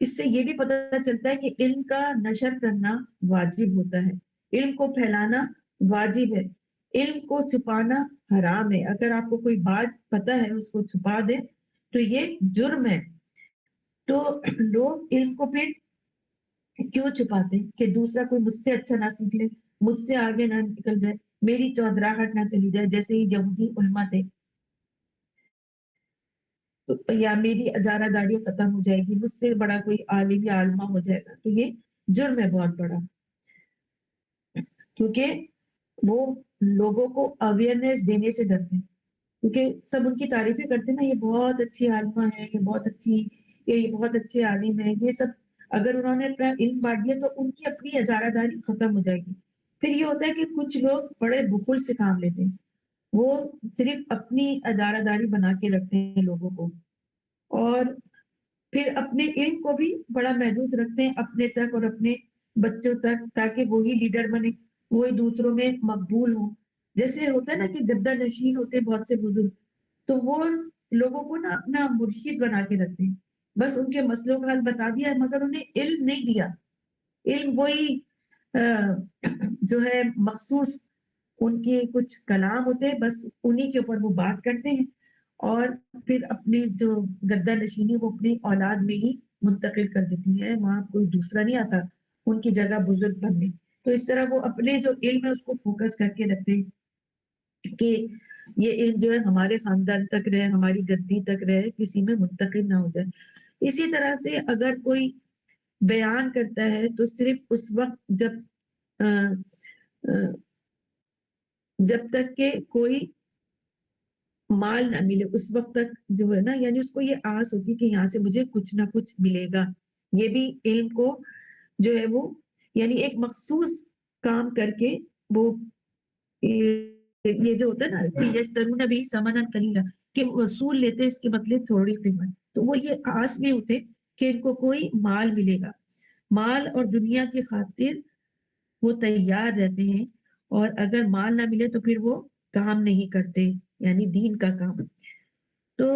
اس سے یہ بھی پتہ چلتا ہے کہ علم کا نشر کرنا واجب ہوتا ہے، علم کو پھیلانا واجب ہے، علم کو چھپانا حرام ہے۔ اگر آپ کو کوئی بات پتہ ہے اس کو چھپا دیں تو یہ جرم ہے۔ تو لوگ علم کو پھر کیوں چھپاتے ہیں کہ دوسرا کوئی مجھ سے اچھا نہ سیکھ لے، مجھ سے آگے نہ نکل جائے، میری چودراہٹ نہ چلی جائے، جیسے ہی یہودی علماء تھے، یا میری اجارہ داری ختم ہو جائے گی، مجھ سے بڑا کوئی عالم یا عالمہ ہو جائے گا، تو یہ جرم ہے بہت بڑا، کیونکہ وہ لوگوں کو اویئرنیس دینے سے ڈرتے ہیں، کیونکہ سب ان کی تعریفیں کرتے ہیں نا، یہ بہت اچھی عالمہ ہے، یہ بہت اچھی، یہ بہت اچھے عالم ہے، یہ سب اگر انہوں نے اپنا علم بانٹ دیا تو ان کی اپنی اجارہ داری ختم ہو جائے گی۔ پھر یہ ہوتا ہے کہ کچھ لوگ بڑے بخل سے کام لیتے ہیں، وہ صرف اپنی اجارہ داری بنا کے رکھتے ہیں لوگوں کو، اور پھر اپنے علم کو بھی بڑا محدود رکھتے ہیں اپنے تک اور اپنے بچوں تک، تاکہ وہی لیڈر بنے، وہی دوسروں میں مقبول ہوں۔ جیسے ہوتا ہے نا کہ جدہ نشین ہوتے ہیں بہت سے بزرگ، تو وہ لوگوں کو نا اپنا مرشد بنا کے رکھتے ہیں، بس ان کے مسئلوں کا حل بتا دیا ہے، مگر انہیں علم نہیں دیا۔ علم وہی جو ہے مخصوص ان کے کچھ کلام ہوتے ہیں، بس انہی کے اوپر وہ بات کرتے ہیں، اور پھر اپنی جو گدہ نشینی وہ اپنی اولاد میں ہی منتقل کر دیتی ہے، وہاں کوئی دوسرا نہیں آتا ان کی جگہ بزرگ بننے۔ تو اس طرح وہ اپنے جو علم ہے اس کو فوکس کر کے رکھتے ہیں کہ یہ علم جو ہے ہمارے خاندان تک رہے، ہماری گدی تک رہے، کسی میں منتقل نہ ہو جائے۔ اسی طرح سے اگر کوئی بیان کرتا ہے تو صرف اس وقت جب تک کہ کوئی مال نہ ملے، اس وقت تک جو ہے نا، یعنی اس کو یہ آس ہوتی کہ یہاں سے مجھے کچھ نہ کچھ ملے گا۔ یہ بھی علم کو جو ہے وہ یعنی ایک مخصوص کام کر کے وہ یہ جو ہوتا ہے نا کہ یشترون بھی ثمنا قلیلا، کہ وصول لیتے اس کے بدلے تھوڑی قیمت، تو وہ یہ آس بھی ہوتے کہ ان کو کوئی مال ملے گا، مال اور دنیا کی خاطر وہ تیار رہتے ہیں، اور اگر مال نہ ملے تو پھر وہ کام نہیں کرتے، یعنی دین کا کام۔ تو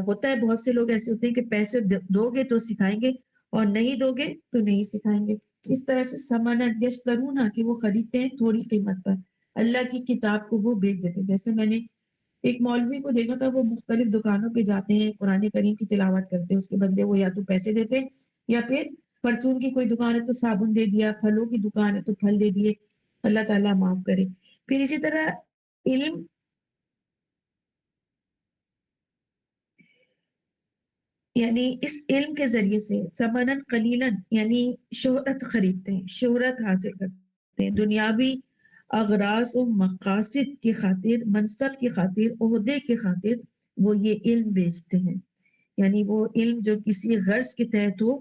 ہوتا ہے بہت سے لوگ ایسے ہوتے ہیں کہ پیسے دو گے تو سکھائیں گے اور نہیں دو گے تو نہیں سکھائیں گے، اس طرح سے سمانا یشترون کہ وہ خریدتے ہیں تھوڑی قیمت پر، اللہ کی کتاب کو وہ بیچ دیتے ہیں۔ جیسے میں نے ایک مولوی کو دیکھا تھا، وہ مختلف دکانوں پہ جاتے ہیں، قرآن کریم کی تلاوت کرتے ہیں، اس کے بدلے وہ یا تو پیسے دیتے ہیں یا پھر پرچون کی کوئی دکان ہے تو صابن دے دیا، پھلوں کی دکان ہے تو پھل دے دیے، اللہ تعالیٰ معاف کرے۔ پھر اسی طرح علم یعنی اس علم کے ذریعے سے ثمناً قلیلاً یعنی شہرت خریدتے ہیں، شہرت حاصل کرتے ہیں، دنیاوی اغراض و مقاصد کی خاطر، منصب کی خاطر، عہدے کی خاطر وہ یہ علم بیچتے ہیں، یعنی وہ علم جو کسی غرض کے تحت ہو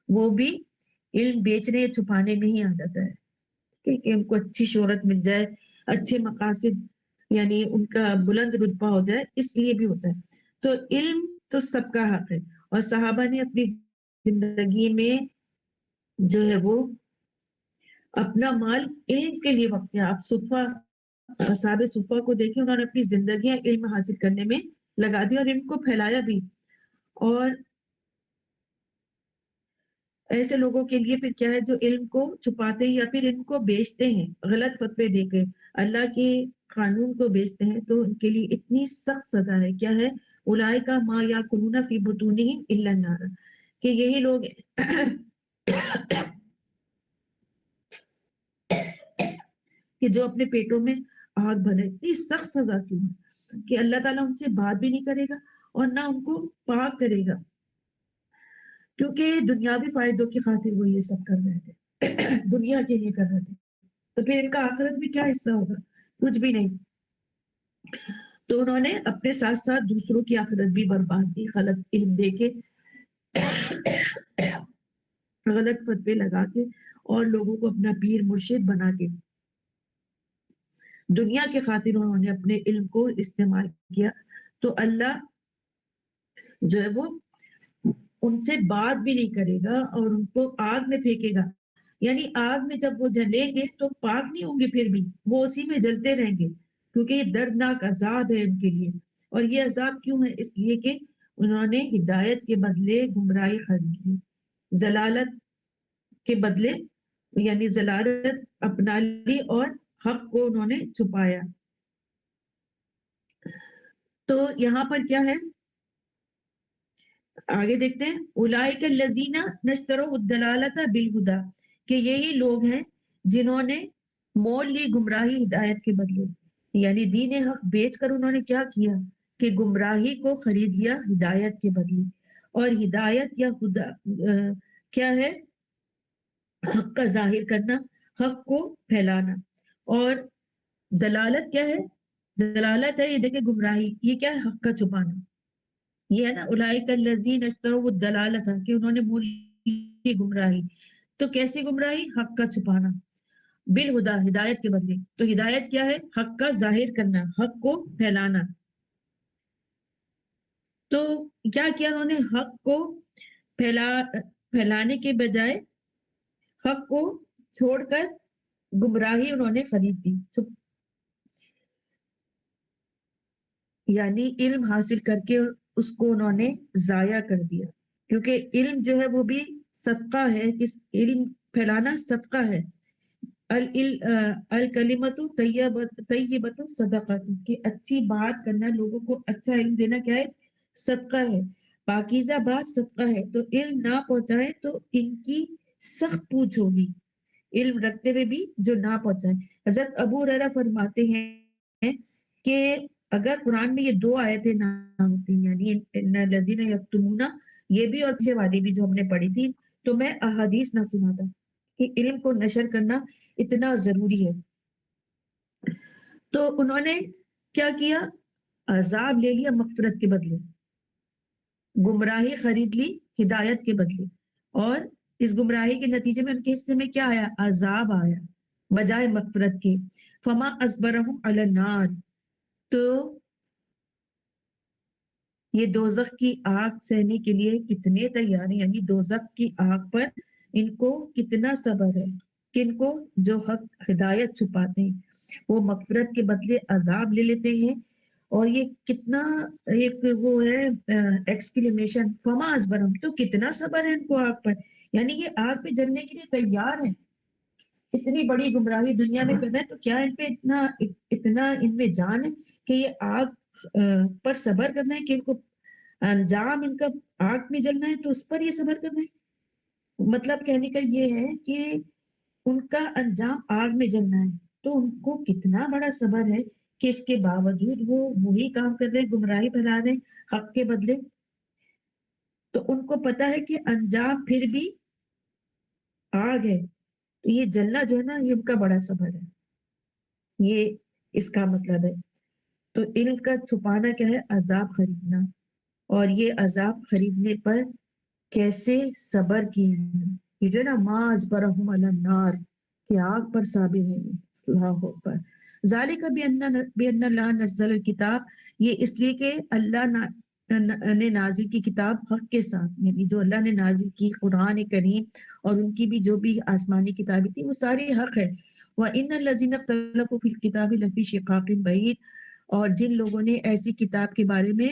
وہ بھی علم بیچنے یا چھپانے میں ہی آ جاتا ہے کہ ان کو اچھی شہرت مل جائے، اچھے مقاصد یعنی ان کا بلند رتبہ ہو جائے، اس لیے بھی ہوتا ہے۔ تو علم تو سب کا حق ہے، اور صحابہ نے اپنی زندگی میں جو ہے وہ اپنا مال علم کے لیے وقف کیا۔ آپ اصحاب صفہ کو دیکھیں، انہوں نے اپنی زندگیاں علم حاصل کرنے میں لگا دی اور علم کو پھیلایا بھی، اور ایسے لوگوں کے لیے پھر کیا ہے جو علم کو چھپاتے ہیں یا پھر علم کو بیچتے ہیں غلط فتوے دے کے، اللہ کے قانون کو بیچتے ہیں، تو ان کے لیے اتنی سخت سزا ہے۔ کیا ہے؟ اولئک ما یاکلون فی بطونہم الا النار، کہ یہی لوگ کہ جو اپنے پیٹوں میں آگ بھرے۔ اتنی سخت سزا کیوں ہے کہ اللہ تعالیٰ ان سے بات بھی نہیں کرے گا اور نہ ان کو پاک کرے گا، کیونکہ دنیاوی فائدوں کی خاطر وہ یہ سب کر رہے تھے، دنیا کے لیے کر رہے تھے، تو پھر ان کا آخرت میں کیا حصہ ہوگا؟ کچھ بھی نہیں۔ تو انہوں نے اپنے ساتھ ساتھ دوسروں کی آخرت بھی برباد کی، غلط علم دے کے، غلط فتوے لگا کے، اور لوگوں کو اپنا پیر مرشد بنا کے دنیا کے خاطر انہوں نے اپنے علم کو استعمال کیا، تو اللہ جو ہے وہ ان سے بات بھی نہیں کرے گا اور ان کو آگ میں پھینکے گا، یعنی آگ میں جب وہ جلیں گے تو پاک نہیں ہوں گے، پھر بھی وہ اسی میں جلتے رہیں گے، کیونکہ یہ دردناک عذاب ہے ان کے لیے۔ اور یہ عذاب کیوں ہے؟ اس لیے کہ انہوں نے ہدایت کے بدلے گمراہی خرید لی، ضلالت کے بدلے یعنی ضلالت اپنا لی اور حق کو انہوں نے چھپایا۔ تو یہاں پر کیا ہے، آگے دیکھتے ہیں، اولئک الذین اشتروا الضلالۃ بالہدی، کہ یہی لوگ ہیں جنہوں نے مول لی گمراہی ہدایت کے بدلے، یعنی دین حق بیچ کر انہوں نے کیا کیا کہ گمراہی کو خرید لیا ہدایت کے بدلے۔ اور ہدایت یا خدا کیا ہے، حق کا ظاہر کرنا، حق کو پھیلانا، اور ضلالت کیا ہے، ضلالت ہے یہ دیکھیں گمراہی، یہ کیا ہے، حق کا چھپانا، یہ ہے نا اولئک الذین اشتروا الضلالۃ کہ انہوں نے مول لی گمراہی، تو کیسی گمراہی، حق کا چھپانا، بالہدی ہدایت کے بدلے، تو ہدایت کیا ہے، حق کا ظاہر کرنا، حق کو پھیلانا۔ تو کیا کیا انہوں نے، حق کو پھیلانے کے بجائے حق کو چھوڑ کر گمراہی انہوں نے خرید دی، یعنی علم حاصل کر کے اس کو انہوں نے ضائع کر دیا، کیونکہ علم جو ہے وہ بھی صدقہ ہے، علم پھیلانا صدقہ ہے، الکلمۃ طیبۃ صدقہ، کہ اچھی بات کرنا، لوگوں کو اچھا علم دینا کیا ہے، صدقہ ہے، پاکیزہ بات صدقہ ہے۔ تو علم نہ پہنچائے تو ان کی سخت پوچھ ہوگی، علم رکھتے ہوئے بھی جو نہ پہنچائے۔ حضرت ابو ہریرہ فرماتے ہیں کہ اگر قرآن میں یہ دو آیتیں نہ ہوتی، یعنی ان الذین یکتمون، یہ بھی اور اچھے والی بھی جو ہم نے پڑھی تھی، تو میں احادیث نہ سناتا کہ علم کو نشر کرنا اتنا ضروری ہے۔ تو انہوں نے کیا کیا، عذاب لے لیا مغفرت کے بدلے، گمراہی خرید لی ہدایت کے بدلے، اور اس گمراہی کے نتیجے میں ان کے حصے میں کیا آیا، عذاب آیا بجائے مغفرت کے۔ فما اصبرہم علی النار، تو یہ دوزخ کی آگ سہنے کے لیے کتنے تیار ہیں، یعنی دوزخ کی آگ پر ان کو کتنا صبر ہے، کن کو، جو حق ہدایت چھپاتے ہیں، وہ مغفرت کے بدلے عذاب لے لیتے ہیں۔ اور یہ کتنا ایک وہ ہے ایکسکلیمیشن، فما اصبرہم، تو کتنا صبر ہے ان کو آگ پر، یعنی یہ آگ پہ جلنے کے لیے تیار ہیں، اتنی بڑی گمراہی دنیا میں کرنا ہے، تو کیا ان پہ اتنا ان میں جان ہے کہ یہ آگ پر صبر کرنا ہے، کہ ان کو انجام ان کا آگ میں جلنا ہے تو اس پر یہ صبر کرنا ہے۔ مطلب کہنے کا یہ ہے کہ ان کا انجام آگ میں جلنا ہے، تو ان کو کتنا بڑا صبر ہے کہ اس کے باوجود وہ وہی کام کر رہے ہیں، گمراہی پھیلا رہے ہیں حق کے بدلے۔ تو ان کو پتا ہے کہ انجام پھر بھی آگ ہے، تو یہ جلنا جو ہے نا، یہ ان کا بڑا صبر ہے، یہ اس کا مطلب ہے۔ تو علم کا چھپانا کیا ہے، عذاب خریدنا، اور یہ عذاب خریدنے پر کیسے صبر کیے ہیں، یہ جو ہے نا ما اصبرہم علی النار، کہ آگ پر صابر ہیں، اللہ پر۔ ذالک بأن اللہ نزل الکتاب، یہ اس لیے کہ اللہ نے نازل کی کتاب حق کے ساتھ، یعنی جو اللہ نے نازل کی قرآن کریم اور ان کی بھی جو بھی آسمانی کتابیں تھی وہ ساری حق ہے۔ وَإِنَّ الَّذِينَ اخْتَلَفُوا فِي الْكِتَابِ لَفِي شِقَاقٍ بَعِيدٍ، اور جن لوگوں نے ایسی کتاب کے بارے میں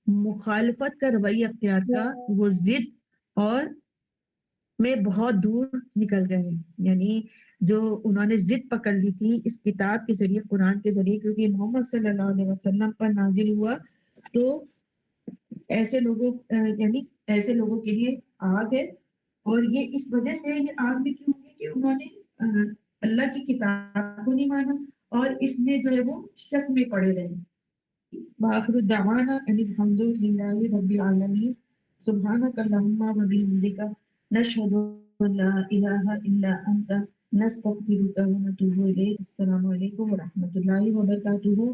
مخالفت کا رویہ اختیار کا، وہ ضد اور میں بہت دور نکل گئے ہیں، یعنی جو انہوں نے ضد پکڑ لی تھی اس کتاب کے ذریعے، قرآن کے ذریعے، کیونکہ محمد صلی اللہ علیہ وسلم پر نازل ہوا، تو ایسے لوگوں یعنی ایسے لوگوں کے لیے آگ ہے۔ اور یہ اس وجہ سے یہ آگ میں کیوں ہے کہ انہوں نے اللہ کی کتاب کو نہیں مانا، اور اس میں جو ہے وہ شک میں پڑے رہے۔ وآخر دعوانا ان الحمد للہ رب العالمین، سبحانک اللہم و بحمدک، نشہد ان لا الہ الا انت، نستغفرک و نتوب الیک۔ السلام علیکم و رحمۃ اللہ وبرکاتہ۔